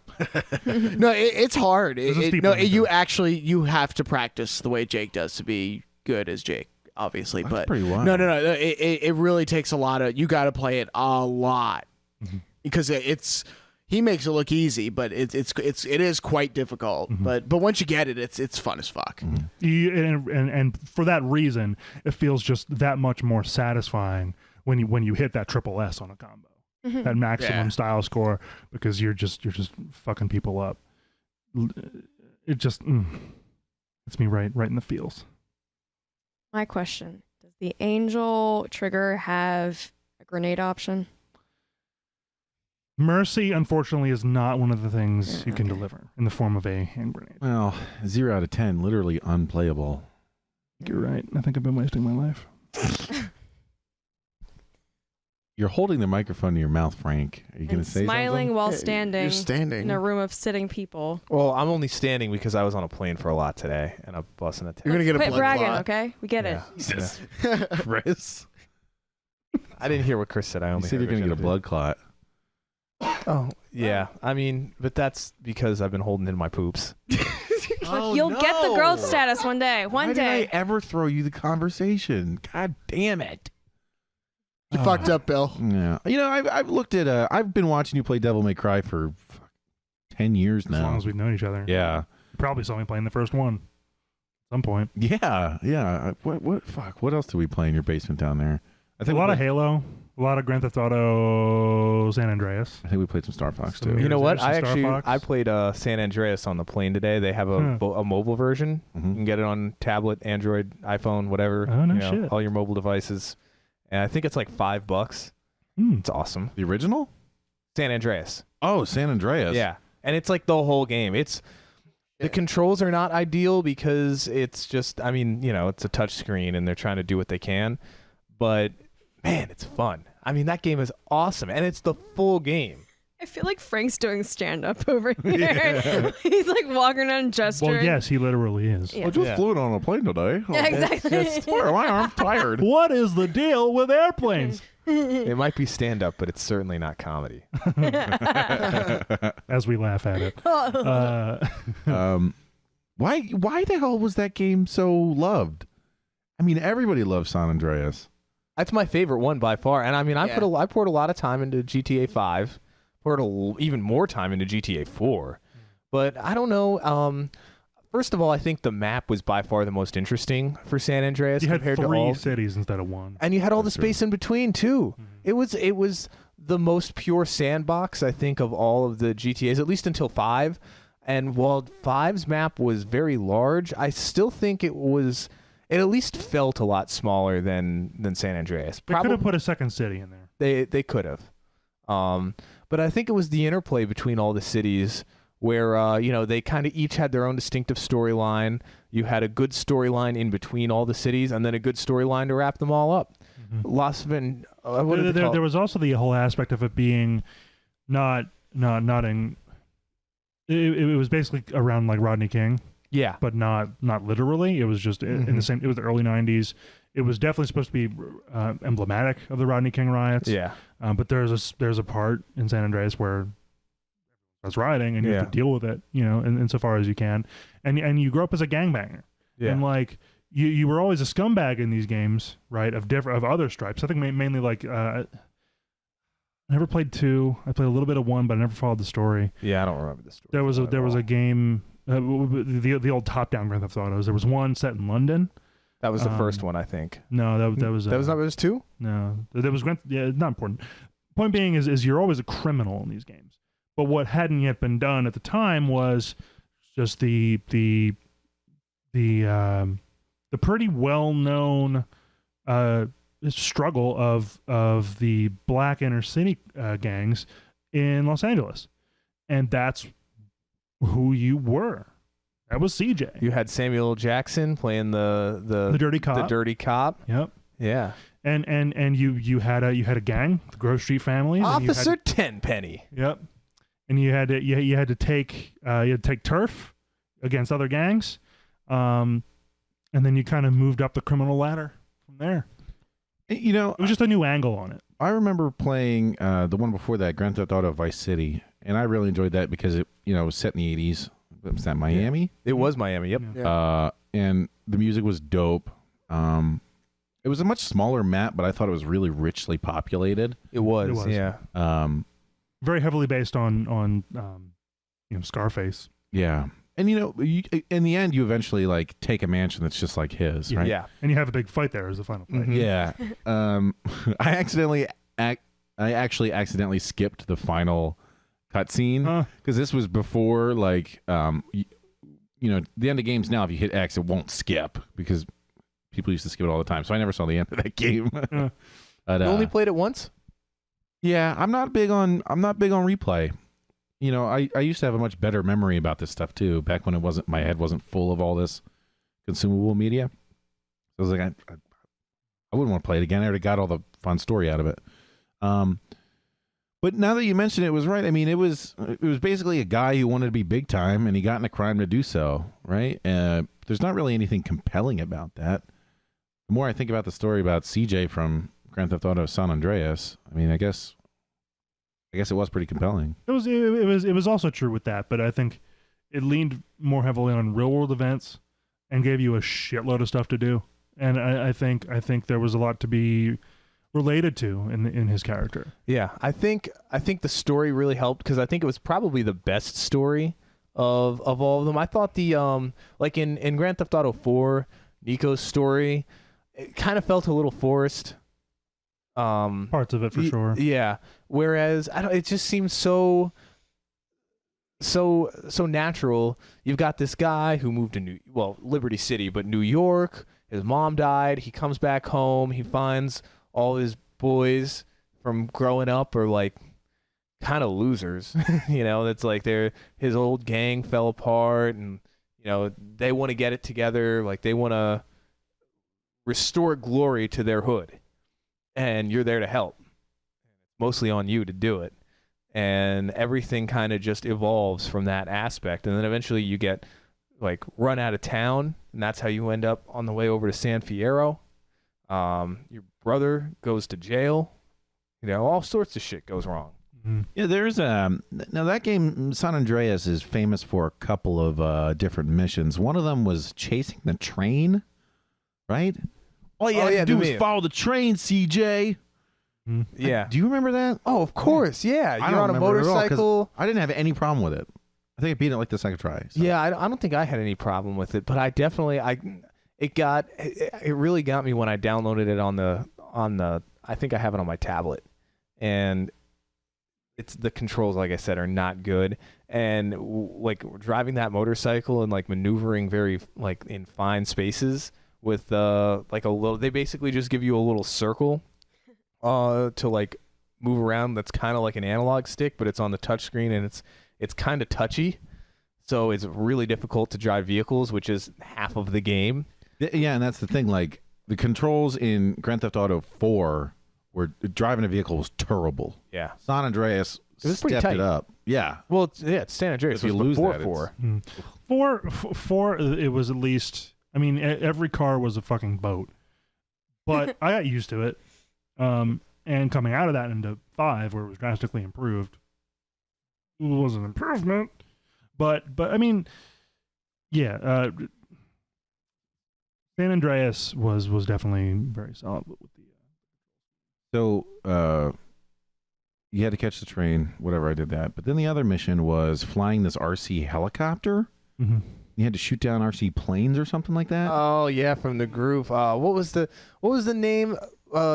no, it's hard. You have to practice the way Jake does to be good as Jake, obviously. That's but pretty wild. no, it really takes a lot of. You got to play it a lot because he makes it look easy, but it is quite difficult. But once you get it, it's fun as fuck. And for that reason, it feels just that much more satisfying when you hit that triple S on a combo, that maximum style score, because you're just fucking people up. It just hits me right in the feels. My question: does the Angel trigger have a grenade option? Mercy, unfortunately, is not one of the things you can deliver in the form of a hand grenade. Well, 0 out of 10, literally unplayable. You're right. I think I've been wasting my life. You're holding the microphone to your mouth, Frank. Are you going to say smiling something? while standing. You're standing in a room of sitting people. Well, I'm only standing because I was on a plane for a lot today, and I'm busting a tail. You're gonna get a Quit blood bragging, clot. okay? We get it. Jesus. Chris? I didn't hear what Chris said. I You only said heard you're going to get a Richard. blood clot. Oh, yeah. I mean, but that's because I've been holding in my poops. Oh, You'll get the growth status one day. Why One did day. I ever throw you the conversation? God damn it. You fucked up, Bill. Yeah. You know, I've looked at, I've been watching you play Devil May Cry for 10 years now. As long as we've known each other. Yeah. You probably saw me playing the first one at some point. Yeah. What else did we play in your basement down there? I think A lot of Halo, a lot of Grand Theft Auto San Andreas. I think we played some Star Fox Some too. You know what? Some Star Fox. I played San Andreas on the plane today. They have a mobile version. You can get it on tablet, Android, iPhone, whatever. Oh, no shit. All your mobile devices. And I think it's like $5. It's awesome. The original? San Andreas. Oh, San Andreas. Yeah. And it's like the whole game. The controls are not ideal because it's just, I mean, it's a touch screen and they're trying to do what they can. But man, it's fun. I mean, that game is awesome. And it's the full game. I feel like Frank's doing stand-up over here. Yeah. He's like walking around and gesturing. Well, yes, he literally is. Yeah. I just flew it on a plane today. Yeah, exactly. My arm's tired. What is the deal with airplanes? It might be stand-up, but it's certainly not comedy. As we laugh at it. Why the hell was that game so loved? I mean, everybody loves San Andreas. That's my favorite one by far. And I mean, I poured a lot of time into GTA 5. Poured even more time into GTA 4. But I don't know. First of all, I think the map was by far the most interesting for San Andreas. You had compared to 3 cities instead of 1. And you had all the space in between, too. It was the most pure sandbox, I think, of all of the GTAs, at least until 5. And while 5's map was very large, I still think it at least felt a lot smaller than San Andreas. They could have put a second city in there. They could have. But I think it was the interplay between all the cities where, they kind of each had their own distinctive storyline. You had a good storyline in between all the cities and then a good storyline to wrap them all up. There was also the whole aspect of it being not in... It was basically around like Rodney King. Yeah. But not literally. It was just in the same... It was the early 90s. It was definitely supposed to be emblematic of the Rodney King riots. Yeah. But there's a part in San Andreas where I was rioting and you have to deal with it, insofar as you can. And you grow up as a gangbanger. Yeah. And like you were always a scumbag in these games, right? Of other stripes. I think mainly like I never played 2. I played a little bit of 1, but I never followed the story. Yeah, I don't remember the story. There was a game the old top-down Grand Theft Autos. There was one set in London. That was the first one, I think. No, that was That was not. There was two. No, there was not important. Point being is you're always a criminal in these games. But what hadn't yet been done at the time was just the pretty well-known struggle of the black inner city gangs in Los Angeles, and that's who you were. That was CJ. You had Samuel L. Jackson playing the dirty cop. The dirty cop. Yep. Yeah. And you had a gang, the Grove Street families. Officer Tenpenny. Yep. And you had to take turf against other gangs, and then you kind of moved up the criminal ladder from there. You know, it was just a new angle on it. I remember playing the one before that, Grand Theft Auto Vice City, and I really enjoyed that because it was set in the 80s. Was that Miami? Yeah. It was Miami. Yep. Yeah. And the music was dope. It was a much smaller map, but I thought it was really richly populated. It was. Yeah. Very heavily based on Scarface. Yeah. And in the end, you eventually like take a mansion that's just like his, right? Yeah. And you have a big fight there as the final fight. Mm-hmm. Yeah. I actually accidentally skipped the final cutscene because this was before like the end of games now. If you hit X, it won't skip because people used to skip it all the time. So I never saw the end of that game. But, you only played it once? Yeah, I'm not big on replay. I used to have a much better memory about this stuff too. Back when my head wasn't full of all this consumable media. So I was like, I wouldn't want to play it again. I already got all the fun story out of it. But now that you mention it, was right. I mean, it was basically a guy who wanted to be big time, and he got in a crime to do so. Right? There's not really anything compelling about that. The more I think about the story about CJ from Grand Theft Auto San Andreas, I mean, I guess it was pretty compelling. It was also true with that, but I think it leaned more heavily on real world events and gave you a shitload of stuff to do. And I think there was a lot to be related to in his character. Yeah, I think the story really helped because I think it was probably the best story of all of them. I thought the like in Grand Theft Auto 4, Nico's story, it kind of felt a little forced. Parts of it for sure. Yeah. Whereas it just seems so natural. You've got this guy who moved to Liberty City, but New York. His mom died. He comes back home. He finds all his boys from growing up are like kind of losers. It's like his old gang fell apart, and they want to get it together. Like they want to restore glory to their hood. And you're there to help. Mostly on you to do it. And everything kind of just evolves from that aspect. And then eventually you get like run out of town, and that's how you end up on the way over to San Fierro. Your brother goes to jail. All sorts of shit goes wrong. Mm-hmm. Yeah, there's now that game San Andreas is famous for a couple of different missions. One of them was chasing the train, right? All you had to do was follow the train, CJ. Yeah. Do you remember that? Oh, of course. Yeah. I You're on a motorcycle. I didn't have any problem with it. I think I beat it like the second try. So. Yeah, I don't think I had any problem with it, but I definitely it really got me when I downloaded it on the I think I have it on my tablet, and it's the controls, like I said, are not good, and like driving that motorcycle and like maneuvering very like in fine spaces with like a little, they basically just give you a little circle to like move around. That's kind of like an analog stick, but it's on the touch screen, and it's kind of touchy, so it's really difficult to drive vehicles, which is half of the game. Yeah, and that's the thing. Like the controls in Grand Theft Auto 4, where driving a vehicle was terrible. Yeah, San Andreas stepped it up. Yeah. Well, it's San Andreas. If you lose that, 4, it was at least. I mean, every car was a fucking boat, but I got used to it. And coming out of that into 5, where it was drastically improved, it was an improvement. But I mean, yeah, San Andreas was definitely very solid with the. So you had to catch the train, whatever. I did that, but then the other mission was flying this RC helicopter. Mm-hmm. You had to shoot down RC planes or something like that. Oh yeah, from the groove. What was the name?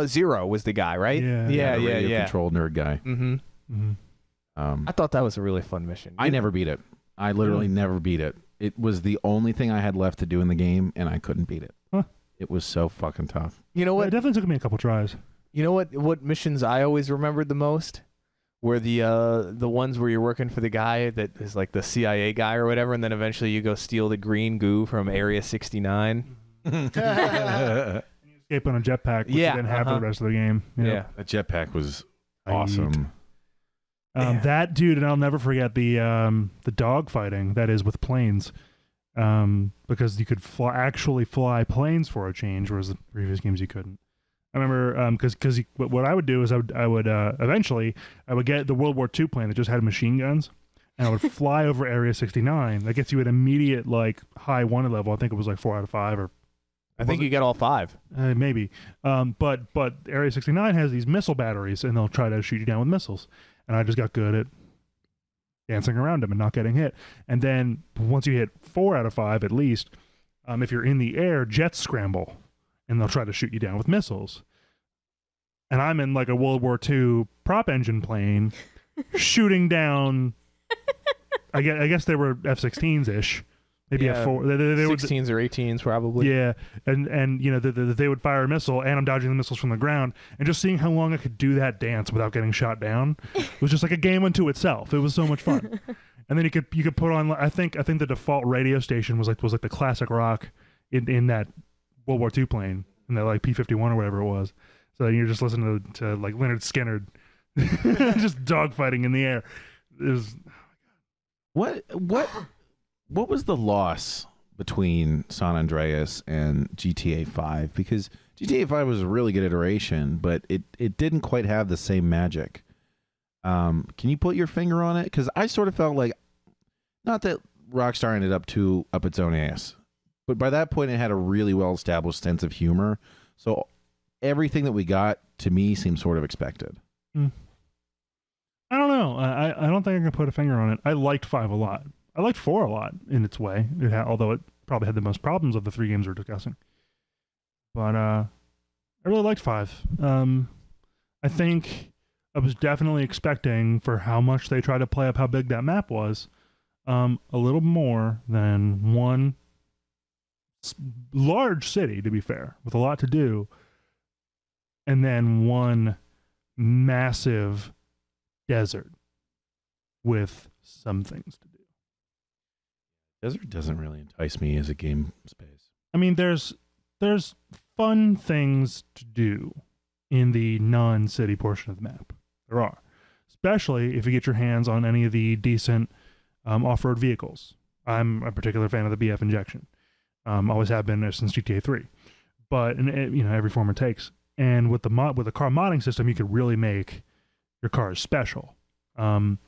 Zero was the guy, right? Yeah. The radio control nerd guy. Mm-hmm. Mm-hmm. I thought that was a really fun mission. I never beat it. I literally never beat it. It was the only thing I had left to do in the game, and I couldn't beat it. Huh. It was so fucking tough. You know It what? definitely took me a couple tries. You know what missions I always remembered the most were the ones where you're working for the guy that is like the CIA guy or whatever, and then eventually you go steal the green goo from Area 69. Escape on a jetpack, which Yeah, you didn't have for the rest of the game. Yeah. That jetpack was awesome. That dude, and I'll never forget the dog fighting that is with planes, because you could actually fly planes for a change, whereas the previous games you couldn't. I remember because what I would do is I would eventually I would get the World War II plane that just had machine guns, and I would fly over Area 69. That gets you an immediate like high wanted level. I think it was like 4 out of 5, or I think you get all 5. maybe. But Area 69 has these missile batteries, and they'll try to shoot you down with missiles. And I just got good at dancing around them and not getting hit. And then once you hit 4 out of 5 at least, if you're in the air, jets scramble, and they'll try to shoot you down with missiles. And I'm in like a World War II prop engine plane shooting down. I guess they were F-16s ish, maybe F4. They 16s or 18s probably. Yeah, and you know they would fire a missile, and I'm dodging the missiles from the ground, and just seeing how long I could do that dance without getting shot down was just like a game unto itself. It was so much fun. And then you could put on. I think the default radio station was like the classic rock in that World War II plane, in that like P-51 or whatever it was. So you're just listening to like Leonard Skinner, just dogfighting in the air. It was What was the loss between San Andreas and GTA 5? Because GTA 5 was a really good iteration, but it didn't quite have the same magic. Can you put your finger on it? Because I sort of felt like, not that Rockstar ended up too up its own ass, but by that point it had a really well-established sense of humor. So everything that we got, to me, seemed sort of expected. I don't know. I don't think I can put a finger on it. I liked 5 a lot. I liked 4 a lot in its way, although it probably had the most problems of the 3 games we're discussing. But I really liked 5. I think I was definitely expecting, for how much they tried to play up how big that map was, a little more than one large city, to be fair, with a lot to do, and then one massive desert with some things to do. Desert doesn't really entice me as a game space. I mean, there's fun things to do in the non-city portion of the map. There are, especially if you get your hands on any of the decent off-road vehicles. I'm a particular fan of the BF injection. Always have been since GTA 3. But every form it takes. And with the car modding system, you could really make your cars special. And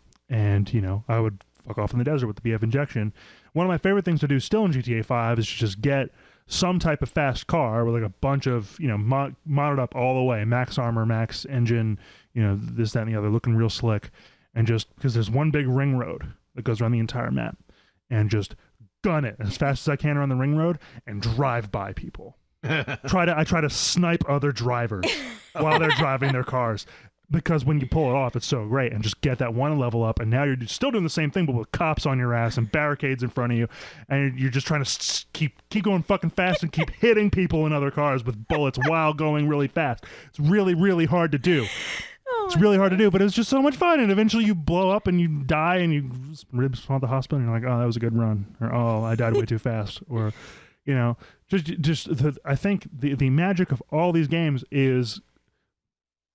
I would fuck off in the desert with the BF injection. One of my favorite things to do still in GTA 5 is to just get some type of fast car with like a bunch of, modded up all the way, max armor, max engine, this, that, and the other, looking real slick. And just because there's one big ring road that goes around the entire map, and just gun it as fast as I can around the ring road and drive by people. I try to snipe other drivers while they're driving their cars, because when you pull it off, it's so great. And just get that one level up, and now you're still doing the same thing, but with cops on your ass and barricades in front of you, and you're just trying to keep going fucking fast and keep hitting people in other cars with bullets while going really fast. It's really, really hard to do. It's really hard to do, but it's just so much fun. And eventually you blow up and you die, and you ribs spawn at the hospital, and you're like, oh, that was a good run, or oh, I died way too fast, or I think the magic of all these games is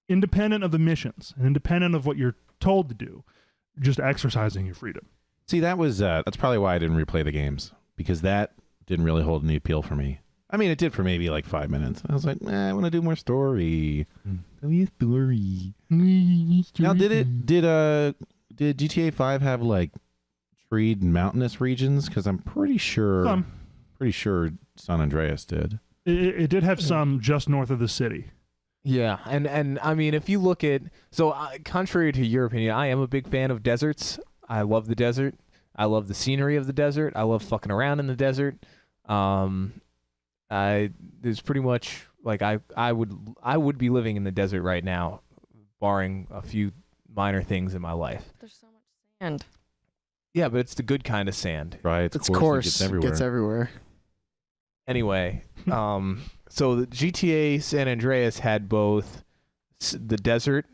independent of the missions and independent of what you're told to do, just exercising your freedom. See, that's probably why I didn't replay the games, because that didn't really hold any appeal for me. I mean, it did for maybe like 5 minutes. I was like, I want to do more story. Tell me a story. Now, did GTA 5 have like treed mountainous regions? Because I'm pretty sure San Andreas did. It did have some just north of the city. Yeah, and I mean, if you look at, contrary to your opinion, I am a big fan of deserts. I love the desert. I love the scenery of the desert. I love fucking around in the desert. There's pretty much like I would be living in the desert right now, barring a few minor things in my life. There's so much sand. Yeah, but it's the good kind of sand. Right. It's coarse. It gets everywhere. Anyway, so the GTA San Andreas had both the desert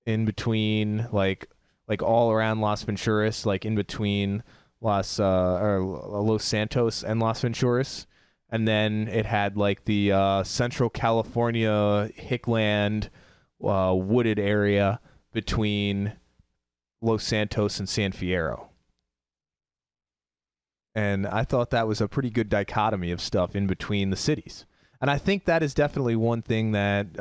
in between, like all around Las Venturas, like in between Los Santos and Las Venturas, and then it had like the Central California hickland wooded area between Los Santos and San Fierro. And I thought that was a pretty good dichotomy of stuff in between the cities. And I think that is definitely one thing that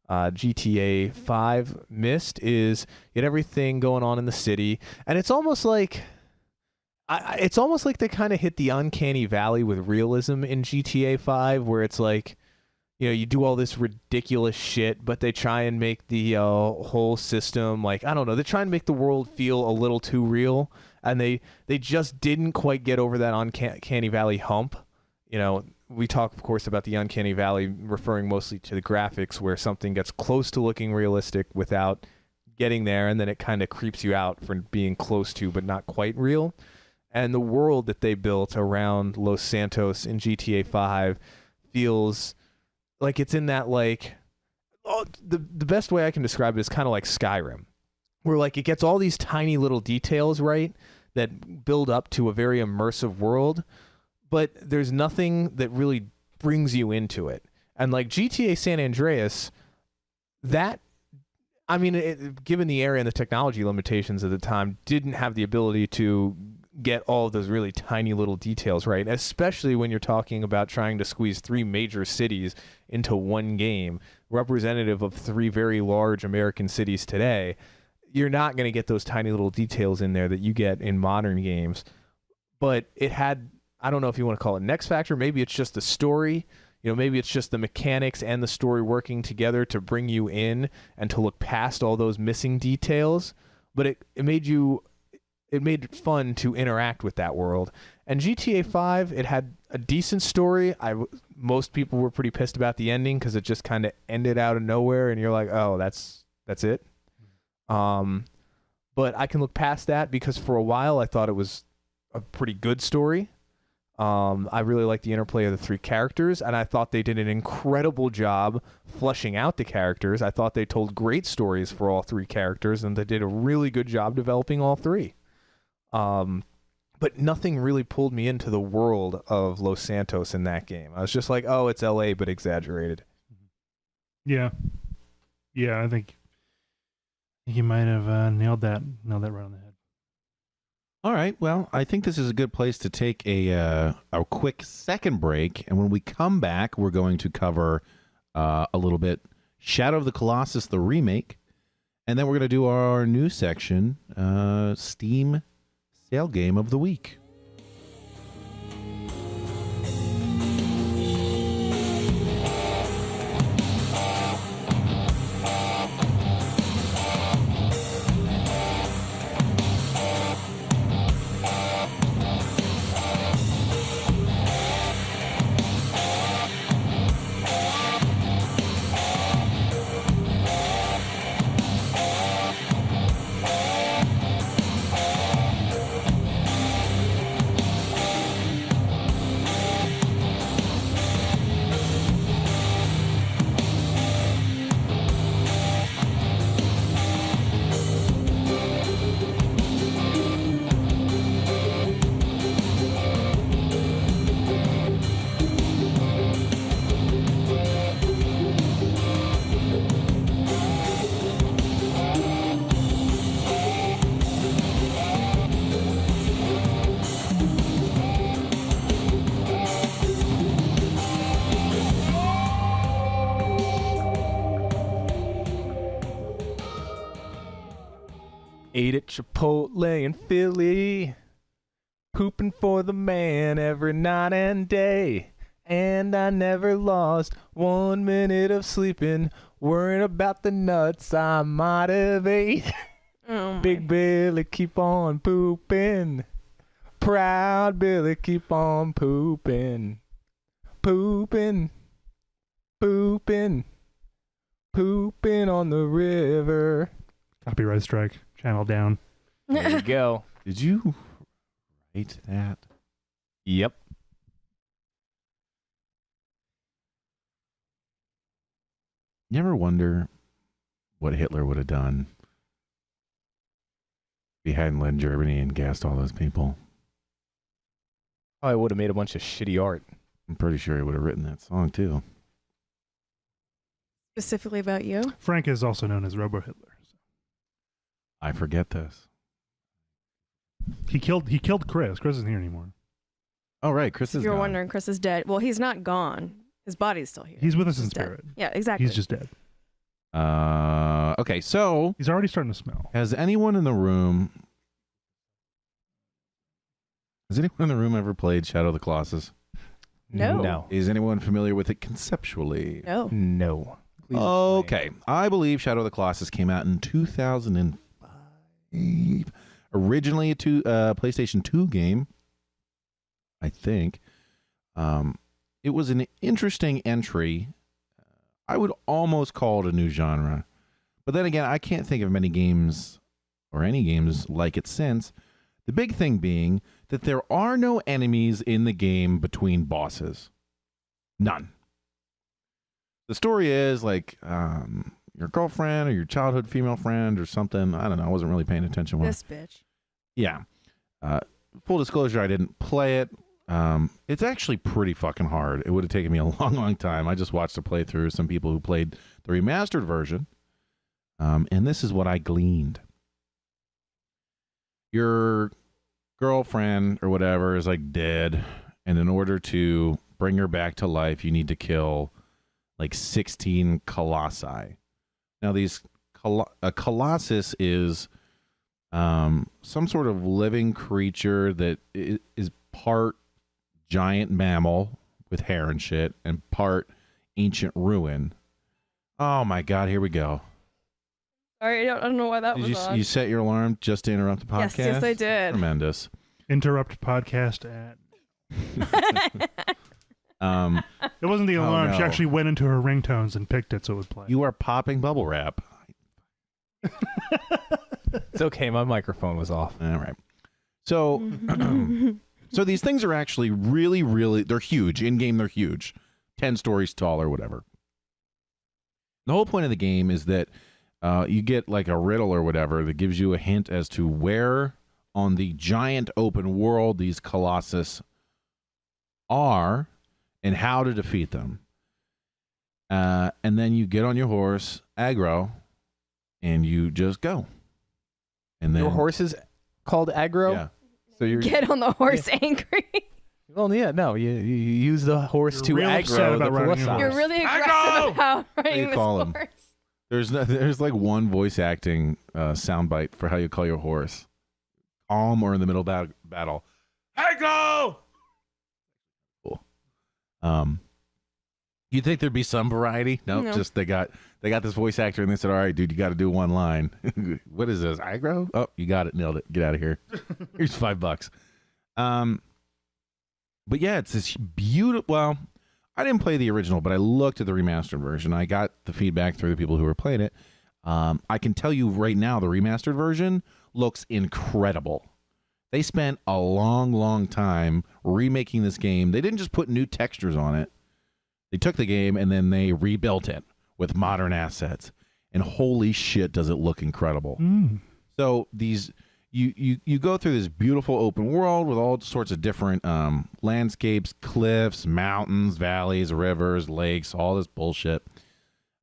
GTA 5 missed, is you had everything going on in the city. And it's almost like they kind of hit the uncanny valley with realism in GTA 5, where it's like, you know, you do all this ridiculous shit, but they try and make the whole system, like, I don't know, they try and make the world feel a little too real. And they just didn't quite get over that uncanny valley hump. You know, we talk, of course, about the uncanny valley referring mostly to the graphics, where something gets close to looking realistic without getting there, and then it kind of creeps you out for being close to but not quite real. And the world that they built around Los Santos in GTA 5 feels like it's in that, like, the best way I can describe it is kind of like Skyrim, where like it gets all these tiny little details right that build up to a very immersive world, but there's nothing that really brings you into it. And like GTA San Andreas, that, I mean, given the area and the technology limitations at the time, didn't have the ability to get all of those really tiny little details right, especially when you're talking about trying to squeeze 3 major cities into one game, representative of 3 very large American cities today. You're not going to get those tiny little details in there that you get in modern games. But it had, I don't know if you want to call it an X factor, maybe it's just the story, you know, maybe it's just the mechanics and the story working together to bring you in and to look past all those missing details. But it made it fun to interact with that world. And GTA 5, it had a decent story. Most people were pretty pissed about the ending because it just kind of ended out of nowhere, and you're like, oh, that's it. But I can look past that, because for a while I thought it was a pretty good story. I really liked the interplay of the 3 characters, and I thought they did an incredible job fleshing out the characters. I thought they told great stories for all 3 characters, and they did a really good job developing all 3. But nothing really pulled me into the world of Los Santos in that game. I was just like, oh, it's LA, but exaggerated. Yeah. I think you might have nailed that right on the head. All right. Well, I think this is a good place to take a quick second break. And when we come back, we're going to cover a little bit Shadow of the Colossus, the remake. And then we're going to do our new section, Steam Sale Game of the Week. Ate at Chipotle in Philly, pooping for the man every night and day. And I never lost 1 minute of sleeping, worrying about the nuts I might have ate. Oh, Big Billy keep on pooping. Proud Billy keep on pooping. Pooping. Pooping. Pooping on the river. Copyright strike. Channel down. There you go. Did you write that? Yep. You ever wonder what Hitler would have done if he hadn't led Germany and gassed all those people? Oh, I would have made a bunch of shitty art. I'm pretty sure he would have written that song too. Specifically about you? Frank is also known as Robo Hitler. I forget this. He killed Chris. Chris isn't here anymore. Oh, right. Chris If is you're gone. wondering, Chris is dead. Well, he's not gone. His body's still here. He's with us in He's dead. spirit. Yeah, exactly. He's just dead. Okay, so He's already starting to smell. has anyone in the room ever played Shadow of the Colossus? No. No. Is anyone familiar with it conceptually? No. No. Please Okay. explain. I believe Shadow of the Colossus came out in 2005. Originally a PlayStation 2 game, I think. It was an interesting entry. I would almost call it a new genre. But then again, I can't think of many games or any games like it since. The big thing being that there are no enemies in the game between bosses. None. The story is like your girlfriend or your childhood female friend or something. I don't know. I wasn't really paying attention. This bitch. Yeah. Full disclosure, I didn't play it. It's actually pretty fucking hard. It would have taken me a long, long time. I just watched a playthrough of some people who played the remastered version. And this is what I gleaned. Your girlfriend or whatever is like dead. And in order to bring her back to life, you need to kill like 16 colossi. Now, a colossus is some sort of living creature that is part giant mammal with hair and shit and part ancient ruin. Oh my God, here we go. Sorry, I don't know why that Did was on. you set your alarm just to interrupt the podcast? Yes, I did. Tremendous. Interrupt podcast at. It wasn't the Oh, alarm. She no. actually went into her ringtones and picked it so it would play. You are popping bubble wrap. It's okay. My microphone was off. All right. So, so these things are actually really, really, they're huge. In-game, they're huge. 10 stories tall or whatever. The whole point of the game is that you get like a riddle or whatever that gives you a hint as to where on the giant open world these Colossus are and how to defeat them. And then you get on your horse, aggro, and you just go. And then Your horse is called aggro? Yeah. So you're Get on the horse angry. Well, yeah, no, you use the horse You're to real upset aggro the about riding your Colossus. You're really aggressive about do you riding this call him? horse. There's like one voice acting soundbite for how you call your horse. Calm or in the middle of battle. Aggro! Cool. You'd think there'd be some variety. Nope, No. just they got this voice actor and they said, all right, dude, you got to do one line. What is this? Aggro? Oh, you got it. Nailed it. Get out of here. Here's $5. But yeah, it's this beautiful. Well, I didn't play the original, but I looked at the remastered version. I got the feedback through the people who were playing it. I can tell you right now, the remastered version looks incredible. They spent a long, long time remaking this game. They didn't just put new textures on it. They took the game and then they rebuilt it with modern assets. And holy shit, does it look incredible. So these you go through this beautiful open world with all sorts of different landscapes, cliffs, mountains, valleys, rivers, lakes, all this bullshit.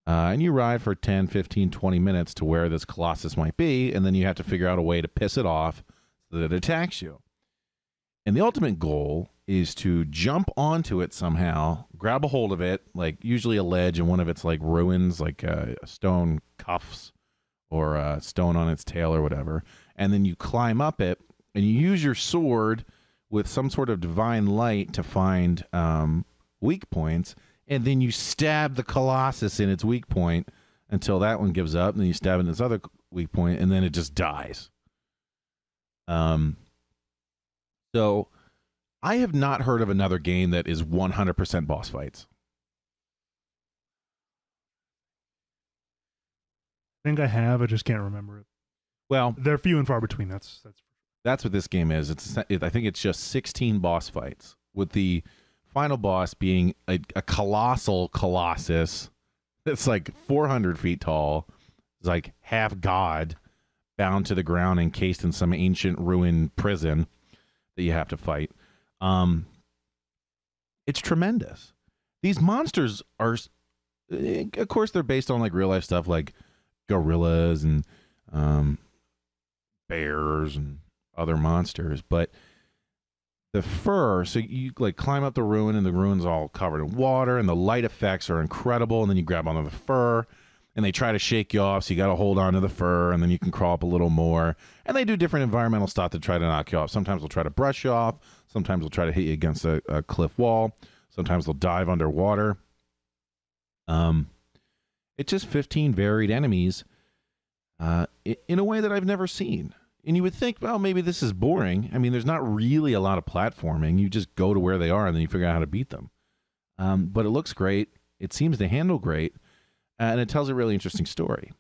And you ride for 10, 15, 20 minutes to where this Colossus might be, and then you have to figure out a way to piss it off so that it attacks you. And the ultimate goal is to jump onto it somehow, grab a hold of it, like usually a ledge, and one of its like ruins, like stone cuffs or a stone on its tail or whatever. And then you climb up it, and you use your sword with some sort of divine light to find weak points, and then you stab the Colossus in its weak point until that one gives up, and then you stab it in its other weak point, and then it just dies. So I have not heard of another game that is 100% boss fights. I think I have. I just can't remember it. Well, They're few and far between. That's that's what this game is. I think it's just 16 boss fights, with the final boss being a colossal Colossus that's like 400 feet tall. It's like half god, bound to the ground, encased in some ancient ruined prison that you have to fight. It's tremendous. These monsters are, of course, they're based on like real life stuff like gorillas and bears and other monsters, but the fur, so you like climb up the ruin, and the ruin's all covered in water, and the light effects are incredible, and then you grab onto the fur, and they try to shake you off, so you got to hold on to the fur, and then you can crawl up a little more, and they do different environmental stuff to try to knock you off. Sometimes they'll try to brush you off, sometimes they'll try to hit you against a cliff wall, sometimes they'll dive underwater. It's just 15 varied enemies in a way that I've never seen. And you would think, well, maybe this is boring. I mean, there's not really a lot of platforming. You just go to where they are, and then you figure out how to beat them. But it looks great. It seems to handle great. And it tells a really interesting story.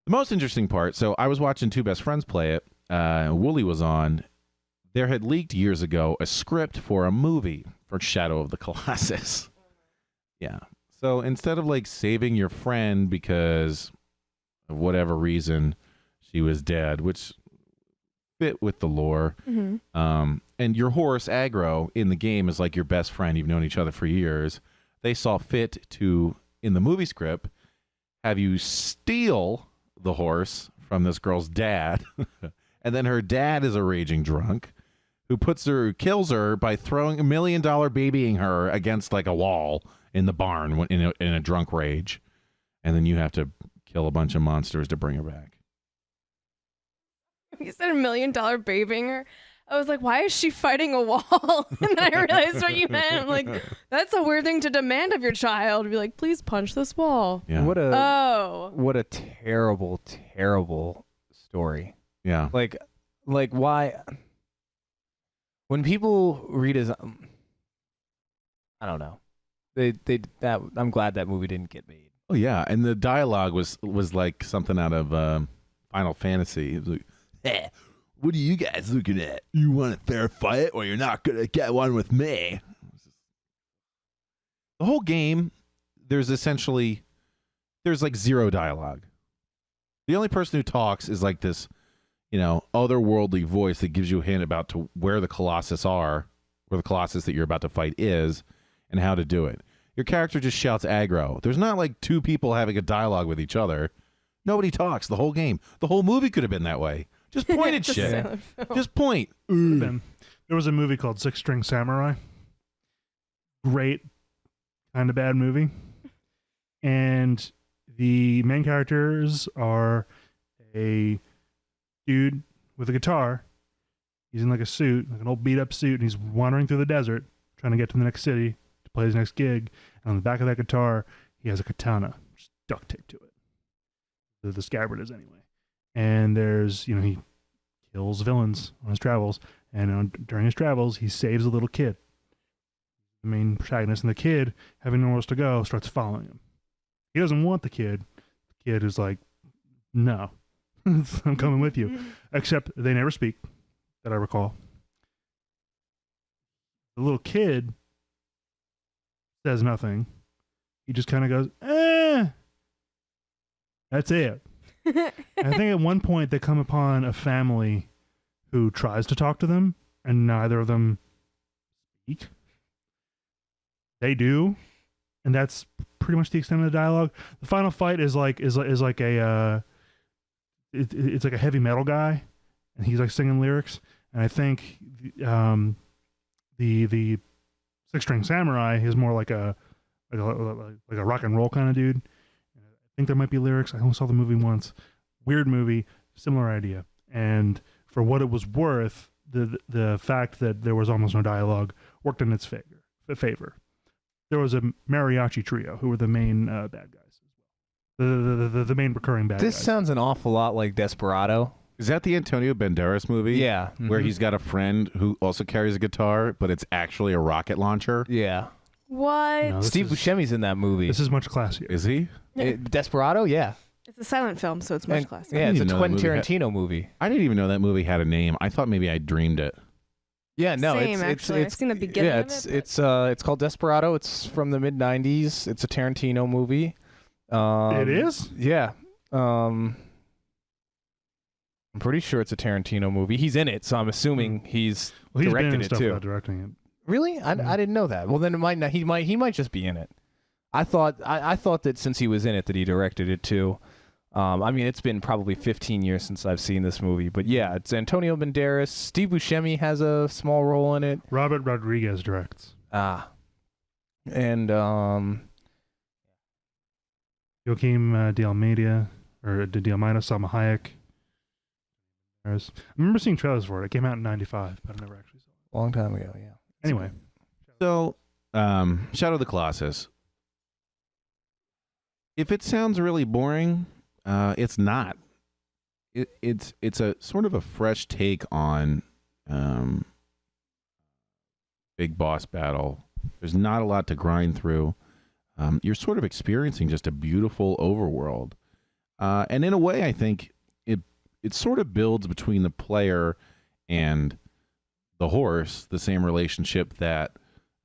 The most interesting part, so I was watching two best friends play it. Wooly was on. There had leaked years ago a script for a movie for Shadow of the Colossus. Yeah. So instead of like saving your friend because of whatever reason she was dead, which fit with the lore, and your horse, Aggro, in the game is like your best friend. You've known each other for years. They saw fit to, in the movie script, have you steal the horse from this girl's dad, and then her dad is a raging drunk who kills her by throwing $1 million babying her against like a wall in the barn in a drunk rage, and then you have to kill a bunch of monsters to bring her back. You said $1 million babying her. I was like, why is she fighting a wall? And then I realized what you meant. I'm like, that's a weird thing to demand of your child. Be like, please punch this wall. Yeah. What a terrible, terrible story. Yeah. Like why? When people read his, I don't know. I'm glad that movie didn't get made. Oh yeah, and the dialogue was like something out of Final Fantasy. It was like, hey, what are you guys looking at? You want a fair fight, or you're not gonna get one with me? The whole game, there's like zero dialogue. The only person who talks is like this, otherworldly voice that gives you a hint about to where the Colossus are, where the Colossus that you're about to fight is, and how to do it. Your character just shouts aggro. There's not like two people having a dialogue with each other. Nobody talks the whole game. The whole movie could have been that way. Just point at shit. Just point. There was a movie called Six String Samurai. Great, kind of bad movie. And the main characters are a dude with a guitar. He's in like a suit, like an old beat up suit, and he's wandering through the desert trying to get to the next city to play his next gig. And on the back of that guitar, he has a katana just duct taped to it. The scabbard is anyway. And there's, he kills villains on his travels. And during his travels, he saves a little kid, the main protagonist. And the kid, having nowhere else to go, starts following him. He doesn't want the kid. The kid is like, no, I'm coming with you. Except they never speak, that I recall. The little kid says nothing. He just kind of goes, That's it. And I think at one point they come upon a family who tries to talk to them, and neither of them speak. They do, and that's pretty much the extent of the dialogue. The final fight is like a it's like a heavy metal guy, and he's like singing lyrics. And I think the Six String Samurai is more like a rock and roll kind of dude. I think there might be lyrics. I only saw the movie once. Weird movie, similar idea. And for what it was worth, the fact that there was almost no dialogue worked in its favor. There was a mariachi trio who were the main bad guys as well. the main recurring bad This guys. sounds an awful lot like Desperado. Is that the Antonio Banderas movie? Yeah. Where Mhm. he's got a friend who also carries a guitar, but it's actually a rocket launcher. Yeah. What? No, this Steve is- Buscemi's in that movie. This is much classier. Is he? Desperado, yeah. It's a silent film, so it's much And- classier. Yeah, it's a didn't know that Quentin movie had- Tarantino movie. I didn't even know that movie had a name. I thought maybe I dreamed it. Yeah, no, Same, actually. I've seen the beginning Yeah, of it, it's called Desperado. It's from the mid '90s. It's a Tarantino movie. It is? Yeah. I'm pretty sure it's a Tarantino movie. He's in it, so I'm assuming he's Well, he's been directed in it stuff too. without directing it. Really? I didn't know that. Well, then it might not. He might just be in it. I thought that since he was in it that he directed it too. I mean, it's been probably 15 years since I've seen this movie, but yeah, it's Antonio Banderas. Steve Buscemi has a small role in it. Robert Rodriguez directs. And Joaquim de Almeida, or de Almeida, Salma Hayek. I remember seeing trailers for it. It came out in '95, but I never actually saw it. long time ago, yeah. Anyway, So, Shadow of the Colossus. If it sounds really boring, it's not. It's a sort of a fresh take on big boss battle. There's not a lot to grind through. You're sort of experiencing just a beautiful overworld, and in a way, I think it sort of builds between the player and the horse the same relationship that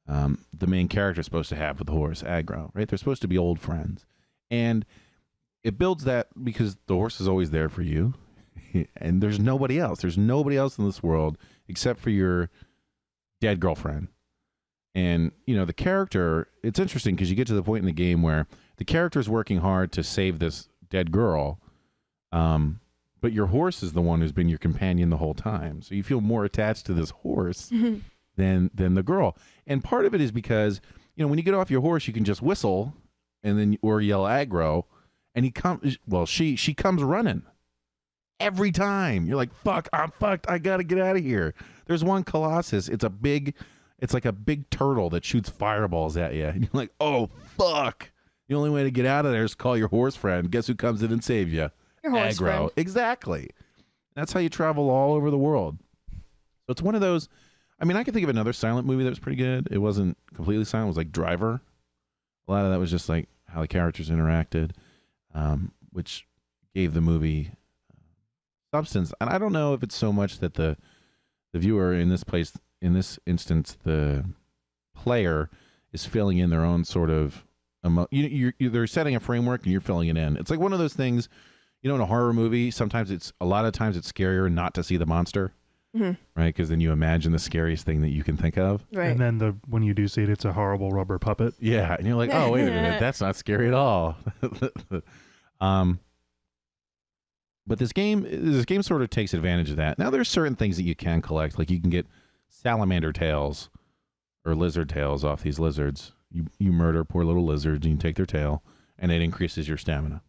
the main character is supposed to have with the horse, Aggro, right? They're supposed to be old friends. And it builds that because the horse is always there for you. And there's nobody else. There's nobody else in this world except for your dead girlfriend. And, you know, the character, it's interesting because you get to the point in the game where the character is working hard to save this dead girl. But your horse is the one who's been your companion the whole time. So you feel more attached to this horse than the girl. And part of it is because, you know, when you get off your horse, you can just whistle and then or yell Aggro, and she comes running every time. You're like, fuck, I'm fucked. I gotta get out of here. There's one Colossus. It's like a big turtle that shoots fireballs at you. And you're like, oh fuck. The only way to get out of there is call your horse friend. Guess who comes in and saves you? Your horse Aggro. friend. Exactly. That's how you travel all over the world. So it's one of those. I mean, I can think of another silent movie that was pretty good. It wasn't completely silent. It was like Driver. A lot of that was just like how the characters interacted, which gave the movie substance. And I don't know if it's so much that the viewer in this instance, the player is filling in their own sort of they're setting a framework and you're filling it in. It's like one of those things. You know, in a horror movie, a lot of times it's scarier not to see the monster, right? Because then you imagine the scariest thing that you can think of. Right. and then when you do see it, it's a horrible rubber puppet. Yeah, and you're like, oh, wait a minute, that's not scary at all. But this game sort of takes advantage of that. Now, there's certain things that you can collect, like you can get salamander tails or lizard tails off these lizards. You murder poor little lizards, and you take their tail, and it increases your stamina.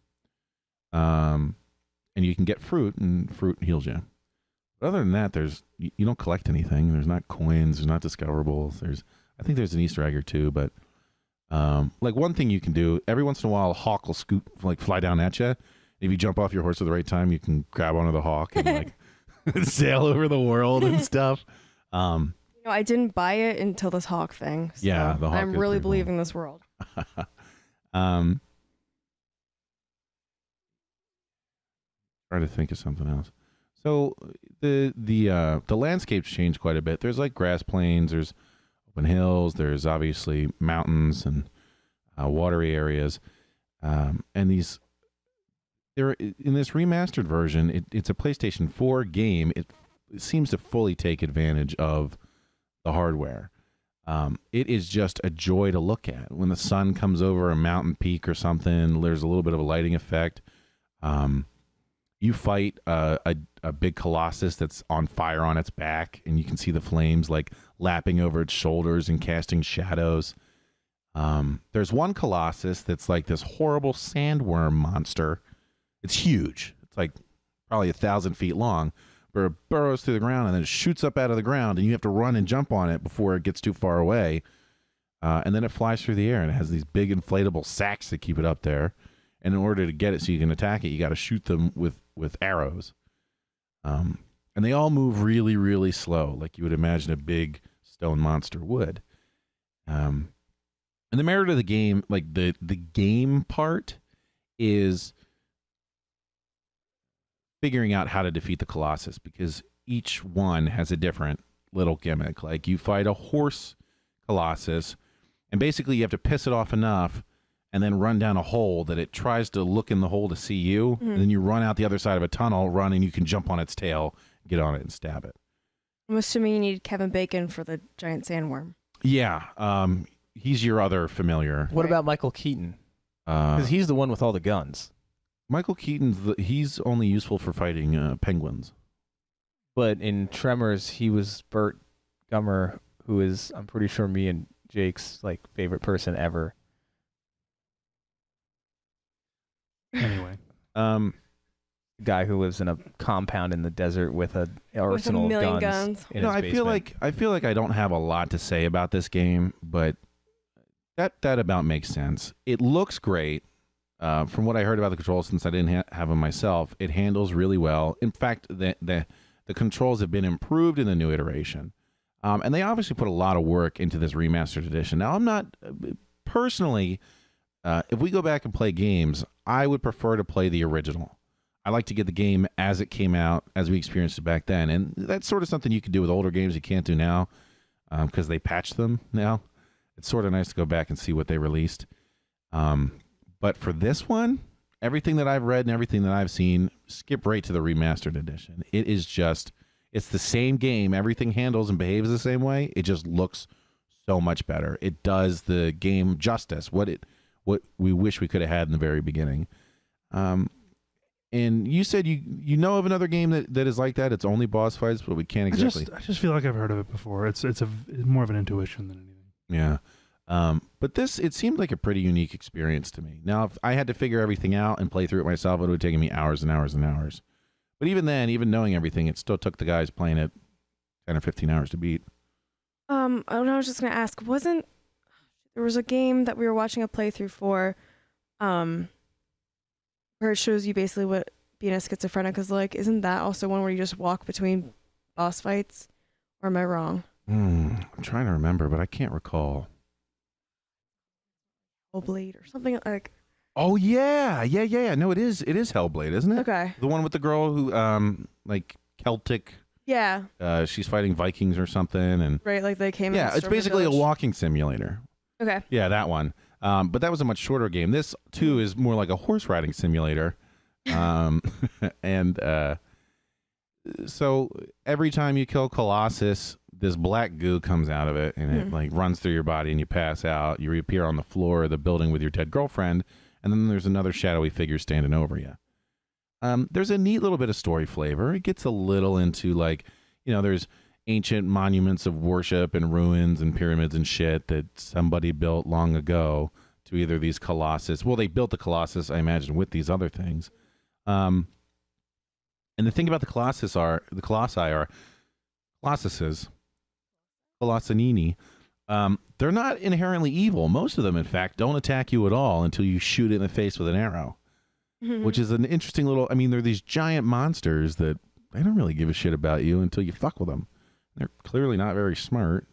And you can get fruit, and fruit heals you. But other than that, you don't collect anything. There's not coins. There's not discoverables. I think there's an Easter egg or two, but like one thing you can do every once in a while, a hawk will fly down at you. If you jump off your horse at the right time, you can grab onto the hawk and like sail over the world and stuff. You know, I didn't buy it until this hawk thing. So Yeah, the hawk I'm is really pretty cool. believing this world. Try to think of something else. So the landscapes change quite a bit. There's like grass plains, there's open hills, there's obviously mountains and watery areas, and they're in this remastered version. It's a PlayStation 4 game. It seems to fully take advantage of the hardware. It is just a joy to look at. When the sun comes over a mountain peak or something, there's a little bit of a lighting effect. You fight a big Colossus that's on fire on its back, and you can see the flames like lapping over its shoulders and casting shadows. There's one Colossus that's like this horrible sandworm monster. It's huge. It's like probably 1,000 feet long, but it burrows through the ground and then it shoots up out of the ground, and you have to run and jump on it before it gets too far away. And then it flies through the air, and it has these big inflatable sacks that keep it up there. and in order to get it so you can attack it, you got to shoot them with arrows. And they all move really, really slow, like you would imagine a big stone monster would. And the merit of the game, like the game part, is figuring out how to defeat the Colossus, because each one has a different little gimmick. Like you fight a horse Colossus, and basically you have to piss it off enough and then run down a hole that it tries to look in the hole to see you. And then you run out the other side of a tunnel, run, and you can jump on its tail, get on it, and stab it. I'm assuming you need Kevin Bacon for the giant sandworm. Yeah, he's your other familiar. What about Michael Keaton? Because he's the one with all the guns. Michael Keaton's he's only useful for fighting penguins. But in Tremors, he was Burt Gummer, who is, I'm pretty sure, me and Jake's like favorite person ever. Anyway, Guy who lives in a compound in the desert with an arsenal with a million of guns. in his I feel like I don't have a lot to say about this game, but that about makes sense. It looks great. From what I heard about the controls, since I didn't have them myself, it handles really well. In fact, the controls have been improved in the new iteration. And they obviously put a lot of work into this remastered edition. Now, I'm not personally, if we go back and play games, I would prefer to play the original. I like to get the game as it came out, as we experienced it back then. And that's sort of something you can do with older games you can't do now, because they patch them now. It's sort of nice to go back and see what they released. But for this one, everything that I've read and everything that I've seen, skip right to the remastered edition. It is just, it's the same game. Everything handles and behaves the same way. It just looks so much better. It does the game justice, what we wish we could have had in the very beginning. And you said you know of another game that is like that. It's only boss fights, but we can't exactly. I just feel like I've heard of it before. It's more of an intuition than anything. Yeah. But this, it seemed like a pretty unique experience to me. Now, if I had to figure everything out and play through it myself, it would have taken me hours and hours and hours. But even then, even knowing everything, it still took the guys playing it 10 or 15 hours to beat. I was just going to ask, there was a game that we were watching a playthrough for, where it shows you basically what being a schizophrenic is like. Isn't that also one where you just walk between boss fights? Or am I wrong? I'm trying to remember, but I can't recall. Hellblade or something like. Oh yeah. No, it is Hellblade, isn't it? Okay. The one with the girl who like Celtic. Yeah. She's fighting Vikings or something, and Right, like they came. yeah, it's basically a walking simulator. Okay. Yeah, that one. But that was a much shorter game. This too is more like a horse riding simulator. And so every time you kill Colossus, this black goo comes out of it, and it like runs through your body, and you pass out. You reappear on the floor of the building with your dead girlfriend, and then there's another shadowy figure standing over you. There's a neat little bit of story flavor. It gets a little into like, there's ancient monuments of worship and ruins and pyramids and shit that somebody built long ago to either these Colossus. Well, they built the Colossus, I imagine, with these other things. And the thing about the Colossus are Colossuses. Colossinini, they're not inherently evil. Most of them, in fact, don't attack you at all until you shoot it in the face with an arrow, which is an interesting little. I mean, they're these giant monsters that they don't really give a shit about you until you fuck with them. They're clearly not very smart.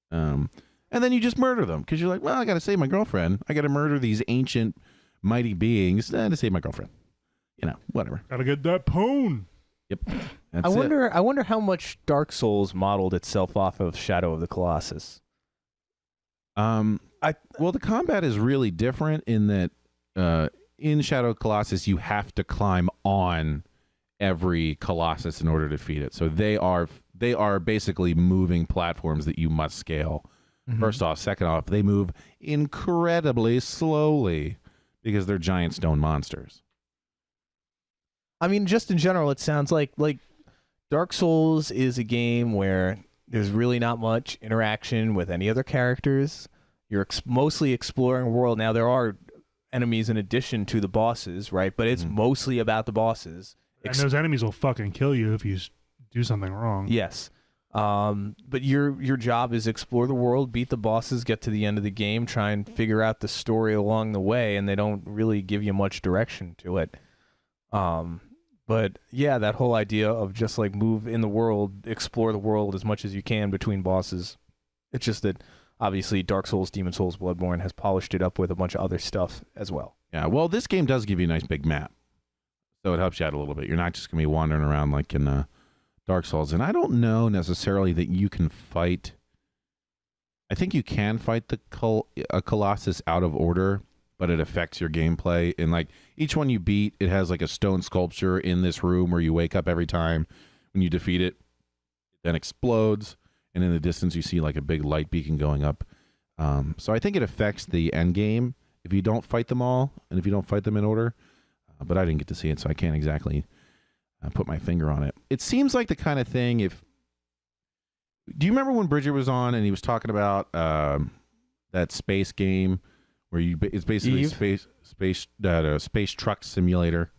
And then you just murder them because you're like, well, I got to save my girlfriend. I got to murder these ancient, mighty beings to save my girlfriend. Whatever. Gotta get that pwn. Yep. I wonder how much Dark Souls modeled itself off of Shadow of the Colossus. Well, the combat is really different in that in Shadow of Colossus you have to climb on every Colossus in order to defeat it. So they are basically moving platforms that you must scale. First off, second off, they move incredibly slowly because they're giant stone monsters. I mean, just in general, it sounds like Dark Souls is a game where there's really not much interaction with any other characters. You're mostly exploring a world. Now, there are enemies in addition to the bosses, right? But it's mostly about the bosses. And those enemies will fucking kill you if you do something wrong. Yes. But your job is explore the world, beat the bosses, get to the end of the game, try and figure out the story along the way, and they don't really give you much direction to it. But yeah, that whole idea of just like move in the world, explore the world as much as you can between bosses. It's just that obviously Dark Souls, Demon Souls, Bloodborne has polished it up with a bunch of other stuff as well. Yeah, well, this game does give you a nice big map, so it helps you out a little bit. You're not just going to be wandering around like in Dark Souls. And I don't know necessarily that you can fight. I think you can fight the Colossus out of order, but it affects your gameplay. And like each one you beat, it has like a stone sculpture in this room where you wake up every time when you defeat it. It then explodes, and in the distance you see like a big light beacon going up. So I think it affects the end game if you don't fight them all, and if you don't fight them in order. But I didn't get to see it, so I can't exactly put my finger on it. It seems like the kind of thing do you remember when Bridger was on and he was talking about that space game where it's basically Eve? space truck simulator?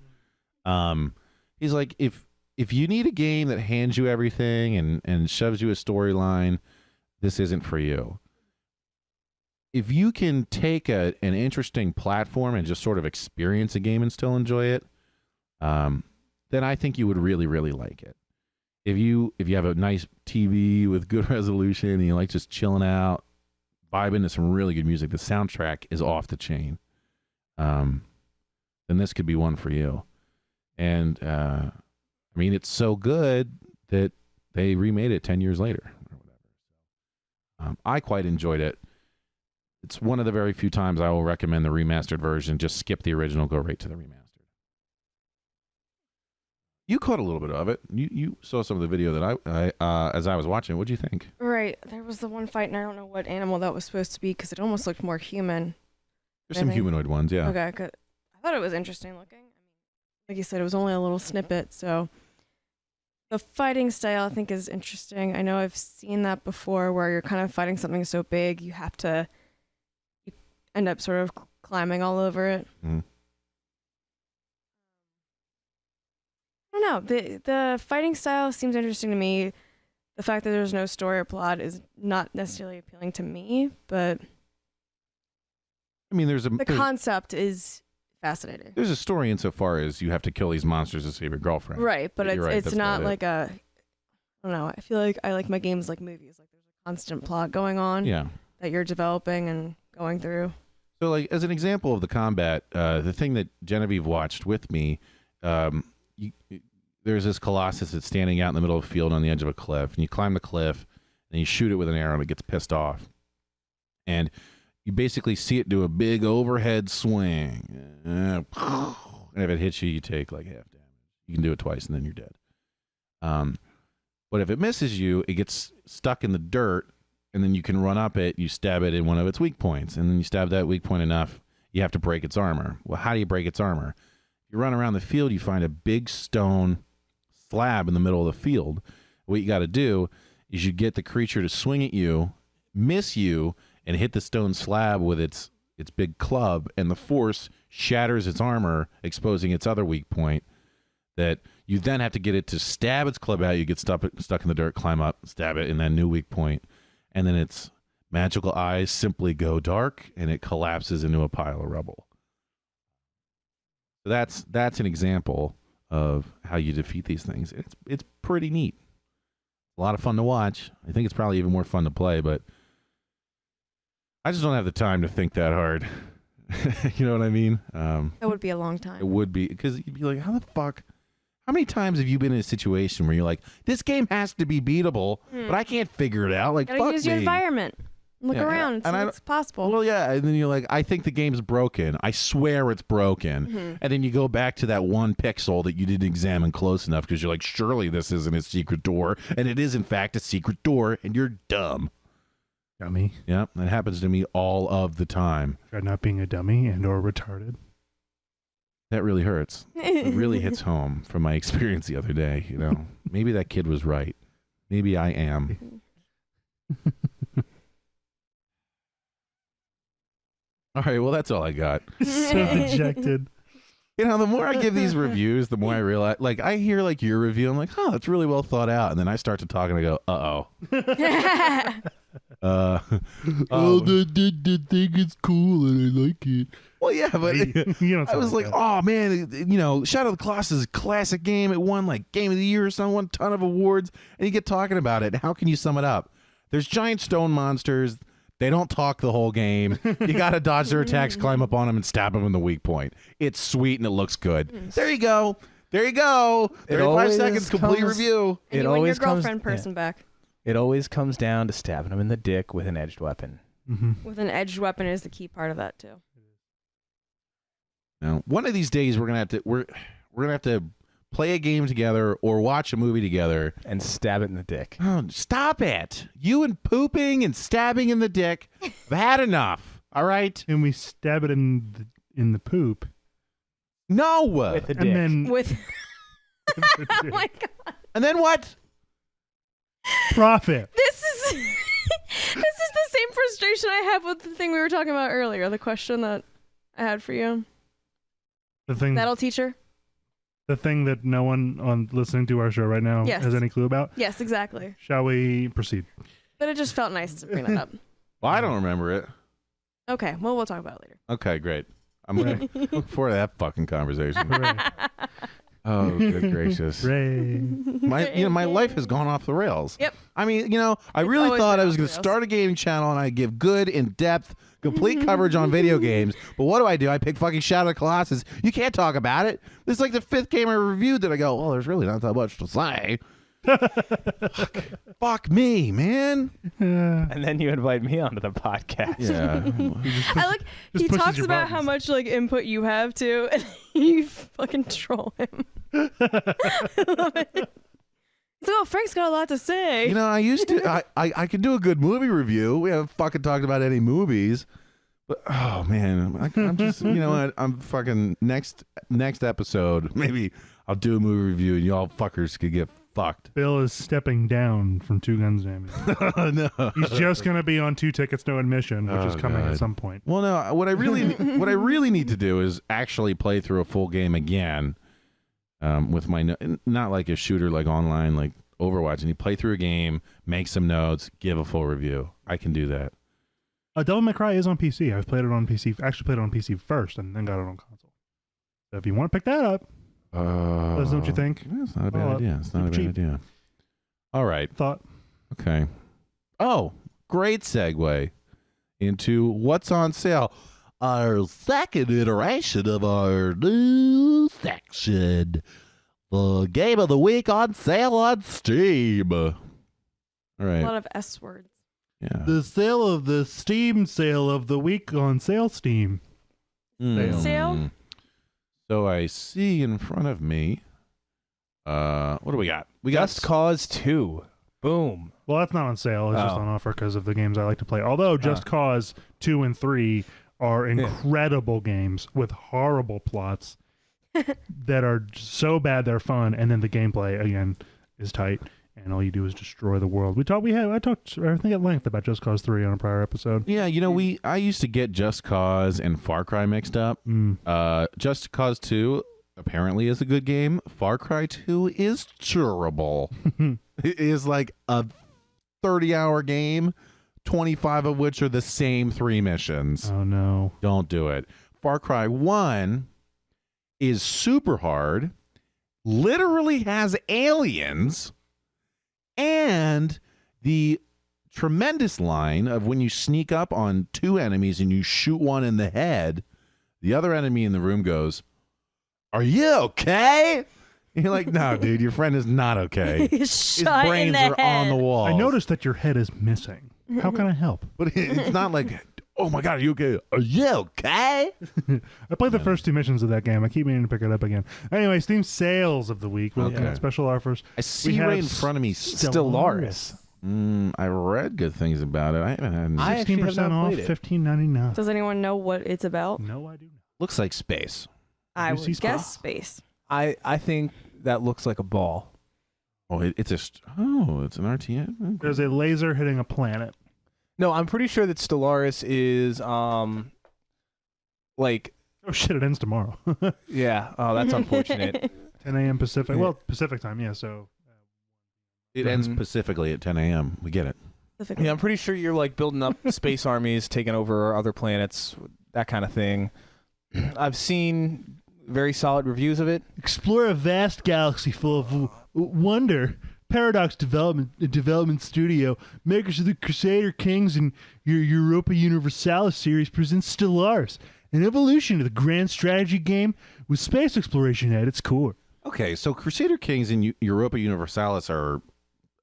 He's like, if you need a game that hands you everything and shoves you a storyline, this isn't for you. If you can take an interesting platform and just sort of experience a game and still enjoy it, then I think you would really, really like it. If you have a nice TV with good resolution and you like just chilling out, vibing to some really good music, the soundtrack is off the chain, then this could be one for you. And I mean, it's so good that they remade it 10 years later or whatever. I quite enjoyed it. It's one of the very few times I will recommend the remastered version. Just skip the original, go right to the remastered. You caught a little bit of it. You saw some of the video that I as I was watching. What'd you think? Right. There was the one fight, and I don't know what animal that was supposed to be because it almost looked more human. There's some humanoid ones, yeah. Okay, good. I thought it was interesting looking. I mean, like you said, it was only a little snippet, so the fighting style I think is interesting. I know I've seen that before where you're kind of fighting something so big you end up sort of climbing all over it. Mm. I don't know. The fighting style seems interesting to me. The fact that there's no story or plot is not necessarily appealing to me, but I mean, the concept is fascinating. There's a story insofar as you have to kill these monsters to save your girlfriend. Right, but You're right, it's that's not about like I don't know. I feel like I like my games like movies. Like there's a constant plot going on Yeah. that you're developing and going through. So, like, as an example of the combat, the thing that Genevieve watched with me, there's this Colossus that's standing out in the middle of the field on the edge of a cliff, and you climb the cliff, and you shoot it with an arrow, and it gets pissed off. And you basically see it do a big overhead swing. And if it hits you, you take, like, half damage. You can do it twice, and then you're dead. But if it misses you, it gets stuck in the dirt, and then you can run up it, you stab it in one of its weak points, and then you stab that weak point enough, you have to break its armor. Well, how do you break its armor? You run around the field, you find a big stone slab in the middle of the field. What you got to do is you get the creature to swing at you, miss you, and hit the stone slab with its big club, and the force shatters its armor, exposing its other weak point. That you then have to get it to stab its club out. You get stuck in the dirt, climb up, stab it, and then new weak point. And then its magical eyes simply go dark, and it collapses into a pile of rubble. So that's an example of how you defeat these things. It's pretty neat. A lot of fun to watch. I think it's probably even more fun to play, but I just don't have the time to think that hard. You know what I mean? That would be a long time. It would be, because you'd be like, how many times have you been in a situation where you're like, this game has to be beatable, but I can't figure it out? Like, Gotta fuck use me. your environment. Look Yeah, around. and See what's possible. Well, yeah, and then you're like, I think the game's broken. I swear it's broken. And then you go back to that one pixel that you didn't examine close enough because you're like, surely this isn't a secret door. And it is, in fact, a secret door, and you're dumb. Dummy. Yeah, that happens to me all of the time. Try not being a dummy and or retarded. That really hurts. It really hits home from my experience the other day. You know, maybe that kid was right. Maybe I am. All right, well, that's all I got. So dejected. You know, the more I give these reviews, the more I realize, like, I hear, like, your review, I'm like, oh, that's really well thought out. And then I start to talk and I go, uh-oh. The thing is cool and I like it. Well, yeah, but You don't I was like, that. oh, man, you know, Shadow of the Colossus is a classic game. It won, like, Game of the Year or something, won a ton of awards. And you get talking about it. How can you sum it up? There's giant stone monsters. They don't talk the whole game. You got to dodge their attacks, climb up on them, and stab them in the weak point. It's sweet and it looks good. There you go. There you go. 35 seconds, complete review. And you win your girlfriend person back. It always comes down to stabbing him in the dick with an edged weapon. With an edged weapon is the key part of that too. Now, one of these days we're gonna have to play a game together or watch a movie together And stab it in the dick. Oh, stop it! You and pooping and stabbing in the dick. I've had enough. All right. And we stab it in the poop. No. With the dick. And then With oh my god, And then what? profit. this is the same frustration I have with the thing we were talking about earlier. The question that I had for you. The thing That'll teach her. The thing that no one on listening to our show right now Yes. has any clue about. Yes, exactly. Shall we proceed? But it just felt nice to bring that up. Well, I don't remember it. Okay, well, we'll talk about it later. Okay, great. I'm looking forward to that fucking conversation. Hooray. Oh, good gracious. Hooray. My life has gone off the rails. Yep. I mean, I It's really always thought been I off was the going to rails. start a gaming channel and I'd give good, in-depth, complete coverage on video games. But what do? I pick fucking Shadow of the Colossus. You can't talk about it. This is like the 5th game I reviewed that I go, well, there's really not that much to say. Fuck me, man. And then you invite me onto the podcast. Yeah. I like just he pushes talks your about how buttons. much like input you have too, and you fucking troll him. I love it. It's like, oh, Frank's got a lot to say. I used to. I could do a good movie review. We haven't fucking talked about any movies. But oh man, I'm just you know what? I'm fucking next episode. Maybe I'll do a movie review and y'all fuckers could get fucked. Bill is stepping down from Two Guns Damage. No. He's just going to be on 2 Tickets No Admission, which is Oh, coming God. at some point. Well, no. What I really need to do is actually play through a full game again. With my not like a shooter like online like Overwatch, and you play through a game, make some notes, give a full review. I can do that. Devil May Cry is on PC. I've played it on PC. Actually played it on PC first and then got it on console. So if you want to pick that up, let us know what you think. It's not a bad Well, idea. It's not a bad cheap. idea. All right. Thought. Okay. Oh, great segue into what's on sale. Our second iteration of our new section. The game of the week on sale on Steam. All A right. lot of S words. Yeah. The sale of the Steam sale of the week on sale Steam. Sale? So I see in front of me. What do we got? We got Just Cause 2. Boom. Well, that's not on sale. It's just Oh. on offer because of the games I like to play. Although Just Cause 2 and 3 are incredible games with horrible plots that are so bad they're fun, and then the gameplay again is tight, and all you do is destroy the world. I talked I think at length about Just Cause 3 on a prior episode. Yeah, I used to get Just Cause and Far Cry mixed up. Just Cause 2 apparently is a good game. Far Cry 2 is terrible. It is like a 30-hour game, 25 of which are the same 3 missions. Oh no. Don't do it. Far Cry 1 is super hard, literally has aliens, and the tremendous line of when you sneak up on 2 enemies and you shoot one in the head, the other enemy in the room goes, "Are you okay?" And you're like, "No, dude, your friend is not okay. His Shot in brains the are on the head. wall." I noticed that your head is missing. How can I help? But it's not like, "Oh my God, are you okay? Are you okay?" I played the first 2 missions of that game. I keep meaning to pick it up again. Anyway, Steam sales of the week. We're looking Okay. at special offers. I see have right in front of me. Stellaris. I read good things about it. I haven't had any. I actually have 16% not off, played it. $15.99. Does anyone know what it's about? No, I do not. Looks like space. I You see would guess spots? space. I think that looks like a ball. Oh, it's an RTS. There's a laser hitting a planet. No, I'm pretty sure that Stellaris is like Oh shit! It ends tomorrow. Yeah. Oh, that's unfortunate. 10 a.m. Pacific. Well, Pacific time. Yeah. So. It ends specifically at 10 a.m. We get it. Yeah, I'm pretty sure you're like building up space armies, taking over other planets, that kind of thing. I've seen very solid reviews of it. Explore a vast galaxy full of wonder. Paradox Development Studio, makers of the Crusader Kings and your Europa Universalis series, presents Stellaris, an evolution of the grand strategy game with space exploration at its core. Okay, so Crusader Kings and Europa Universalis are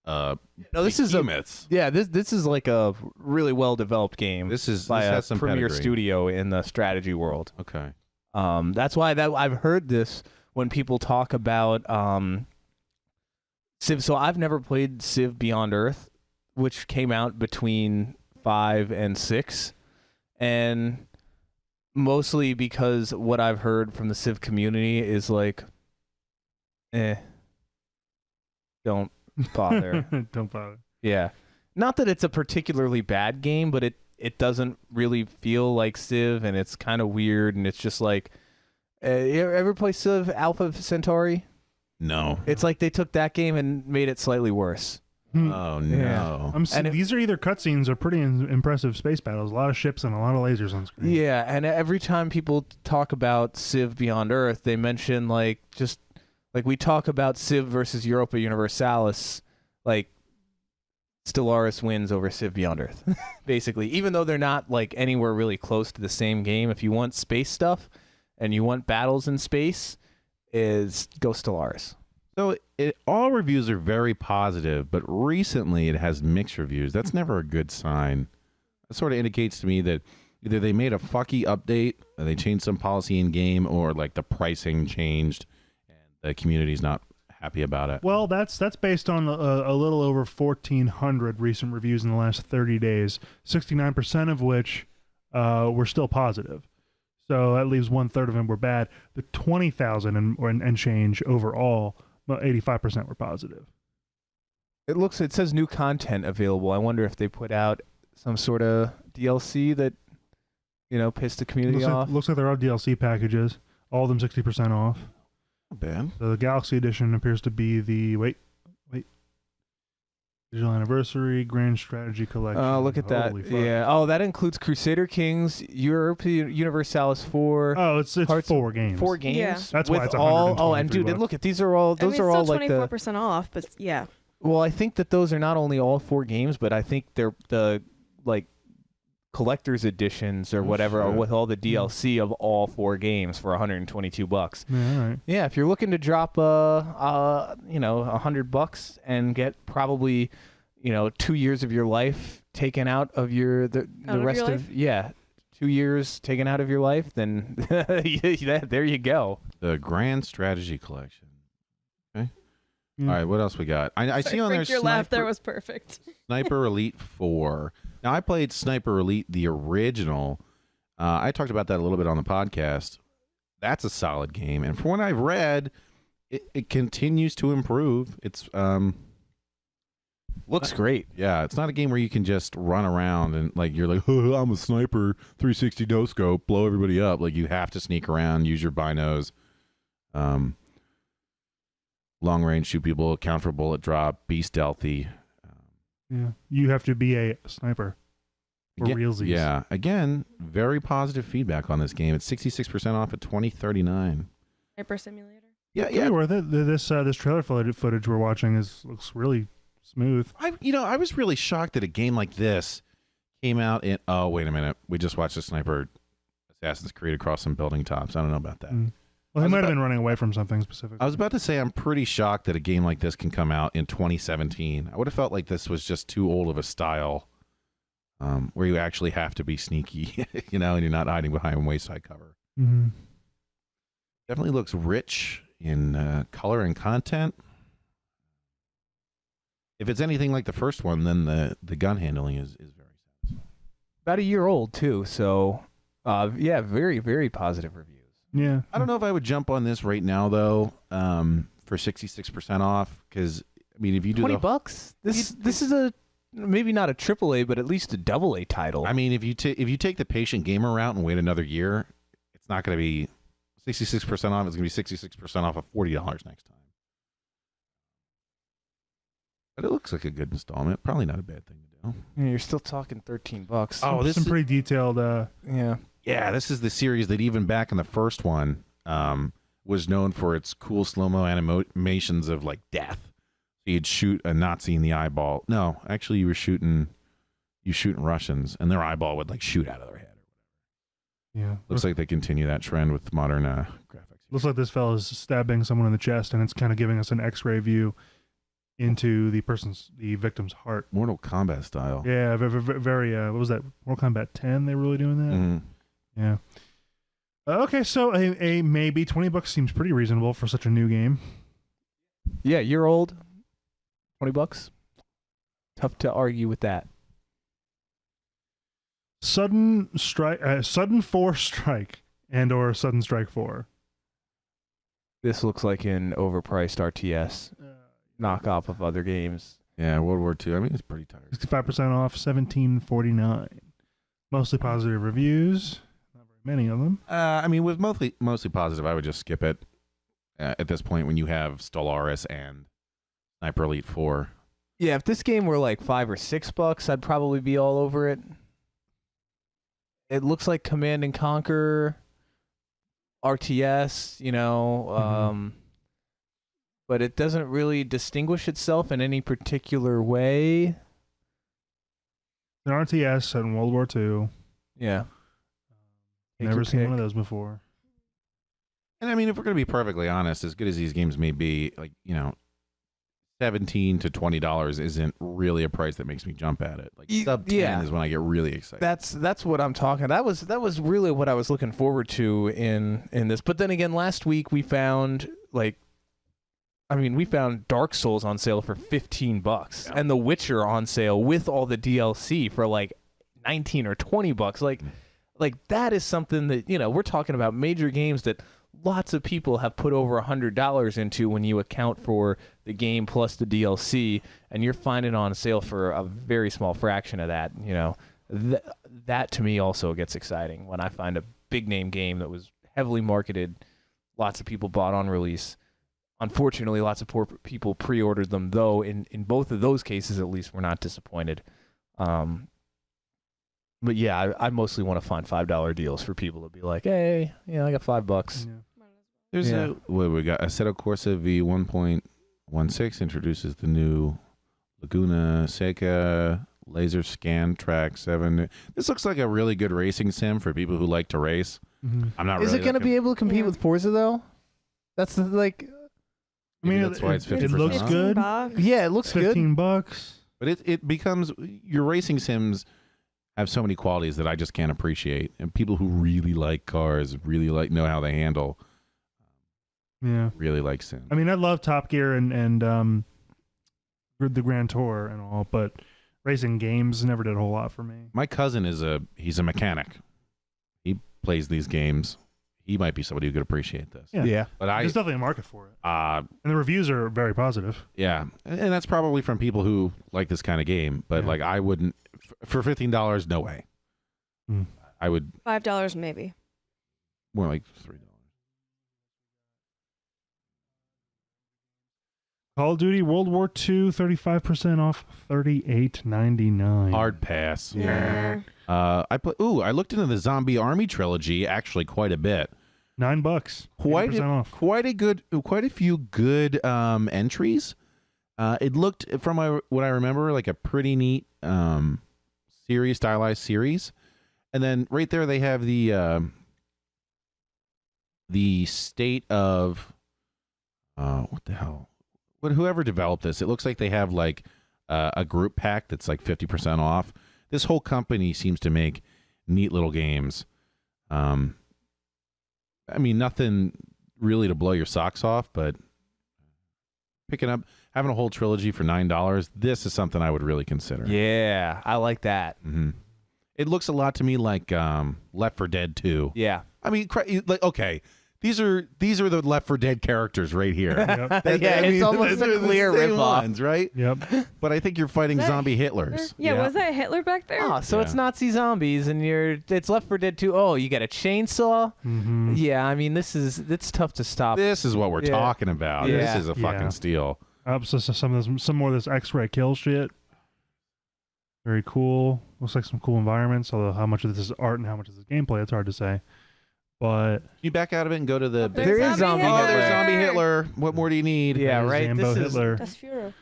No, this is behemoths. this is like a really well developed game. This by has a some premier pedigree. studio in the strategy world. Okay. That's why I've heard this when people talk about Civ. So I've never played Civ Beyond Earth, which came out between 5 and 6, and mostly because what I've heard from the Civ community is like, don't bother. Don't bother. Yeah. Not that it's a particularly bad game, but it doesn't really feel like Civ, and it's kind of weird, and it's just like, you ever play Civ Alpha Centauri? No. It's like they took that game and made it slightly worse. Oh, no. These are either cutscenes or pretty impressive space battles. A lot of ships and a lot of lasers on screen. Yeah, and every time people talk about Civ Beyond Earth, they mention like we talk about Civ versus Europa Universalis, like Stellaris wins over Civ Beyond Earth, basically. Even though they're not like anywhere really close to the same game, if you want space stuff and you want battles in space, go Stellaris. So all reviews are very positive, but recently it has mixed reviews. That's never a good sign. That sort of indicates to me that either they made a fucky update, or they changed some policy in game, or like the pricing changed and the community's not happy about it. Well, that's based on a little over 1,400 recent reviews in the last 30 days, 69% of which were still positive. So that leaves 1/3 of them were bad. The 20,000 and change overall, 85% were positive. It says new content available. I wonder if they put out some sort of DLC that, pissed the community off. Looks like they're all DLC packages. All of them 60% off. Not bad. So the Galaxy Edition appears to be the Digital Anniversary Grand Strategy Collection. Oh, look at that. Holy fuck. Yeah. Oh, that includes Crusader Kings, Europa Universalis 4. Oh, it's 4 games. 4 games. Yeah. That's with why it's all. Oh, and $123 dude, look at these are all. Those are all still like the. 24% off, but yeah. Well, I think that those are not only all 4 games, but I think they're the like collector's editions or whatever, or with all the DLC of all 4 games for $122. Yeah, all right. Yeah, if you're looking to drop $100 and get probably 2 years of your life taken out of the rest of 2 years taken out of your life, then there you go. The Grand Strategy Collection. Okay. Yeah. All right, what else we got? I see on there Your laugh there was perfect. Sniper Elite 4. Now, I played Sniper Elite, the original. I talked about that a little bit on the podcast. That's a solid game. And from what I've read, it continues to improve. It's Looks great. yeah, it's not a game where you can just run around and like you're like, oh, I'm a sniper, 360 no scope, blow everybody up. Like you have to sneak around, use your binos, long range, shoot people, count for bullet drop, be stealthy. Yeah, you have to be a sniper for Again, realsies. yeah, again, very positive feedback on this game. It's 66% off at $20.39. Sniper Simulator. Yeah, Yeah, worth it. This trailer footage we're watching looks really smooth. I was really shocked that a game like this came out in. Oh, wait a minute. We just watched a sniper Assassin's Creed across some building tops. I don't know about that. Well, he might have been running away from something specific. I was about to say I'm pretty shocked that a game like this can come out in 2017. I would have felt like this was just too old of a style, where you actually have to be sneaky, and you're not hiding behind wayside cover. Mm-hmm. Definitely looks rich in color and content. If it's anything like the first one, then the gun handling is very satisfying. About a year old too, so very, very positive reviews. Yeah. I don't know if I would jump on this right now though, for 66% off, because I mean if you do $20, this is a maybe not a AAA, but at least a AA title. I mean if you take the patient gamer route and wait another year, it's not going to be 66% off. It's going to be 66% off of $40 next time. But it looks like a good installment. Probably not a bad thing to do. Yeah, you're still talking $13. Oh, this some is pretty detailed. yeah. This is the series that even back in the first one was known for its cool slow-mo animations of like death. So you'd shoot a Nazi in the eyeball. No, actually, you shooting Russians, and their eyeball would like shoot out of their head. Yeah. Looks like they continue that trend with modern graphics. Looks like this fella's stabbing someone in the chest, and it's kind of giving us an X-ray view into the victim's heart. Mortal Kombat style. Yeah, very. What was that? Mortal Kombat 10. They were really doing that. Mhm. Yeah. Okay, so a maybe $20 seems pretty reasonable for such a new game. Yeah, year old. $20. Tough to argue with that. Sudden 4 strike and/or Sudden Strike 4. This looks like an overpriced RTS knockoff of other games. Yeah, World War II. I mean, it's pretty tired. 65% off, $17.49. Mostly positive reviews. Not very many of them. I mean, with mostly positive, I would just skip it at this point when you have Stellaris and Sniper Elite 4. Yeah, if this game were like $5 or $6, I'd probably be all over it. It looks like Command and Conquer, RTS, but it doesn't really distinguish itself in any particular way. An RTS set in World War II. Yeah. Never seen one of those before. And I mean, if we're going to be perfectly honest, as good as these games may be, like, $17 to $20 isn't really a price that makes me jump at it. Like sub 10 is when I get really excited. That's what I'm talking. That was really what I was looking forward to in this. But then again, last week we found Dark Souls on sale for $15 and The Witcher on sale with all the DLC for like $19 or $20. Like that is something that, we're talking about major games that lots of people have put over $100 into when you account for the game plus the DLC, and you're finding it on sale for a very small fraction of that. That to me also gets exciting when I find a big name game that was heavily marketed, lots of people bought on release. Unfortunately, lots of poor people pre-ordered them, though. In both of those cases, at least, we're not disappointed. But yeah, I mostly want to find $5 deals for people to be like, hey, I got $5. Yeah. There's we got Assetto Corsa V1.16 introduces the new Laguna Seca Laser Scan Track 7. This looks like a really good racing sim for people who like to race. Mm-hmm. I'm not. Is really it going to be able to compete with Forza though? That's Maybe that's why it's 50%. It looks off. good. Yeah, it looks good. $15. But it becomes your racing sims have so many qualities that I just can't appreciate, and people who really like cars, really know how they handle. Yeah, really like Sim. I mean, I love Top Gear and the Grand Tour and all, but racing games never did a whole lot for me. My cousin he's a mechanic. He plays these games. He might be somebody who could appreciate this. Yeah. But There's definitely a market for it. and the reviews are very positive. Yeah, and that's probably from people who like this kind of game. But like, I wouldn't for $15. No way. I would $5 maybe. more like $3. Call of Duty World War II, 35% off, $38.99. Hard pass. Yeah. I looked into the Zombie Army trilogy actually quite a bit. $9. Quite 80% off. Quite a few good entries. It looked, from what I remember, like a pretty neat stylized series. And then right there they have the state of what the hell? Whoever developed this, it looks like they have like a group pack that's like 50% off. This whole company seems to make neat little games. I mean, nothing really to blow your socks off, but having a whole trilogy for $9, this is something I would really consider. Yeah, I like that. Mm-hmm. It looks a lot to me like Left 4 Dead 2. Yeah. I mean, okay, these are the Left 4 Dead characters right here. Yep. It's almost they're a the clear same ripoff. ones, right? Yep. But I think you're fighting Is that zombie Hitlers. Yeah, was that Hitler back there? Oh, so it's Nazi zombies, and it's Left 4 Dead 2. Oh, you got a chainsaw. Mm-hmm. Yeah, I mean it's tough to stop. This is what we're talking about. Yeah. This is a fucking steal. So some more of this X-ray kill shit. Very cool. Looks like some cool environments. Although how much of this is art and how much of this is gameplay, it's hard to say. But Can you back out of it and go to the... There is zombie Oh, Hitler. there's zombie Hitler. What more do you need? Yeah, right. Zambo This is Hitler. That's Führer.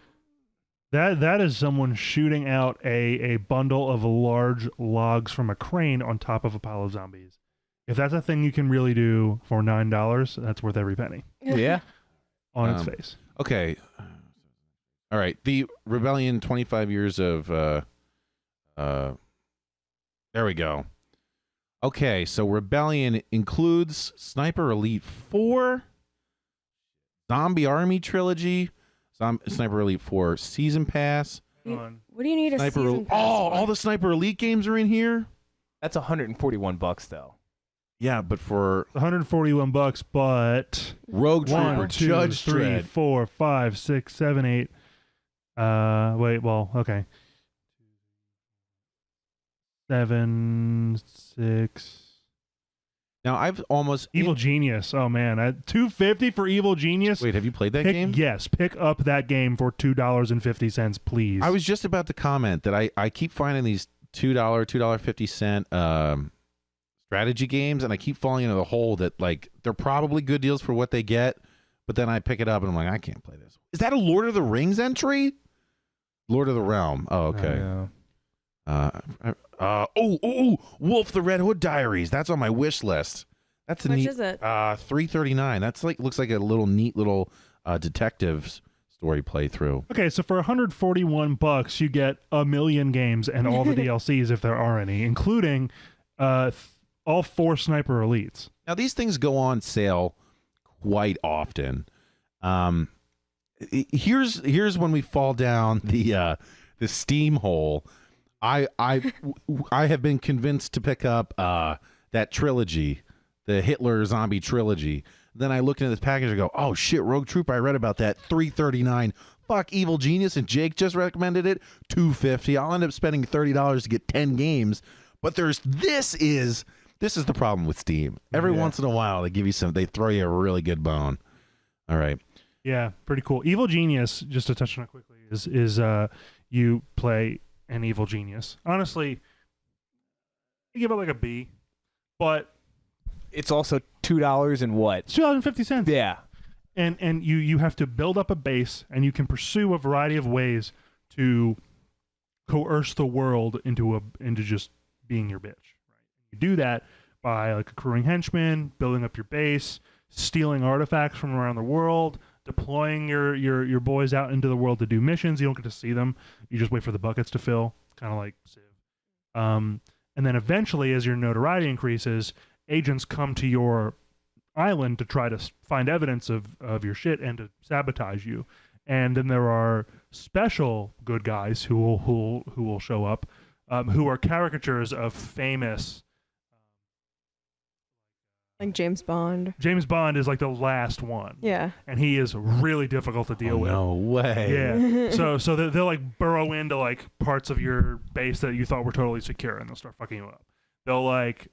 That is someone shooting out a bundle of large logs from a crane on top of a pile of zombies. If that's a thing you can really do for $9, that's worth every penny yeah. on its face. Okay. All right. The Rebellion 25 years of... there we go. Okay, so Rebellion includes Sniper Elite 4, Zombie Army Trilogy, Sniper Elite 4 Season Pass. What do you need a Sniper season pass for? all the Sniper Elite games are in here? That's $141 though. Yeah, but for $141, but Rogue Trooper, 1, 2, Judge 3, Dredd. 4, 5, 6, 7, 8. Wait, well, okay. 7, 6. Now, I've almost... Evil Genius. Oh man, $250 for Evil Genius. Wait, have you played that game? Yes, pick up that game for $2.50, please. I was just about to comment that I keep finding these $2, $2.50 strategy games, and I keep falling into the hole that, like, they're probably good deals for what they get, but then I pick it up and I'm like, I can't play this. Is that a Lord of the Rings entry? Lord of the Realm. Oh, okay. Wolf the Red Hood Diaries. That's on my wish list. That's a How much neat. is it? $3.39. That's looks like a neat little detective story playthrough. Okay, so for $141, you get a million games and all the DLCs if there are any, including all 4 Sniper Elites. Now these things go on sale quite often. Here's when we fall down the Steam hole. I have been convinced to pick up that trilogy, the Hitler zombie trilogy. Then I look into this package and go, oh shit, Rogue Trooper, I read about that, $3.39. Fuck, Evil Genius, and Jake just recommended it, $2.50. I'll end up spending $30 to get 10 games. But this is the problem with Steam. Every once in a while they throw you a really good bone. All right. Yeah, pretty cool. Evil Genius, just to touch on it quickly, is you play an evil genius. Honestly, I give it like a B, but It's also $2 and what? it's $2.50. Yeah. And you have to build up a base, and you can pursue a variety of ways to coerce the world into just being your bitch. Right? You do that by like accruing henchmen, building up your base, stealing artifacts from around the world, deploying your boys out into the world to do missions. You don't get to see them. You just wait for the buckets to fill, kind of like Civ. And then eventually, as your notoriety increases, agents come to your island to try to find evidence of your shit and to sabotage you. And then there are special good guys who will show up, who are caricatures of famous. Like James Bond. James Bond is like the last one. Yeah. And he is really difficult to deal with. No way. Yeah. So they'll like burrow into like parts of your base that you thought were totally secure, and they'll start fucking you up. They'll like.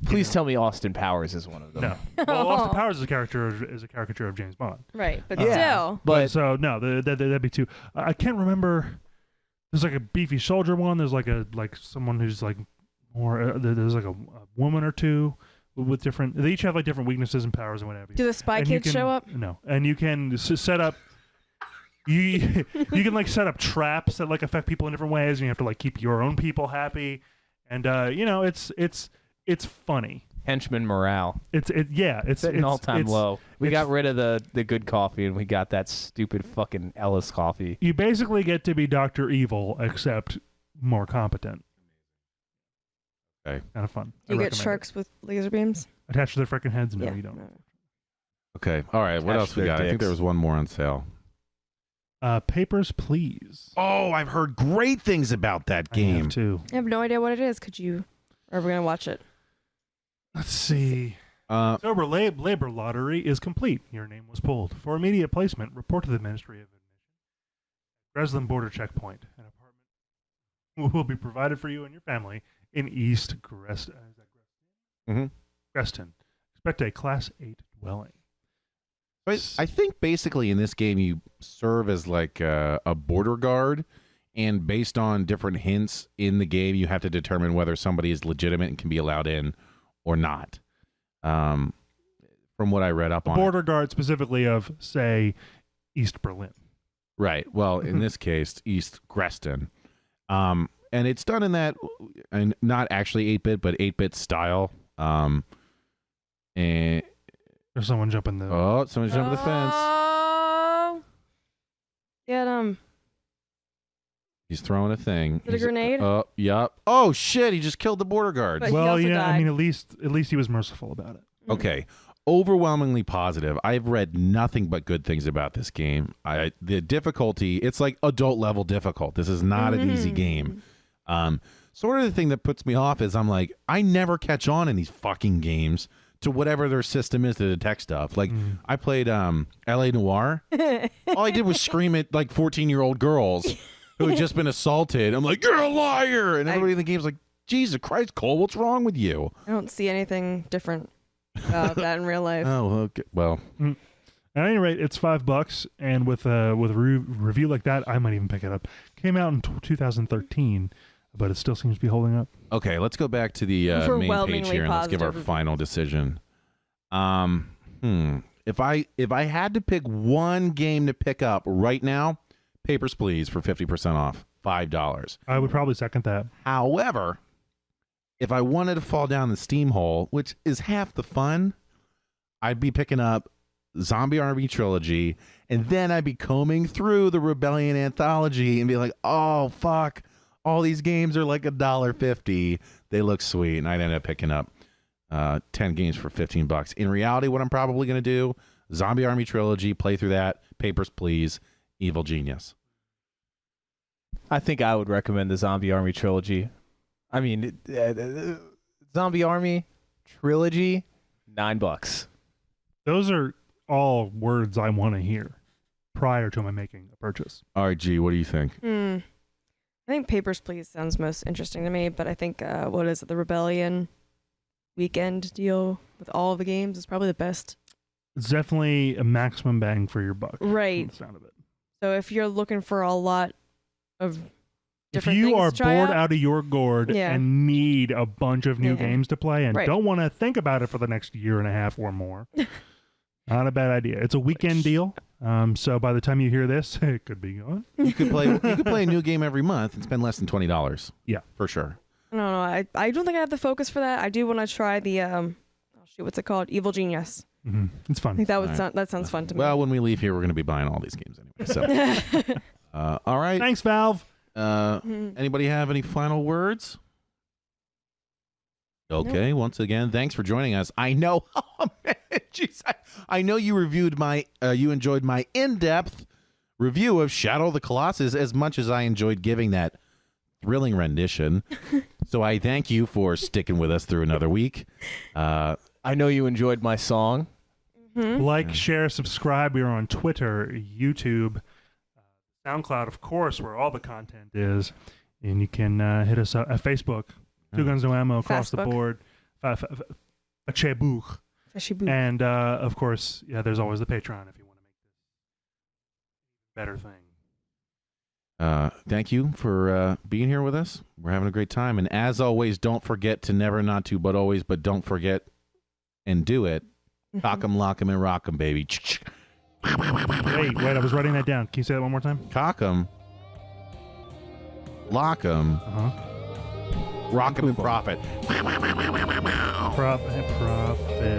Please tell me Austin Powers is one of them. No. Well, Austin Powers is a caricature of James Bond. Right, but Yeah. still. But So no, that'd be 2. I can't remember. There's like a beefy soldier one. There's like someone who's like more. There's like a woman or 2 with different. They each have like different weaknesses and powers and whatever. Do the spy And you kids can- show up? No, and you can set up. You can like set up traps that like affect people in different ways, and you have to like keep your own people happy, and it's funny. henchman morale. It's At an all-time low. We got rid of the good coffee, and we got that stupid fucking Ellis coffee. You basically get to be Dr. Evil, except more competent. Okay. Kind of fun. Do you I get recommend sharks with laser beams? it. Attached to their freaking heads? No, Yeah. you don't. Okay. All right. What Attach else we their got? I think dicks. there was one more on sale. Papers, Please. Oh, I've heard great things about that I game. have too. I have no idea what it is. Are we going to watch it? Let's see. October labor lottery is complete. Your name was pulled. For immediate placement, report to the Ministry of Admission. Breslin Border Checkpoint. An apartment will be provided for you and your family in East Greston. Greston. Expect a Class 8 dwelling. But I think basically in this game you serve as like a border guard, and based on different hints in the game, you have to determine whether somebody is legitimate and can be allowed in or not. From what I read up on border guard specifically of, say, East Berlin. Right. Well, in this case, East Greston. And it's done in that, and not actually 8-bit, but 8-bit style. And There's someone jumping the... oh, someone's jumping the fence. Oh, get him! He's throwing a thing. Is it a grenade? Oh, yep. Oh shit! He just killed the border guard. But he well, also yeah, I died. mean, at least he was merciful about it. Okay. Overwhelmingly positive. I've read nothing but good things about this game. The difficulty, it's like adult level difficult. This is not an easy game. Sort of the thing that puts me off is I'm like, I never catch on in these fucking games to whatever their system is to detect stuff. Like I played LA Noire. All I did was scream at like 14-year-old girls who had just been assaulted. I'm like, you're a liar. And everybody in the game's like, Jesus Christ, Cole, what's wrong with you? I don't see anything different about that in real life. Oh, okay. Well, At any rate, it's $5, and with a review like that, I might even pick it up. Came out in 2013, but it still seems to be holding up. okay, let's go back to the main page Overwhelmingly here and let's give our positive. final decision. If I had to pick one game to pick up right now, Papers, Please for 50% off, $5. I would probably second that. However, if I wanted to fall down the Steam hole, which is half the fun, I'd be picking up Zombie Army Trilogy, and then I'd be combing through the Rebellion Anthology and be like, oh, fuck, all these games are like $1.50. They look sweet, and I'd end up picking up 10 games for $15. In reality, what I'm probably going to do, Zombie Army Trilogy, play through that, Papers, Please, Evil Genius. I think I would recommend the Zombie Army trilogy. I mean, Zombie Army trilogy, $9. Those are all words I want to hear prior to my making a purchase. All right, G, what do you think? I think Papers, Please sounds most interesting to me, but I think, what is it, the Rebellion weekend deal with all of the games is probably the best. It's definitely a maximum bang for your buck. Right. From the sound of it. So if you're looking for a lot of If different you things are to try bored out of your gourd Yeah. and need a bunch of new Yeah. games to play and Right. don't want to think about it for the next year and a half or more, not a bad idea. It's a weekend deal. So by the time you hear this, it could be gone. You could play a new game every month and spend less than $20. Yeah. For sure. I don't know. I don't think I have the focus for that. I do want to try the what's it called? Evil Genius. It's I fun. think that would that sounds fun to me. Well, when we leave here, we're going to be buying all these games anyway. So, all right. Thanks, Valve. Anybody have any final words? Okay. Once again, thanks for joining us. I know, oh, man, geez, I know you enjoyed my in-depth review of Shadow of the Colossus as much as I enjoyed giving that thrilling rendition. So I thank you for sticking with us through another week. I know you enjoyed my song. Like, share, subscribe. We are on Twitter, YouTube, SoundCloud, of course, where all the content is. And you can hit us up at Facebook. Two Guns No Ammo across the Facebook. board. A Chebuch. Fashibu. And, of course, yeah, there's always the Patron if you want to make this a better thing. Thank you for being here with us. We're having a great time. And as always, don't forget to never not to, but always, but don't forget and do it. Cock 'em, lock 'em, and rock 'em, baby. Wait, I was writing that down. Can you say that one more time? Cock 'em, lock 'em, rock 'em, and profit. Profit.